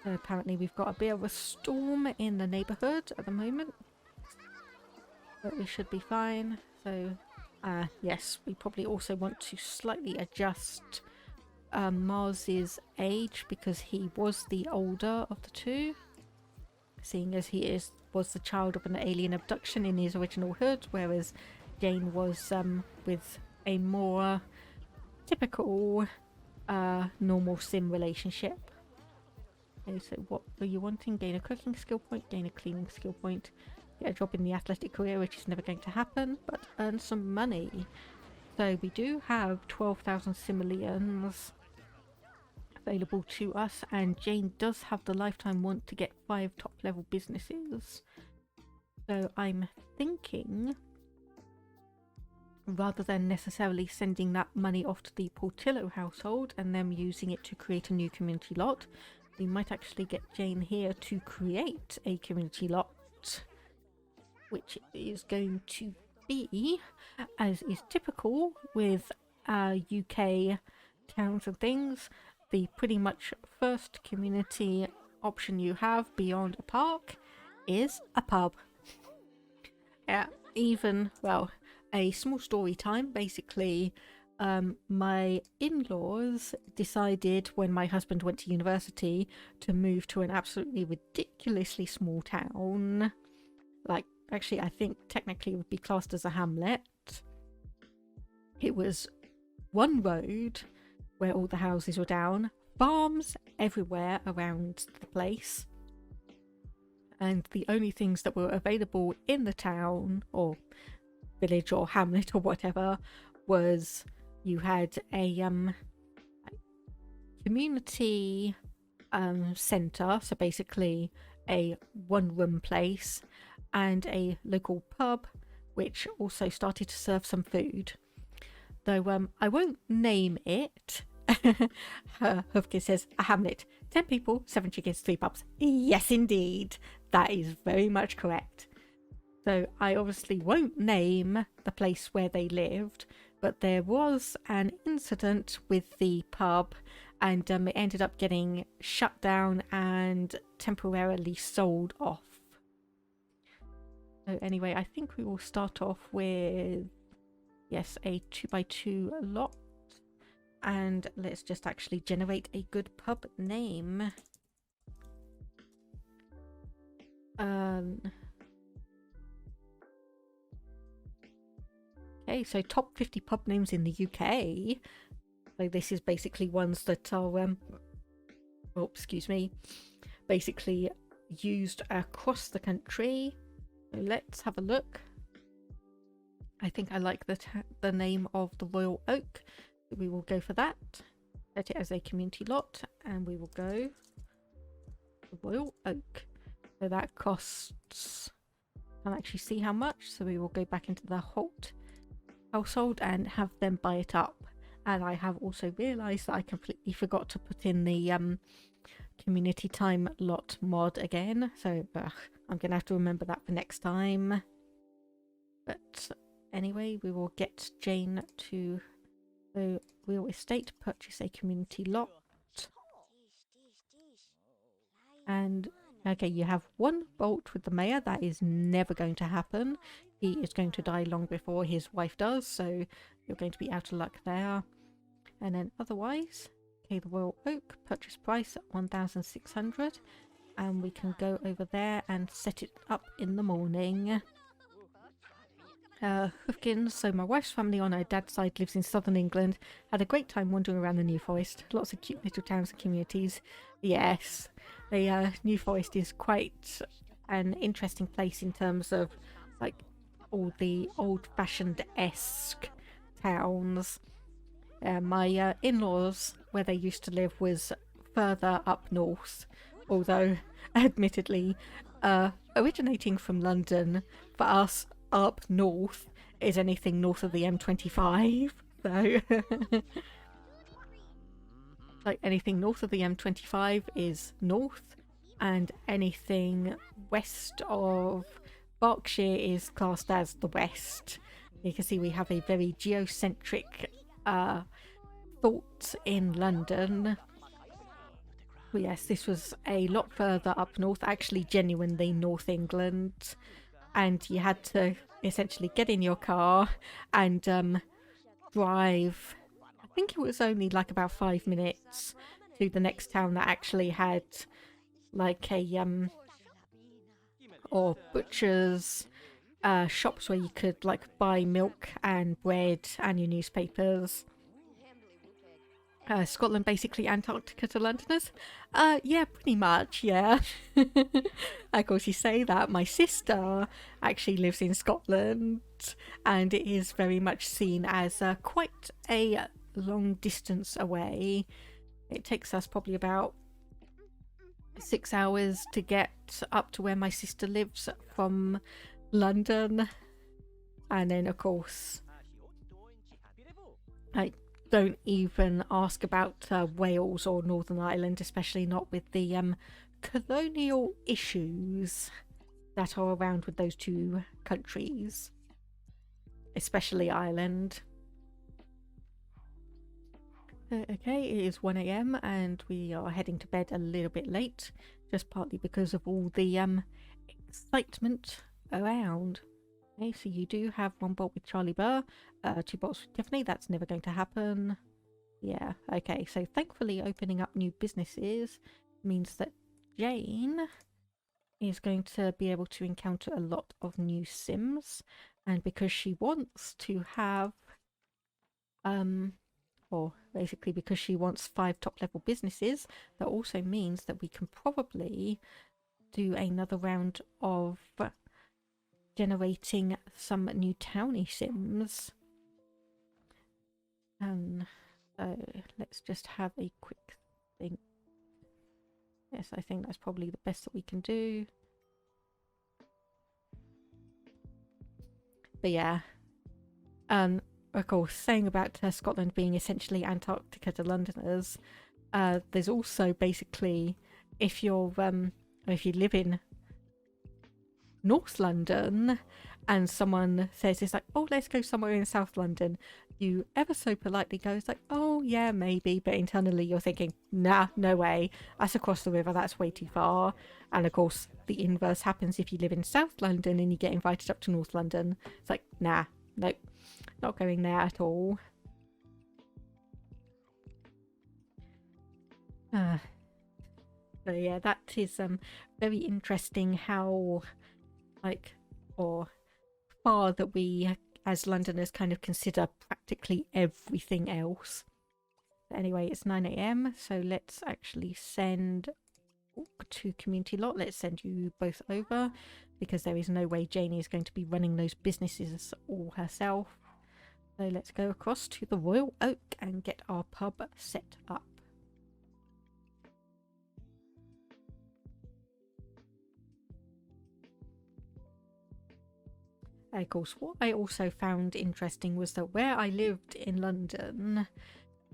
S1: So apparently we've got a bit of a storm in the neighbourhood at the moment. But we should be fine. So, yes, we probably also want to slightly adjust Mars's age because he was the older of the two. Seeing as he was the child of an alien abduction in his original hood, whereas Jane was with a more typical normal sim relationship. Okay, so what are you wanting? Gain a cooking skill point, gain a cleaning skill point, get a job in the athletic career, which is never going to happen, but earn some money. So we do have 12,000 simoleons available to us, and Jane does have the lifetime want to get 5 top level businesses. So I'm thinking, rather than necessarily sending that money off to the Portillo household and them using it to create a new community lot, we might actually get Jane here to create a community lot, which is going to be, as is typical with UK towns and things, the pretty much first community option you have beyond a park is a pub. Yeah, even, well, a small story time. Basically, my in-laws decided when my husband went to university to move to an absolutely ridiculously small town. Like, actually, I think technically it would be classed as a hamlet. It was one road where all the houses were down, farms everywhere around the place, and the only things that were available in the town or village or hamlet or whatever was you had a community centre, so basically a one-room place, and a local pub which also started to serve some food. Though I won't name it. Hufkin says, a hamlet, 10 people, 7 chickens, 3 pubs. Yes, indeed. That is very much correct. So I obviously won't name the place where they lived, but there was an incident with the pub, and it ended up getting shut down and temporarily sold off. So anyway, I think we will start off with, yes, a 2x2 lot. And let's just actually generate a good pub name. Okay, so top 50 pub names in the UK. So this is basically ones that are, oh, excuse me, basically used across the country. So let's have a look. I think I like the name of the Royal Oak. We will go for that. Set it as a community lot, and we will go the Royal Oak. So that costs, can't actually see how much, so we will go back into the Holt household and have them buy it up. And I have also realised that I completely forgot to put in the community time lot mod again, so I'm gonna have to remember that for next time. But anyway, we will get Jane to the real estate, purchase a community lot. And okay, you have one bolt with the mayor. That is never going to happen. He is going to die long before his wife does, so you're going to be out of luck there. And then otherwise, okay, the Royal Oak, purchase price 1,600, and we can go over there and set it up in the morning. Hoofkins, so my wife's family on her dad's side lives in southern England. Had a great time wandering around the New Forest. Lots of cute little towns and communities. Yes, the New Forest is quite an interesting place in terms of like all the old-fashioned-esque towns. My in-laws, where they used to live, was further up north, although admittedly originating from London, for us up north is anything north of the M25, so like anything north of the M25 is north, and anything west of Berkshire is classed as the west. You can see we have a very geocentric thought in London. But yes, this was a lot further up north, actually genuinely North England. And you had to essentially get in your car and drive, I think it was only like about 5 minutes to the next town that actually had like a or butchers, shops where you could like buy milk and bread and your newspapers. Scotland basically Antarctica to Londoners? Yeah, pretty much, yeah. Of course, you say that. My sister actually lives in Scotland, and it is very much seen as quite a long distance away. It takes us probably about 6 hours to get up to where my sister lives from London. And then, of course, don't even ask about Wales or Northern Ireland, especially not with the colonial issues that are around with those two countries, especially Ireland. Okay, it is 1 a.m. and we are heading to bed a little bit late, just partly because of all the excitement around. Okay, so you do have 1 bolt with Charlie Burr, 2 bolts with Tiffany. That's never going to happen. Yeah, okay, so thankfully opening up new businesses means that Jane is going to be able to encounter a lot of new Sims, and because she wants to have or basically because she wants 5 top level businesses, that also means that we can probably do another round of generating some new townie Sims. So let's just have a quick think. Yes, I think that's probably the best that we can do. But yeah, of course, saying about Scotland being essentially Antarctica to Londoners, there's also basically, if you live in North London and someone says it's like, oh, let's go somewhere in South London, you ever so politely go, it's like, oh yeah, maybe, but internally you're thinking, nah, no way, that's across the river, that's way too far. And of course the inverse happens if you live in South London and you get invited up to North London. It's like, nah, nope, not going there at all. So yeah, that is very interesting how or far that we as Londoners kind of consider practically everything else. But anyway, it's 9 a.m, so let's actually send to community lot. Let's send you both over because there is no way Janie is going to be running those businesses all herself. So let's go across to the Royal Oak and get our pub set up. Of course, what I also found interesting was that where I lived in London,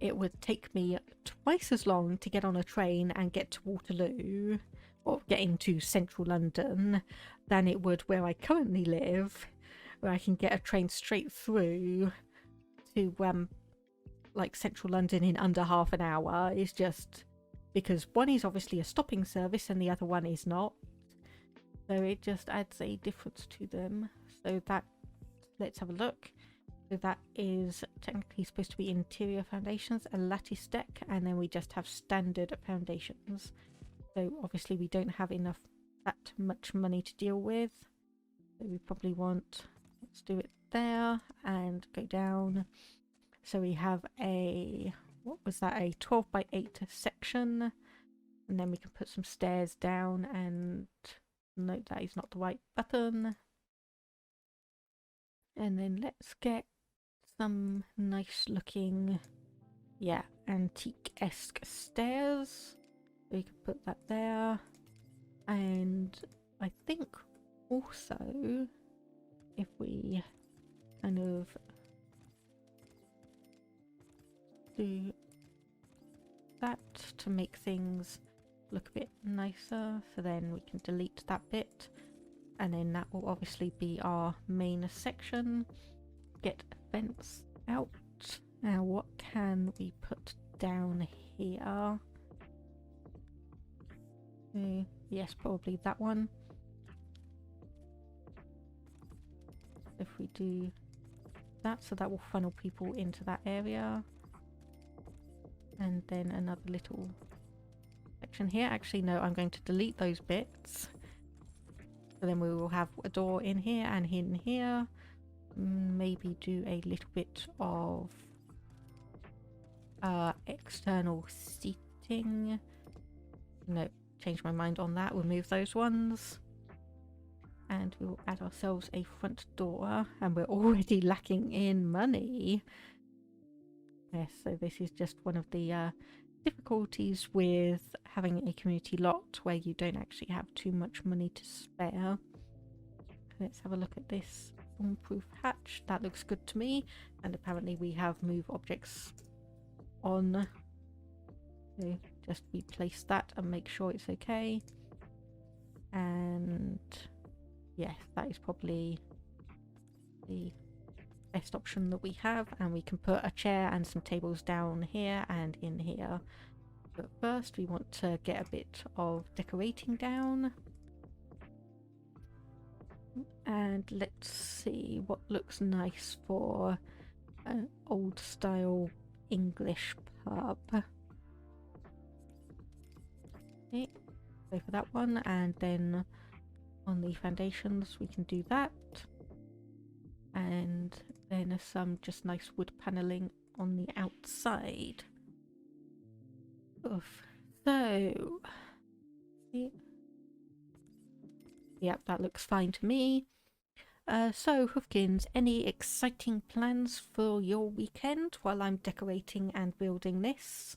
S1: it would take me twice as long to get on a train and get to Waterloo, or get into central London, than it would where I currently live, where I can get a train straight through to like central London in under half an hour. Is just because one is obviously a stopping service and the other one is not, so it just adds a difference to them. So that, let's have a look. So that is technically supposed to be interior foundations, a lattice deck, and then we just have standard foundations. So obviously we don't have that much money to deal with. So we probably want, let's do it there and go down. So we have a, what was that, a 12 by 8 section, and then we can put some stairs down, and note that is not the right button. And then let's get some nice looking, yeah, antique-esque stairs. We can put that there. And I think also if we kind of do that to make things look a bit nicer, so then we can delete that bit, and then that will obviously be our main section. Get a fence out. Now what can we put down here? Yes, probably that one. If we do that, so that will funnel people into that area. And then another little section here. Actually no, I'm going to delete those bits. So then we will have a door in here and in here. Maybe do a little bit of external seating. No, change my mind on that. We'll move those ones. And we'll add ourselves a front door. And we're already lacking in money. Yes, so this is just one of the difficulties with having a community lot where you don't actually have too much money to spare. Let's have a look at this storm-proof hatch. That looks good to me. And apparently we have move objects on. So just replace that and make sure it's okay. And yes, that is probably the best option that we have, and we can put a chair and some tables down here and in here. But first we want to get a bit of decorating down. And let's see what looks nice for an old style English pub. Okay, go for that one, and then on the foundations we can do that. And then some just nice wood paneling on the outside. Oof. So, yep, that looks fine to me. So, Hoofkins, any exciting plans for your weekend while I'm decorating and building this?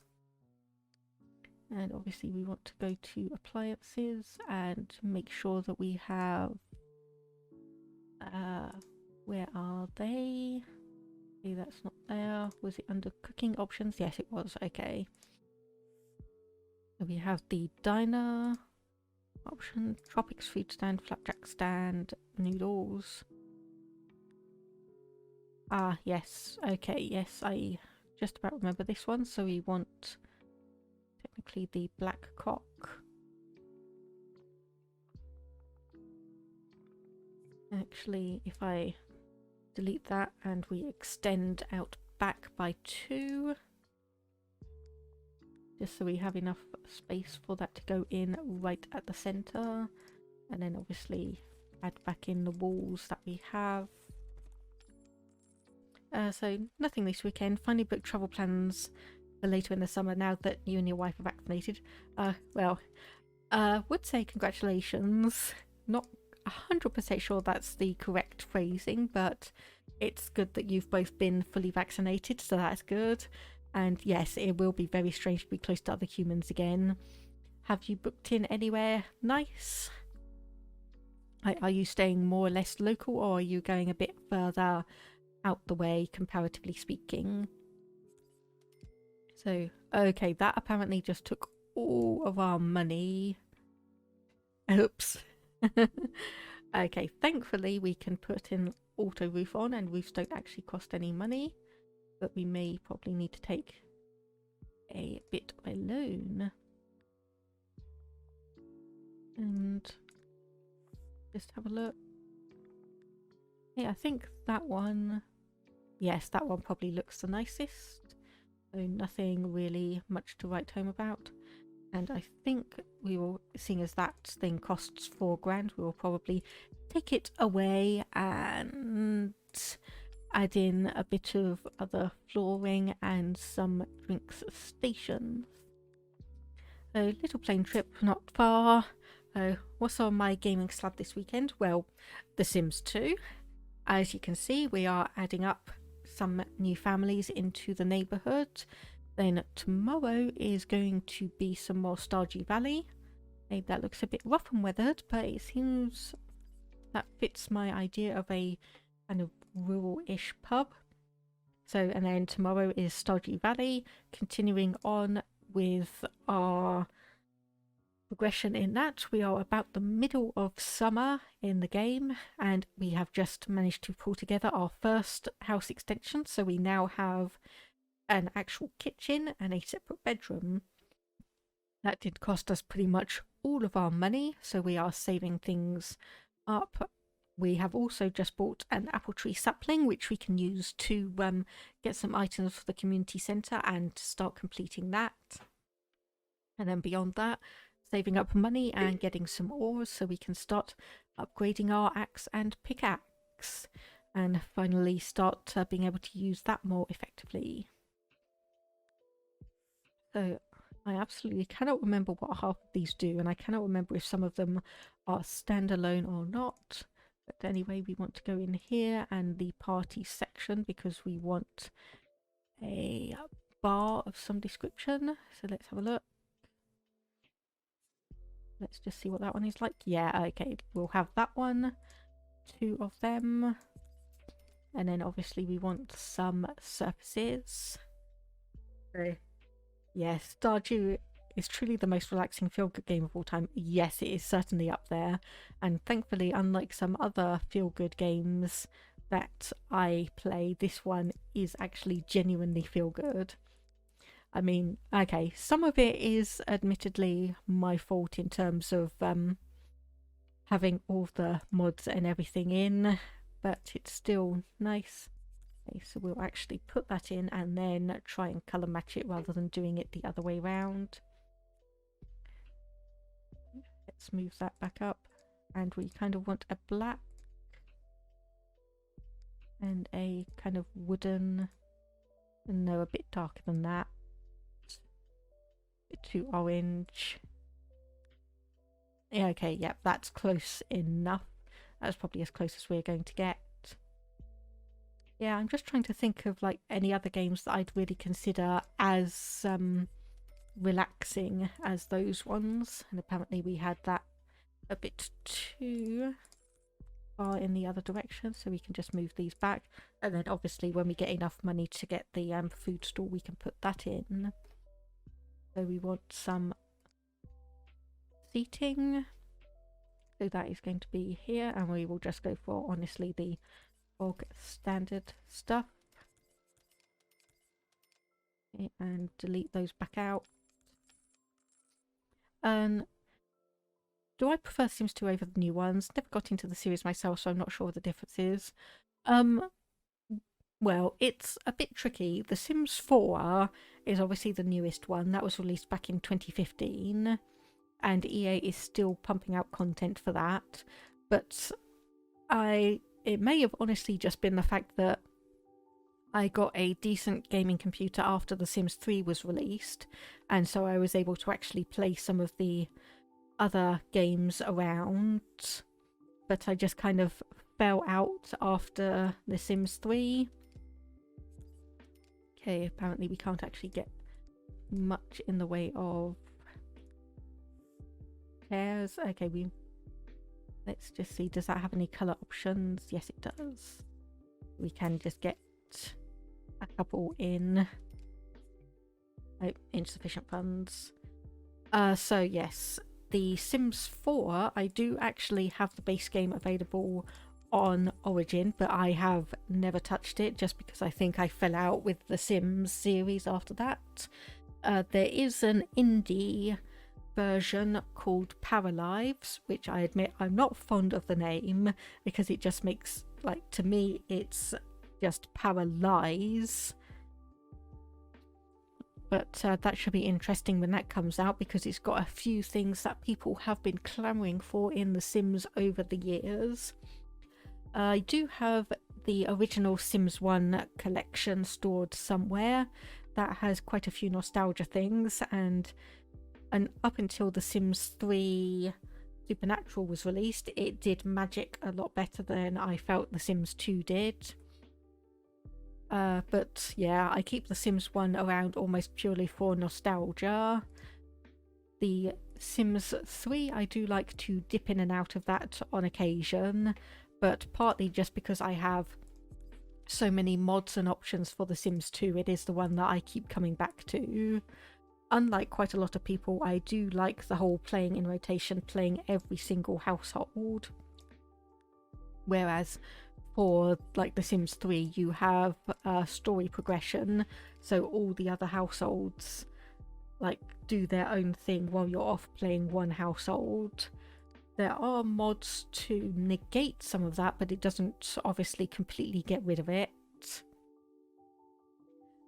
S1: And obviously we want to go to appliances and make sure that we have... where are they? Okay, that's not there. Was it under cooking options? Yes, it was. Okay. So we have the diner option, tropics food stand, flapjack stand, noodles. Ah, yes. Okay, yes, I just about remember this one. So we want technically the black cock. Actually, if I delete that and we extend out back by 2, just so we have enough space for that to go in right at the center, and then obviously add back in the walls that we have. So nothing this weekend. Finally booked travel plans for later in the summer now that you and your wife are vaccinated. Would say congratulations. Not 100% sure that's the correct phrasing, but it's good that you've both been fully vaccinated, so that's good. And yes, it will be very strange to be close to other humans again. Have you booked in anywhere nice? Are you staying more or less local, or are you going a bit further out the way, comparatively speaking? So, okay, that apparently just took all of our money. Oops. Okay, thankfully we can put in auto roof on, and roofs don't actually cost any money, but we may probably need to take a bit of a loan. And just have a look. Yeah, I think that one, yes, that one probably looks the nicest. So nothing really much to write home about. And I think we will, seeing as that thing costs £4,000, we will probably take it away and add in a bit of other flooring and some drinks stations. So little plane trip, not far. What's on my gaming slab this weekend? Well, The Sims 2. As you can see, we are adding up some new families into the neighbourhood. Then tomorrow is going to be some more Stardew Valley. Maybe that looks a bit rough and weathered, but it seems that fits my idea of a kind of rural-ish pub. So, and then tomorrow is Stardew Valley, continuing on with our progression in that. We are about the middle of summer in the game, and we have just managed to pull together our first house extension. So we now have an actual kitchen and a separate bedroom. That did cost us pretty much all of our money, so we are saving things up. We have also just bought an apple tree sapling, which we can use to get some items for the community centre and start completing that. And then beyond that, saving up money and getting some ores so we can start upgrading our axe and pickaxe, and finally start being able to use that more effectively. So I absolutely cannot remember what half of these do, and I cannot remember if some of them are standalone or not. But anyway, we want to go in here and the party section because we want a bar of some description. So let's have a look. Let's just see what that one is like. Yeah, okay, we'll have that one. 2 of them. And then obviously we want some surfaces. So yes, Stardew is truly the most relaxing feel-good game of all time. Yes, it is certainly up there. And thankfully, unlike some other feel-good games, that I play, this one is actually genuinely feel good. I mean, okay, some of it is admittedly my fault in terms of having all the mods and everything in, but it's still nice. Okay, so we'll actually put that in and then try and colour match it rather than doing it the other way around. Let's move that back up, and we kind of want a black and a kind of wooden, no, a bit darker than that, a bit too orange. Yeah, okay, yep, that's close enough. That's probably as close as we're going to get. Yeah, I'm just trying to think of like any other games that I'd really consider as relaxing as those ones, and apparently we had that a bit too far in the other direction, so we can just move these back, and then obviously when we get enough money to get the food store, we can put that in. So we want some seating, so that is going to be here, and we will just go for honestly the bog standard stuff. Okay, and delete those back out. Do I prefer Sims 2 over the new ones? Never got into the series myself, so I'm not sure what the difference is. Well, it's a bit tricky. The Sims 4 is obviously the newest one. That was released back in 2015, and EA is still pumping out content for that. But it may have honestly just been the fact that I got a decent gaming computer after The Sims 3 was released, and so I was able to actually play some of the other games around, but I just kind of fell out after The Sims 3. Okay, apparently we can't actually get much in the way of chairs. Okay, let's just see, does that have any colour options? Yes, it does. We can just get a couple in. Oh, insufficient funds. So yes, the Sims 4, I do actually have the base game available on Origin, but I have never touched it just because I think I fell out with the Sims series after that. There is an indie version called Paralives, which I admit I'm not fond of the name because it just makes, like, to me it's just paralyze. But that should be interesting when that comes out, because it's got a few things that people have been clamoring for in The Sims over the years. I do have the original Sims 1 collection stored somewhere that has quite a few nostalgia things, and up until The Sims 3 Supernatural was released, it did magic a lot better than I felt The Sims 2 did. But yeah, I keep The Sims 1 around almost purely for nostalgia. The Sims 3, I do like to dip in and out of that on occasion, but partly just because I have so many mods and options for The Sims 2, it is the one that I keep coming back to. Unlike quite a lot of people, I do like the whole playing in rotation, playing every single household. Whereas for like The Sims 3, you have story progression, so all the other households like do their own thing while you're off playing one household. There are mods to negate some of that, but it doesn't obviously completely get rid of it.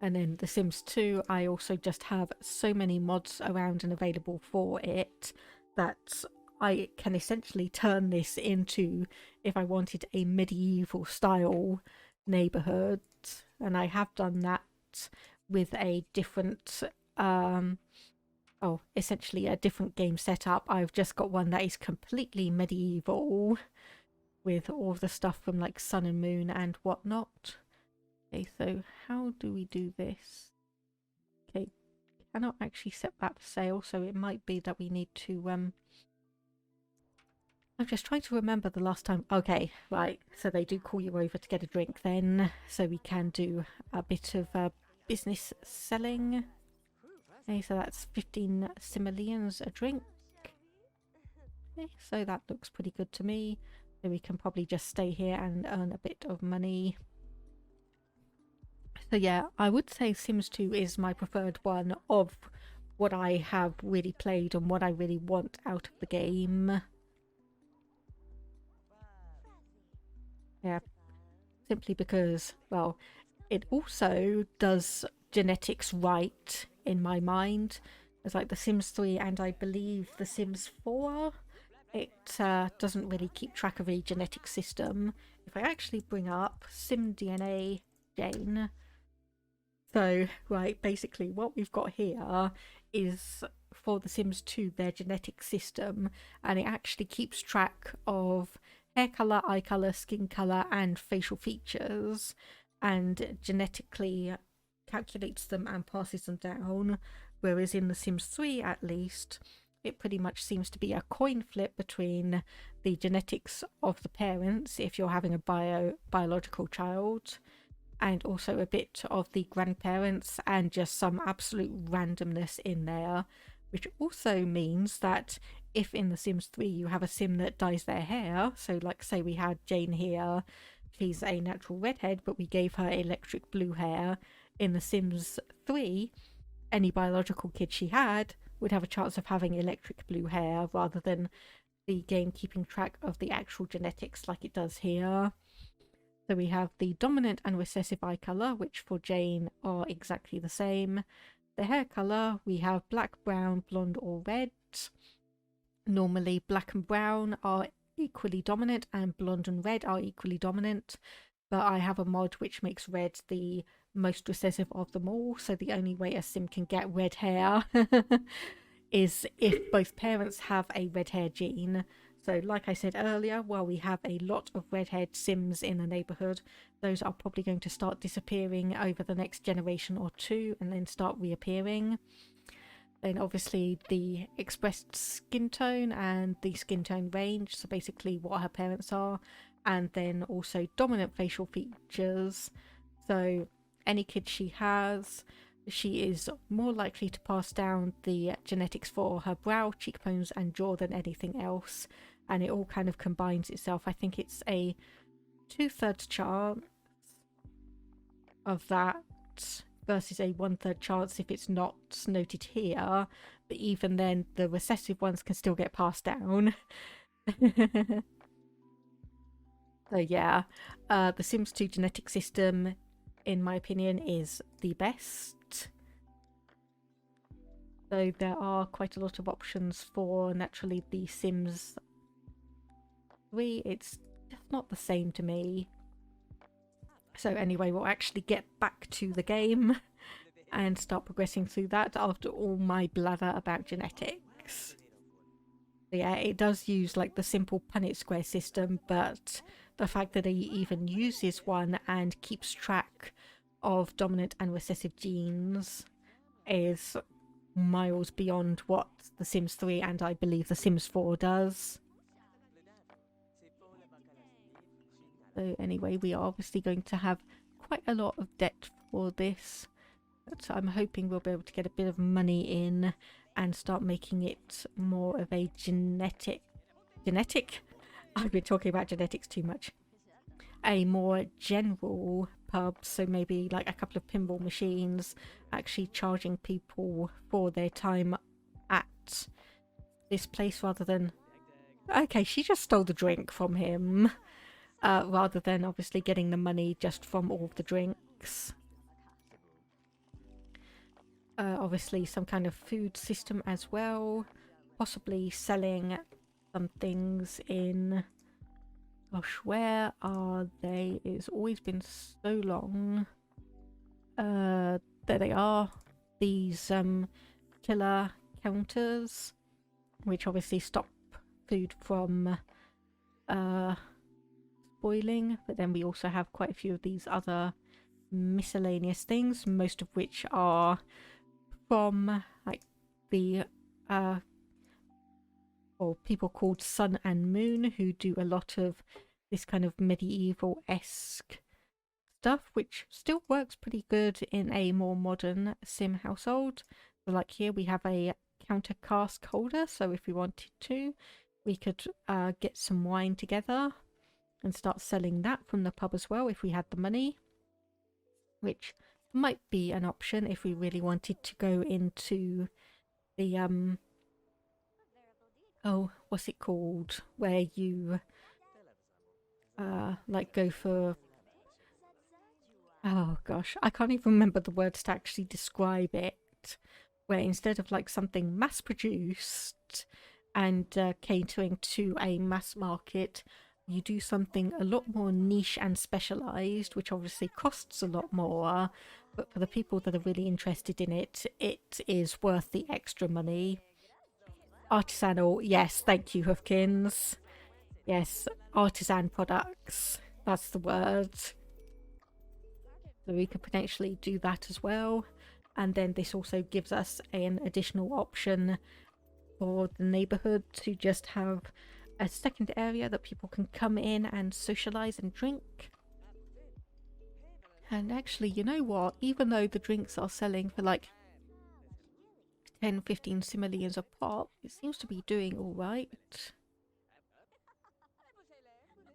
S1: And then The Sims 2, I also just have so many mods around and available for it that I can essentially turn this into, if I wanted, a medieval style neighborhood. And I have done that with a different essentially a different game setup. I've just got one that is completely medieval with all the stuff from like Sun and Moon and whatnot. Okay, so how do we do this? Okay, cannot actually set that for sale, so it might be that we need to I'm just trying to remember the last time. Okay, right, so they do call you over to get a drink then, so we can do a bit of business selling. Okay, so that's 15 simoleons a drink. Okay, so that looks pretty good to me. So we can probably just stay here and earn a bit of money. So yeah, I would say Sims 2 is my preferred one of what I have really played and what I really want out of the game. Yeah, simply because, well, it also does genetics right in my mind. It's like The Sims 3 and I believe The Sims 4. It doesn't really keep track of a genetic system. If I actually bring up SimDNA Jane, so right, basically what we've got here is for The Sims 2 their genetic system, and it actually keeps track of hair color, eye color, skin color, and facial features, and genetically calculates them and passes them down. Whereas in The Sims 3, at least, it pretty much seems to be a coin flip between the genetics of the parents, if you're having a biological child, and also a bit of the grandparents, and just some absolute randomness in there, which also means that if in The Sims 3 you have a sim that dyes their hair, so like say we had Jane here, she's a natural redhead, but we gave her electric blue hair, in The Sims 3 any biological kid she had would have a chance of having electric blue hair rather than the game keeping track of the actual genetics like it does here. So we have the dominant and recessive eye colour, which for Jane are exactly the same. The hair colour, we have black, brown, blonde or red. Normally black and brown are equally dominant and blonde and red are equally dominant, but I have a mod which makes red the most recessive of them all, so the only way a sim can get red hair is if both parents have a red hair gene. So like I said earlier, while we have a lot of redhead sims in the neighbourhood, those are probably going to start disappearing over the next generation or two and then start reappearing. Then obviously the expressed skin tone and the skin tone range, so basically what her parents are, and then also dominant facial features. So any kid she has, she is more likely to pass down the genetics for her brow, cheekbones and jaw than anything else, and it all kind of combines itself. I think it's a 2/3 chance of that versus a 1/3 chance if it's not noted here, but even then the recessive ones can still get passed down. So yeah, the Sims 2 genetic system in my opinion is the best. So there are quite a lot of options for naturally the Sims 3. It's just not the same to me. So anyway, we'll actually get back to the game and start progressing through that after all my blather about genetics. So yeah, it does use like the simple Punnett square system, but the fact that it even uses one and keeps track of dominant and recessive genes is miles beyond what The Sims 3 and I believe The Sims 4 does. So anyway, we are obviously going to have quite a lot of debt for this, but I'm hoping we'll be able to get a bit of money in and start making it more of a genetic? I've been talking about genetics too much. A more general pub, so maybe like a couple of pinball machines, actually charging people for their time at this place rather than... Okay, she just stole the drink from him. Rather than obviously getting the money just from all of the drinks. Obviously some kind of food system as well. Possibly selling some things in... Gosh, where are they? It's always been so long. There they are. These killer counters, which obviously stop food from spoiling, but then we also have quite a few of these other miscellaneous things, most of which are from like the or people called Sun and Moon, who do a lot of this kind of medieval-esque stuff, which still works pretty good in a more modern sim household. So like here we have a counter cask holder, so if we wanted to we could get some wine together. and start selling that from the pub as well if we had the money, which might be an option if we really wanted to go into the oh, what's it called, where you like go for, oh gosh, I can't even remember the words to actually describe it, where instead of like something mass produced and catering to a mass market, you do something a lot more niche and specialized, which obviously costs a lot more, but for the people that are really interested in it, it is worth the extra money. Artisanal, yes, thank you, Hufkins. Yes, artisan products, that's the word. So we could potentially do that as well. And then this also gives us an additional option for the neighborhood to just have a second area that people can come in and socialize and drink. And actually, you know what? Even though the drinks are selling for like 10-15 simoleons a pop, it seems to be doing all right.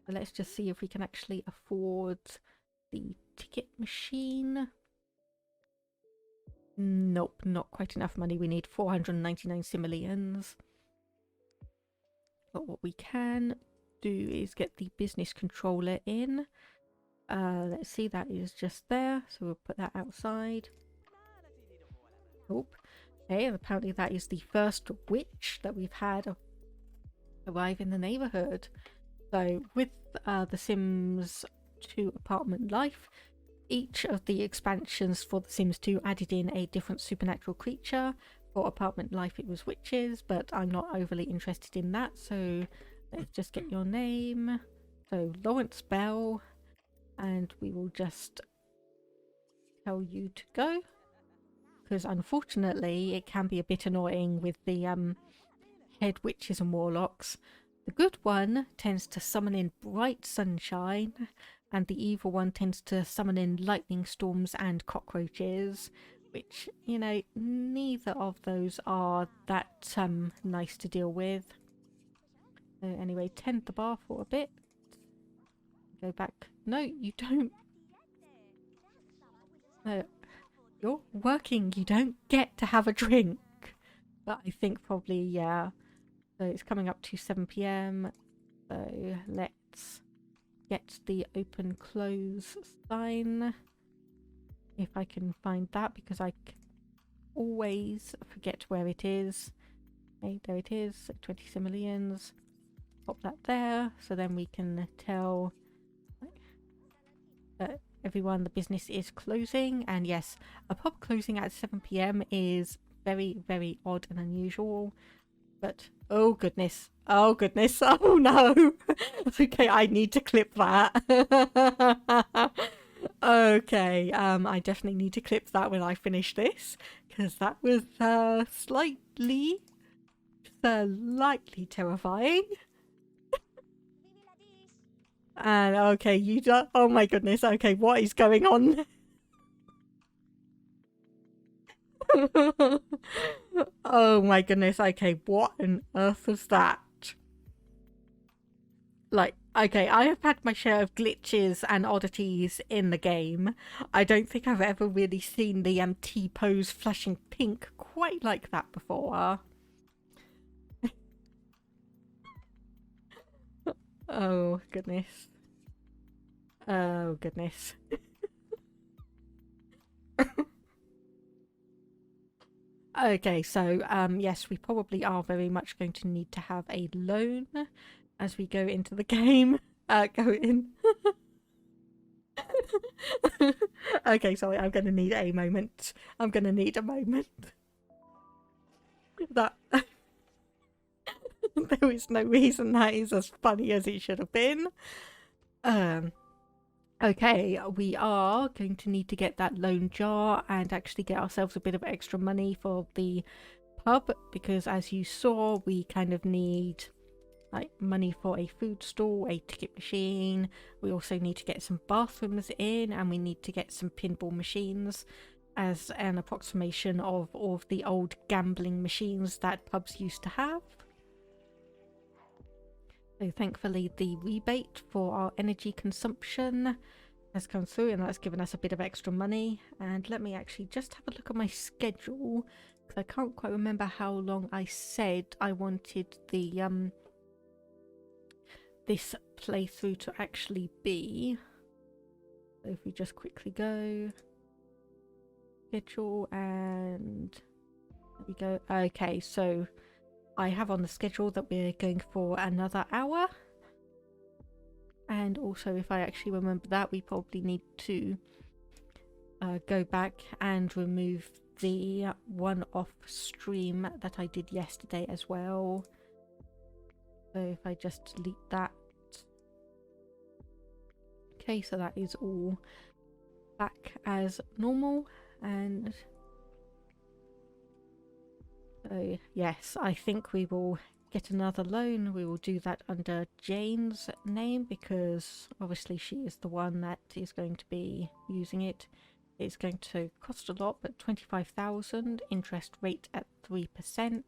S1: But let's just see if we can actually afford the ticket machine. Nope, not quite enough money. We need 499 simoleons. But what we can do is get the business controller in. Let's see, that is just there. So we'll put that outside. Oh, okay, and apparently that is the first witch that we've had arrive in the neighborhood. So with the Sims 2 Apartment Life, each of the expansions for The Sims 2 added in a different supernatural creature. For Apartment Life it was witches, but I'm not overly interested in that, so let's just get your name. So Lawrence Bell, and we will just tell you to go, because unfortunately it can be a bit annoying with the head witches and warlocks. The good one tends to summon in bright sunshine, and the evil one tends to summon in lightning storms and cockroaches, which, you know, neither of those are that nice to deal with. So anyway, tend the bar for a bit. Go back. No, you don't. You're working. You don't get to have a drink. But I think probably, yeah. So it's coming up to 7 PM. So let's get the open close sign. If I can find that, because I always forget where it is. Okay, there it is. 20 simoleons. Pop that there. So then we can tell that everyone the business is closing. And yes, a pub closing at 7 PM is very, very odd and unusual. But oh goodness, oh goodness, oh no. Okay, I need to clip that. Okay, I definitely need to clip that when I finish this, because that was slightly terrifying. And okay, you don't, oh my goodness, okay, what is going on? Oh my goodness, okay, what on earth was that? Like, okay, I have had my share of glitches and oddities in the game. I don't think I've ever really seen the T-pose flashing pink quite like that before. Oh goodness. Oh goodness. Okay, so yes, we probably are very much going to need to have a loan as we go into the game. Go in. Okay, sorry, I'm gonna need a moment. I'm gonna need a moment. That there is no reason that is as funny as it should have been. Okay, we are going to need to get that loan jar and actually get ourselves a bit of extra money for the pub, because as you saw, we kind of need like money for a food stall, a ticket machine. We also need to get some bathrooms in, and we need to get some pinball machines as an approximation of all of the old gambling machines that pubs used to have. So thankfully the rebate for our energy consumption has come through, and that's given us a bit of extra money. And let me actually just have a look at my schedule, because I can't quite remember how long I said I wanted the this playthrough to actually be. So if we just quickly go schedule, and there we go. Okay, so I have on the schedule that we're going for another hour. And also, if I actually remember that, we probably need to go back and remove the one-off stream that I did yesterday as well. So if I just delete that. Okay, so that is all back as normal. And so yes, I think we will get another loan. We will do that under Jane's name, because obviously she is the one that is going to be using it. It's going to cost a lot, but 25,000, interest rate at 3%.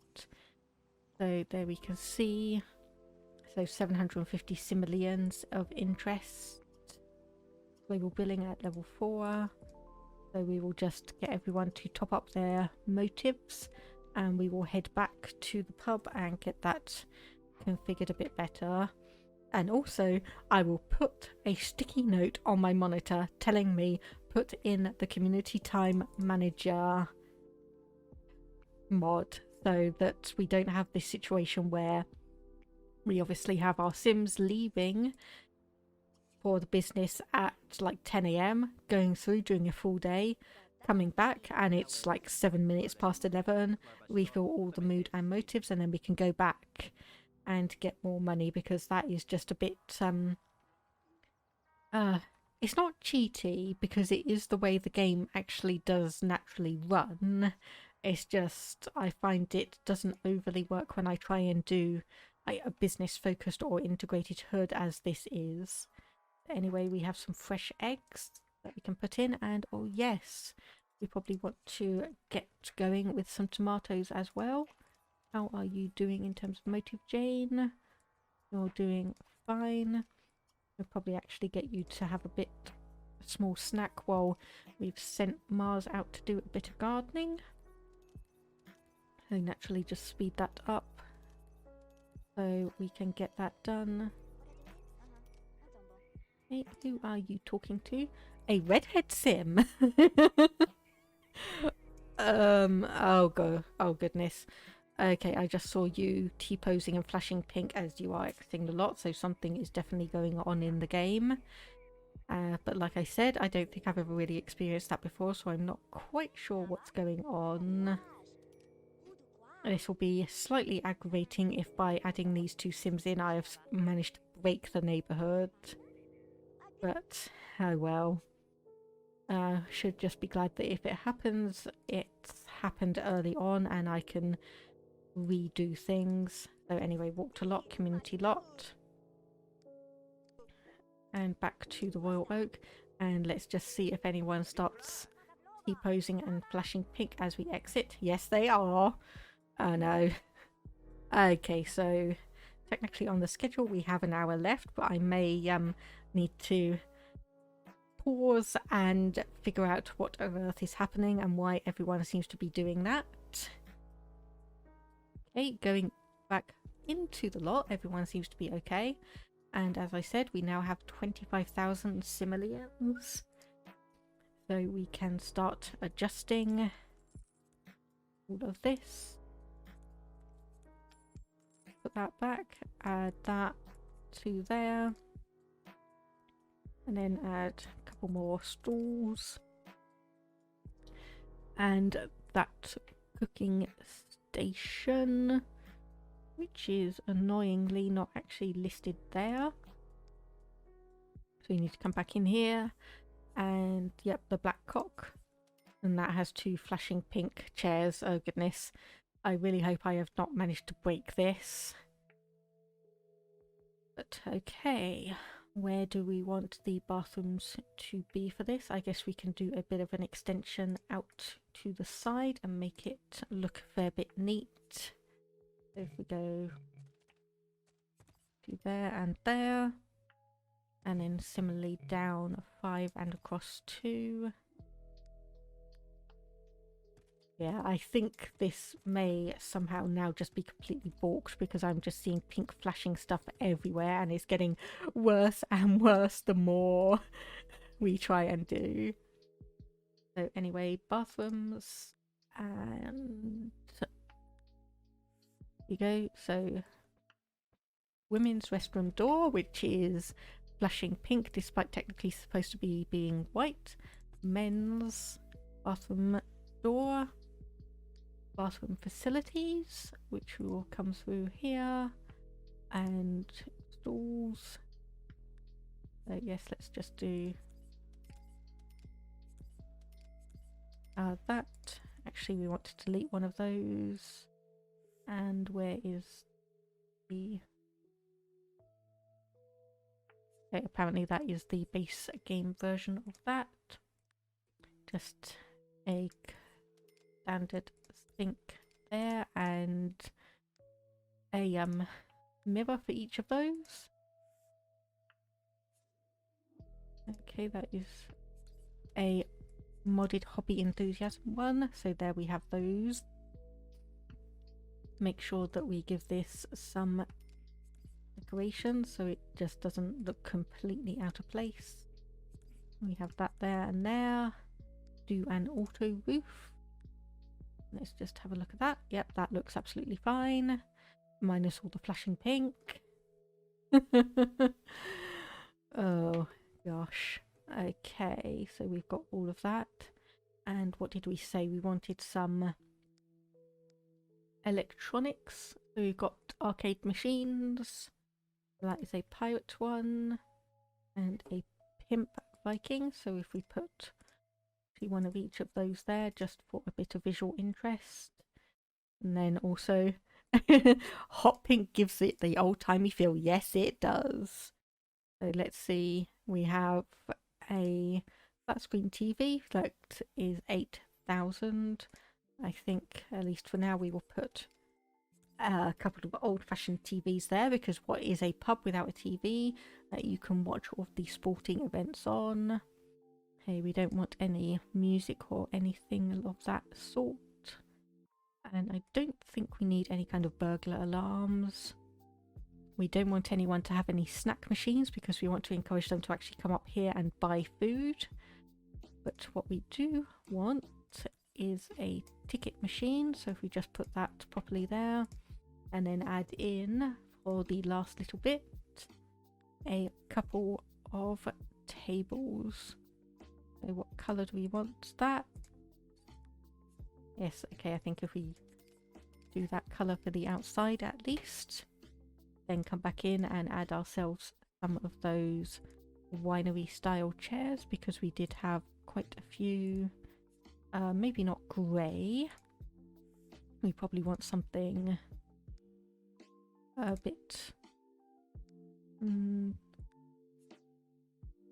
S1: So there we can see, so 750 simoleons of interest. Global billing at level 4. So we will just get everyone to top up their motives, and we will head back to the pub and get that configured a bit better. And also, I will put a sticky note on my monitor telling me put in the community time manager mod, so that we don't have this situation where we obviously have our Sims leaving for the business at like 10 AM, going through during a full day, coming back and it's like 7 minutes past 11, refill all the mood and motives, and then we can go back and get more money, because that is just a bit it's not cheaty, because it is the way the game actually does naturally run. It's just, I find it doesn't overly work when I try and do like a business focused or integrated hood as this is. Anyway, we have some fresh eggs that we can put in, and oh yes, we probably want to get going with some tomatoes as well. How are you doing in terms of motive, Jane? You're doing fine. We'll probably actually get you to have a small snack while we've sent Mars out to do a bit of gardening. So naturally just speed that up so we can get that done. Hey, who are you talking to? A redhead sim. Oh goodness. Okay, I just saw you T-posing and flashing pink as you are exiting the lot, so something is definitely going on in the game. But like I said, I don't think I've ever really experienced that before, so I'm not quite sure what's going on. This will be slightly aggravating if by adding these two Sims in I have managed to break the neighbourhood. But, oh well. Should just be glad that if it happens, it's happened early on and I can redo things. So anyway, walk to lot, community lot. And back to the Royal Oak. And let's just see if anyone starts T-posing and flashing pink as we exit. Yes, they are. Oh no. Okay, so technically on the schedule we have an hour left, but I may need to pause and figure out what on earth is happening and why everyone seems to be doing that. Okay, going back into the lot, everyone seems to be okay. And as I said, we now have 25,000 simoleons. So we can start adjusting all of this. Put that back, add that to there. And then add a couple more stools. And that cooking station, which is annoyingly not actually listed there. So you need to come back in here. And yep, the black cock. And that has two flashing pink chairs. Oh goodness. I really hope I have not managed to break this. But okay. Where do we want the bathrooms to be for this? I guess we can do a bit of an extension out to the side and make it look a fair bit neat. So if we go do there and there. And then similarly down 5 and across 2. Yeah, I think this may somehow now just be completely balked because I'm just seeing pink flashing stuff everywhere and it's getting worse and worse the more we try and do. So anyway, bathrooms, and you go. So women's restroom door, which is flashing pink despite technically supposed to be being white. Men's bathroom door. Bathroom facilities, which will come through here, and stalls. So yes, let's just do that. Actually, we want to delete one of those. And where is the... Okay, apparently that is the base game version of that. Just a standard sink there and a mirror for each of those. Okay, that is a modded hobby enthusiasm one, so there we have those. Make sure that we give this some decoration so it just doesn't look completely out of place. We have that there and there. Do an auto roof. Let's just have a look at that. Yep, that looks absolutely fine. Minus all the flashing pink. Oh gosh. Okay, so we've got all of that. And what did we say? We wanted some electronics. So we've got arcade machines. That is a pirate one. And a pimp Viking. So if we put one of each of those there just for a bit of visual interest. And then also hot pink gives it the old-timey feel. Yes, it does. So let's see. We have a flat screen TV that is 8,000. I think, at least for now, we will put a couple of old-fashioned TVs there, because what is a pub without a TV that you can watch all of the sporting events on? Hey, we don't want any music or anything of that sort. And I don't think we need any kind of burglar alarms. We don't want anyone to have any snack machines because we want to encourage them to actually come up here and buy food. But what we do want is a ticket machine. So if we just put that properly there and then add in for the last little bit a couple of tables. So what colour do we want that? Yes, okay, I think if we do that colour for the outside at least, then come back in and add ourselves some of those winery style chairs, because we did have quite a few, maybe not grey. We probably want something a bit...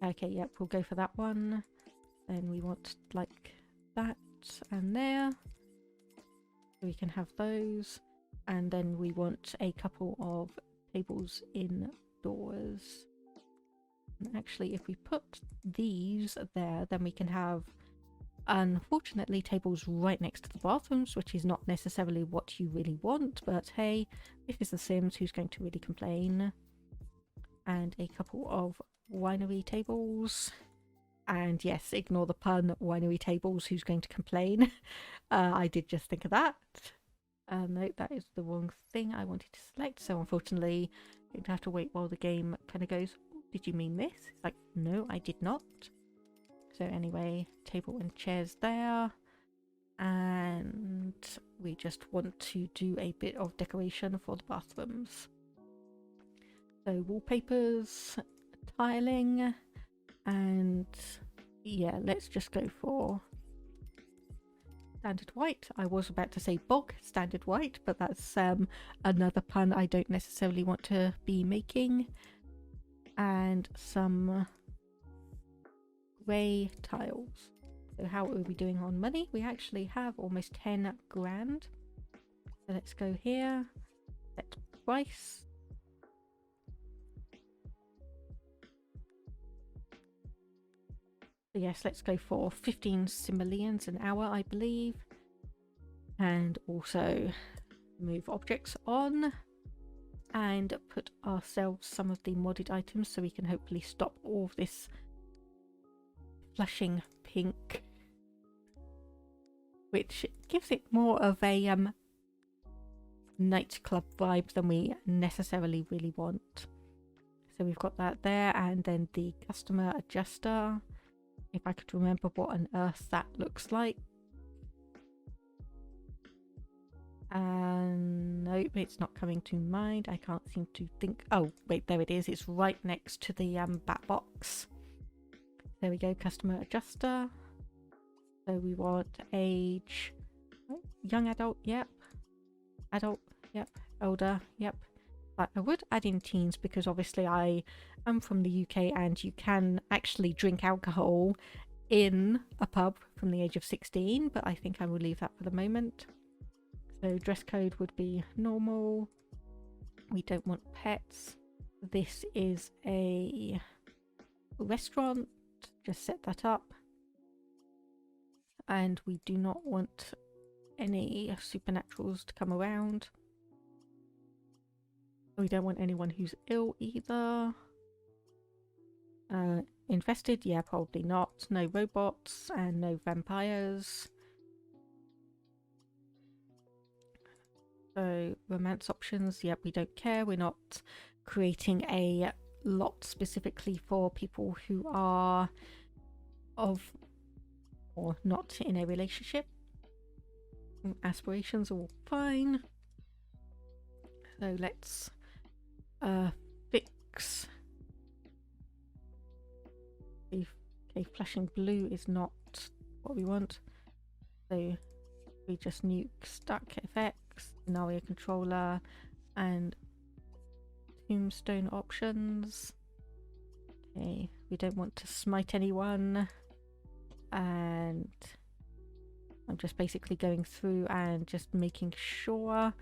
S1: Okay, yep, we'll go for that one. Then we want like that and there. So we can have those. And then we want a couple of tables indoors. And actually, if we put these there, then we can have, unfortunately, tables right next to the bathrooms, which is not necessarily what you really want. But hey, this is The Sims, who's going to really complain? And a couple of winery tables. And yes, ignore the pun, winery tables, who's going to complain? I did just think of that. No, that is the wrong thing I wanted to select. So unfortunately, you'd have to wait while the game kind of goes, oh, did you mean this? It's like, no, I did not. So anyway, table and chairs there. And we just want to do a bit of decoration for the bathrooms. So wallpapers, tiling, and yeah, let's just go for standard white. I was about to say bog standard white, but that's another pun I don't necessarily want to be making. And some grey tiles. So how are we doing on money? We actually have almost 10 grand. So let's go here, set price. So yes, let's go for 15 simoleons an hour, I believe. And also move objects on and put ourselves some of the modded items so we can hopefully stop all of this flashing pink, which gives it more of a nightclub vibe than we necessarily really want. So we've got that there, and then the customer adjuster, if I could remember what on earth that looks like. And nope, it's not coming to mind. I can't seem to think. Oh wait, there it is. It's right next to the bat box. There we go, customer adjuster. So we want age, young adult, yep. Adult, yep. Older, yep. But I would add in teens because obviously I am from the UK and you can actually drink alcohol in a pub from the age of 16, but I think I will leave that for the moment. So dress code would be normal. We don't want pets. This is a restaurant. Just set that up. And we do not want any supernaturals to come around. We don't want anyone who's ill either. Infested? Yeah, probably not. No robots and no vampires. So romance options, yep, we don't care. We're not creating a lot specifically for people who are of or not in a relationship. Aspirations all fine. So let's fix. Okay, flashing blue is not what we want. So we just nuke stuck effects, scenario controller, and tombstone options. Okay, we don't want to smite anyone, and I'm just basically going through and just making sure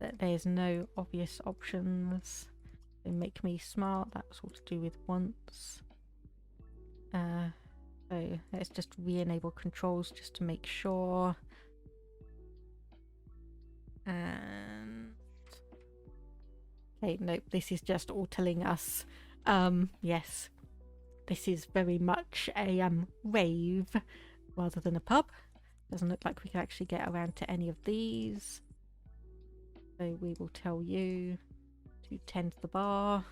S1: that there's no obvious options. They make me smart, that's all to do with wants. So let's just re-enable controls just to make sure. And okay, nope, this is just all telling us yes, this is very much a rave rather than a pub. Doesn't look like we can actually get around to any of these, so we will tell you to tend the bar.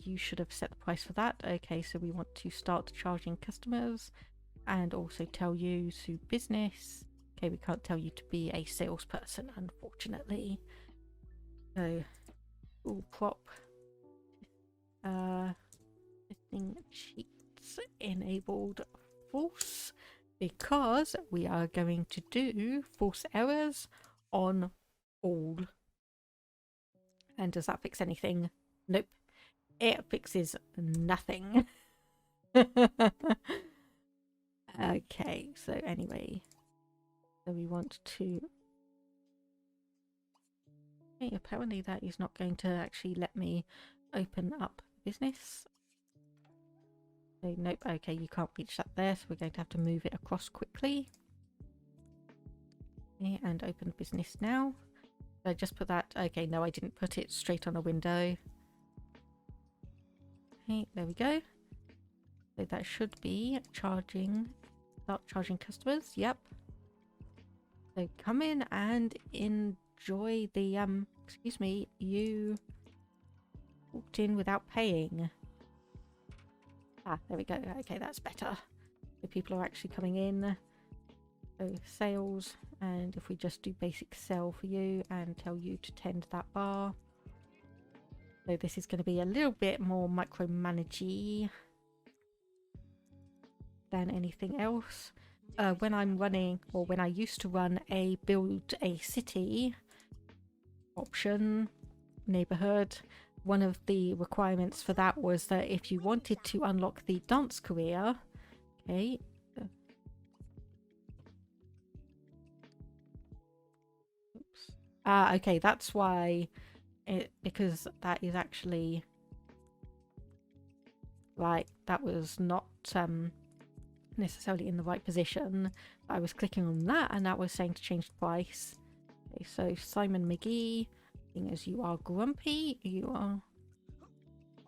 S1: You should have set the price for that. Okay, so we want to start charging customers and also tell you to business. Okay, we can't tell you to be a salesperson, unfortunately. So, all prop. Listing cheats enabled false because we are going to do false errors on all. And does that fix anything? Nope. It fixes nothing. Okay, so anyway, so we want to. Okay, apparently that is not going to actually let me open up business. So nope, okay, you can't reach that there, so we're going to have to move it across quickly. Okay, and open business now. So I just put that, okay, no, I didn't put it straight on a window. Okay, there we go. So that should be charging, start charging customers, yep. So come in and enjoy the, excuse me, you walked in without paying. Ah, there we go. Okay, that's better. So people are actually coming in. So sales, and if we just do basic sell for you and tell you to tend that bar. So this is going to be a little bit more micromanagey than anything else. When I'm running, or when I used to run a build a city option neighborhood, one of the requirements for that was that if you wanted to unlock the dance career, okay, oops. Okay, that's why because that is actually Right, that was not necessarily in the right position. I was clicking on that and that was saying to change the price. Okay, so Simon McGee, seeing as you are grumpy, you are...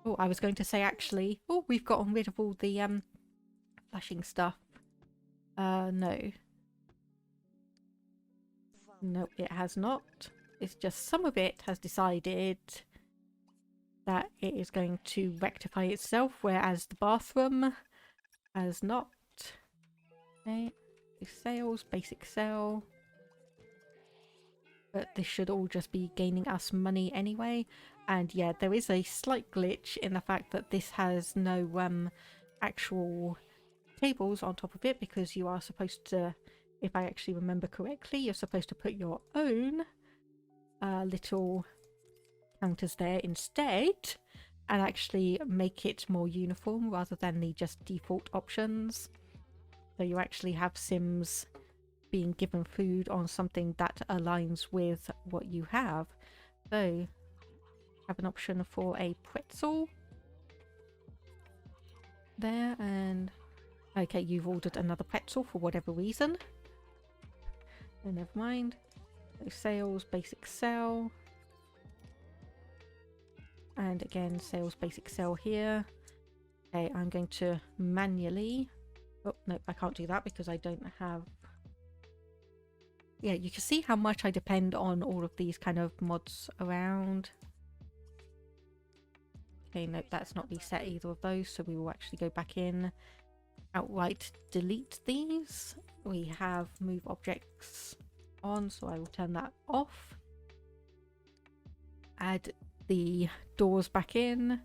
S1: Oh, I was going to say actually, oh, we've gotten rid of all the flashing stuff. No. No, it has not. It's just some of it has decided that it is going to rectify itself, whereas the bathroom has not. Okay, sales, basic sell. But this should all just be gaining us money anyway. And yeah, there is a slight glitch in the fact that this has no actual tables on top of it, because you are supposed to, if I actually remember correctly, you're supposed to put your own little counters there instead and actually make it more uniform rather than the just default options. So you actually have Sims being given food on something that aligns with what you have. So have an option for a pretzel there, and okay, you've ordered another pretzel for whatever reason. Oh, never mind. So sales, basic sell. And again, sales, basic sell here. Okay, I'm going to manually... Oh, no, I can't do that because I don't have... Yeah, you can see how much I depend on all of these kind of mods around. Okay, no, that's not reset either of those, so we will actually go back in, outright delete these. We have move objects on, so I will turn that off. Add the doors back in.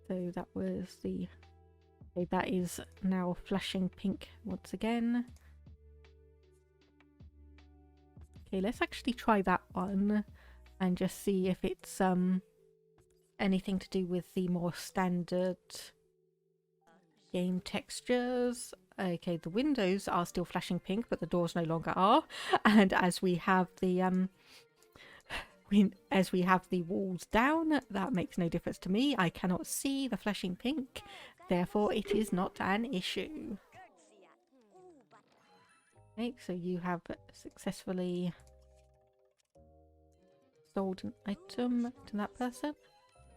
S1: So that was the... Okay, that is now flashing pink once again. Okay, let's actually try that one and just see if it's anything to do with the more standard game textures. Okay, the windows are still flashing pink, but the doors no longer are. And as we have the walls down, that makes no difference to me. I cannot see the flashing pink, therefore it is not an issue. Okay, so you have successfully sold an item to that person.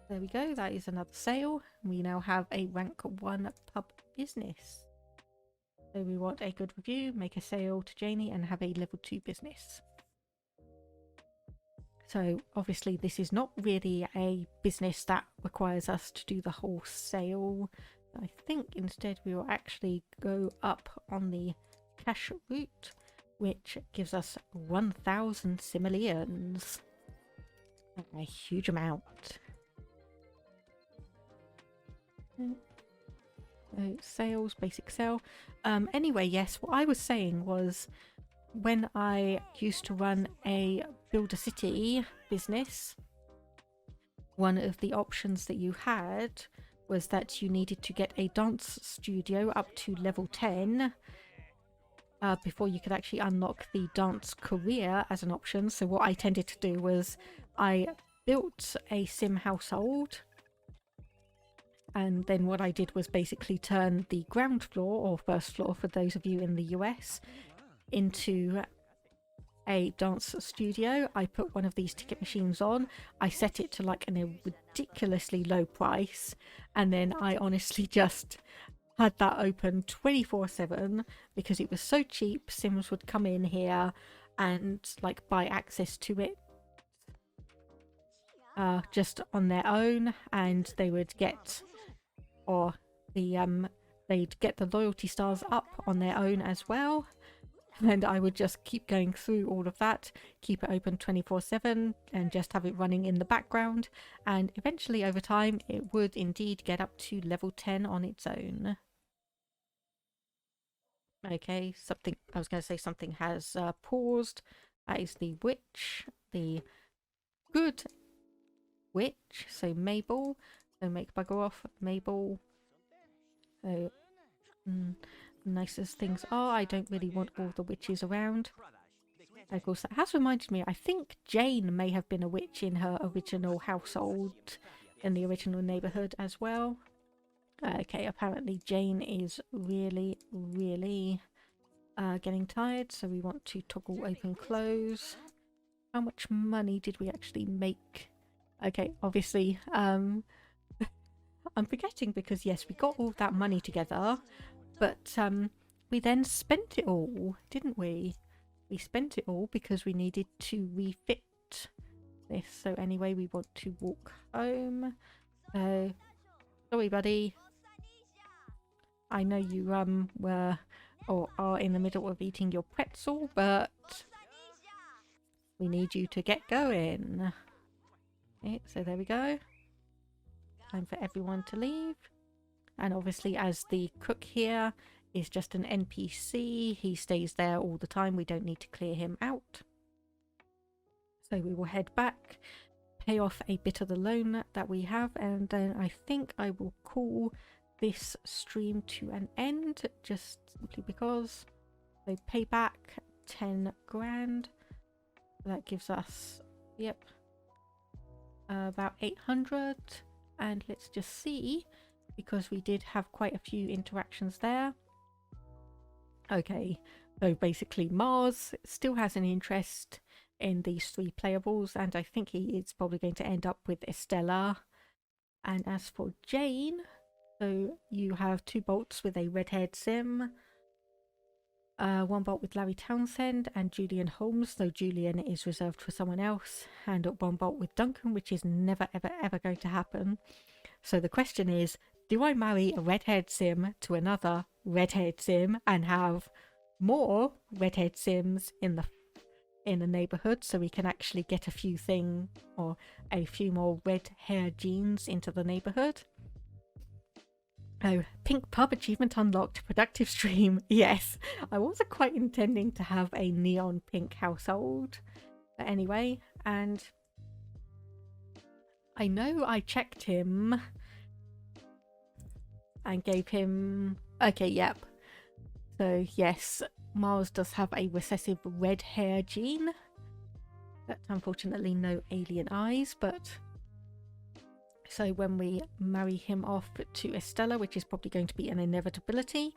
S1: There we go, that is another sale. We now have a rank 1 pub business. So we want a good review, make a sale to Janie, and have a level 2 business. So obviously this is not really a business that requires us to do the whole sale. I think instead we will actually go up on the cash route, which gives us 1,000 simoleons. A huge amount. So sales, basic sell. Anyway, yes, what I was saying was when I used to run a Build a City business, one of the options that you had was that you needed to get a dance studio up to level 10 before you could actually unlock the dance career as an option. So what I tended to do was I built a sim household, and then what I did was basically turn the ground floor, or first floor for those of you in the US, into a dance studio. I put one of these ticket machines on, I set it to like a ridiculously low price, and then I honestly just had that open 24/7 because it was so cheap. Sims would come in here and like buy access to it just on their own, and they would get, or the they'd get the loyalty stars up on their own as well. And I would just keep going through all of that, keep it open 24/7 and just have it running in the background, and eventually over time it would indeed get up to level 10 on its own. Okay, something, I was going to say something has paused. That is the witch, the good witch, so Mabel. So make bugger off, Mabel. So nice as things are, I don't really want all the witches around. Of course, that has reminded me, I think Jane may have been a witch in her original household in the original neighborhood as well. Okay, apparently Jane is really getting tired, so we want to toggle open close. How much money did we actually make? Okay, obviously I'm forgetting because yes, we got all that money together, but we then spent it all, didn't we? We spent it all because we needed to refit this. So anyway, we want to walk home. Sorry buddy, I know you were or are in the middle of eating your pretzel, but we need you to get going. Okay, so there we go. Time for everyone to leave. And obviously, as the cook here is just an NPC, he stays there all the time. We don't need to clear him out. So we will head back, pay off a bit of the loan that we have, and then I think I will call this stream to an end, just simply because. So pay back 10 grand. That gives us, yep, about 800. And let's just see, because we did have quite a few interactions there. Okay, so basically Mars still has an interest in these 3 playables, and I think he is probably going to end up with Estella. And as for Jane, so you have 2 bolts with a red-haired sim, 1 bolt with Larry Townsend and Julian Holmes, though Julian is reserved for someone else, and 1 bolt with Duncan, which is never ever going to happen. So the question is, do I marry a red-haired sim to another red-haired sim and have more red-haired sims in the neighborhood, so we can actually get a few more red-haired genes into the neighborhood? Oh, pink pub achievement unlocked, productive stream. Yes, I wasn't quite intending to have a neon pink household. But anyway, and I know I checked him and gave him... Okay, yep. So yes, Mars does have a recessive red hair gene. But unfortunately no alien eyes, but... So when we marry him off to Estella, which is probably going to be an inevitability,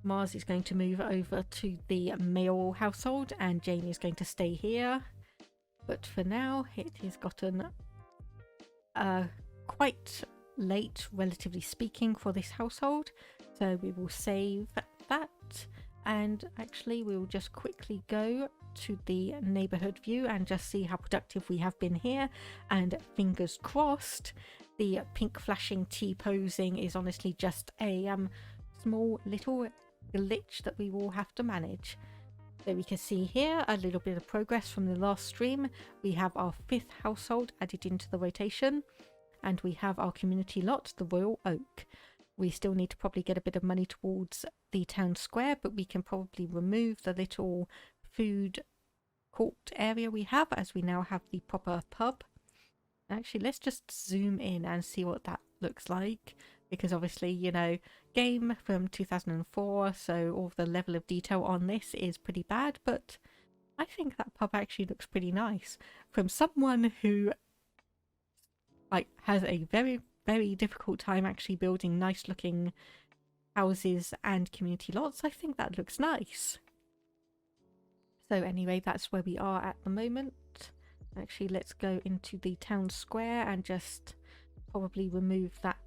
S1: Mars is going to move over to the male household and Jane is going to stay here. But for now, it has gotten quite late, relatively speaking, for this household. So we will save that. And actually, we will just quickly go to the neighborhood view and just see how productive we have been here. And fingers crossed, the pink flashing T-posing is honestly just a small little glitch that we will have to manage. So we can see here a little bit of progress from the last stream. We have our 5th household added into the rotation, and we have our community lot, the Royal Oak. We still need to probably get a bit of money towards the town square, but we can probably remove the little food court area we have, as we now have the proper pub. Actually, let's just zoom in and see what that looks like, because obviously, you know, game from 2004, so all the level of detail on this is pretty bad, but I think that pub actually looks pretty nice. From someone who has a very difficult time actually building nice looking houses and community lots, I think that looks nice. So anyway, that's where we are at the moment. Actually, let's go into the town square and just probably remove that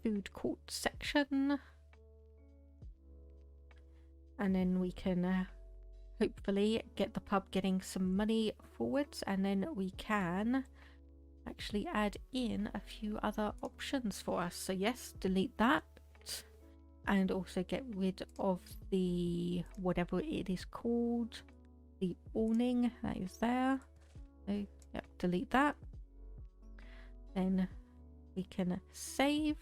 S1: food court section. And then we can hopefully get the pub getting some money forwards, and then we can actually add in a few other options for us. So yes, delete that, and also get rid of the whatever it is called, the awning that is there. So yep, delete that. Then we can save,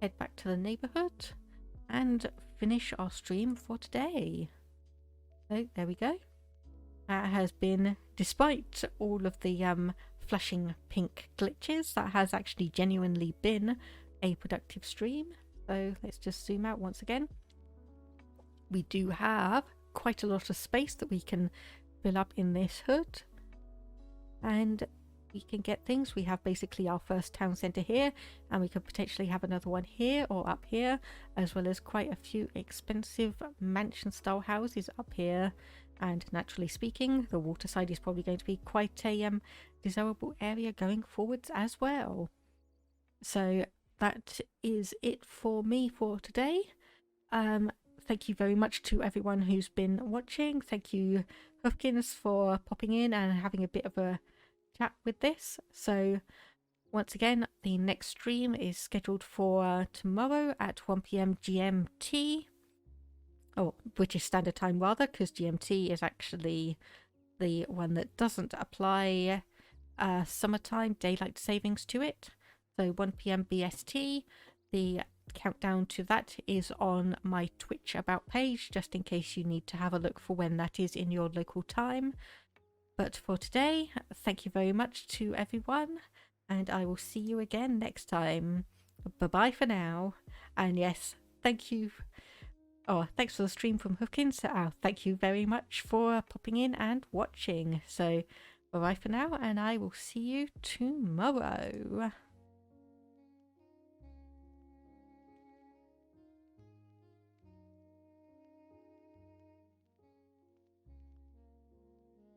S1: head back to the neighborhood, and finish our stream for today. So there we go. That has been, despite all of the flashing pink glitches, that has actually genuinely been a productive stream. So let's just zoom out once again. We do have quite a lot of space that we can fill up in this hood, and we can get things. We have basically our first town centre here, and we could potentially have another one here or up here, as well as quite a few expensive mansion style houses up here. And naturally speaking, the waterside is probably going to be quite a desirable area going forwards as well. So that is it for me for today. Thank you very much to everyone who's been watching. Thank you, Hoofkins, for popping in and having a bit of a chat with this. So once again, the next stream is scheduled for tomorrow at 1 p.m. GMT. Oh, British Standard Time rather, because GMT is actually the one that doesn't apply summertime daylight savings to it. So 1 p.m. BST. The countdown to that is on my Twitch about page, just in case you need to have a look for when that is in your local time. But for today, thank you very much to everyone, and I will see you again next time. Bye bye for now. And yes, thank you. Oh, thanks for the stream from Hookins. Thank you very much for popping in and watching. So bye bye for now, and I will see you tomorrow.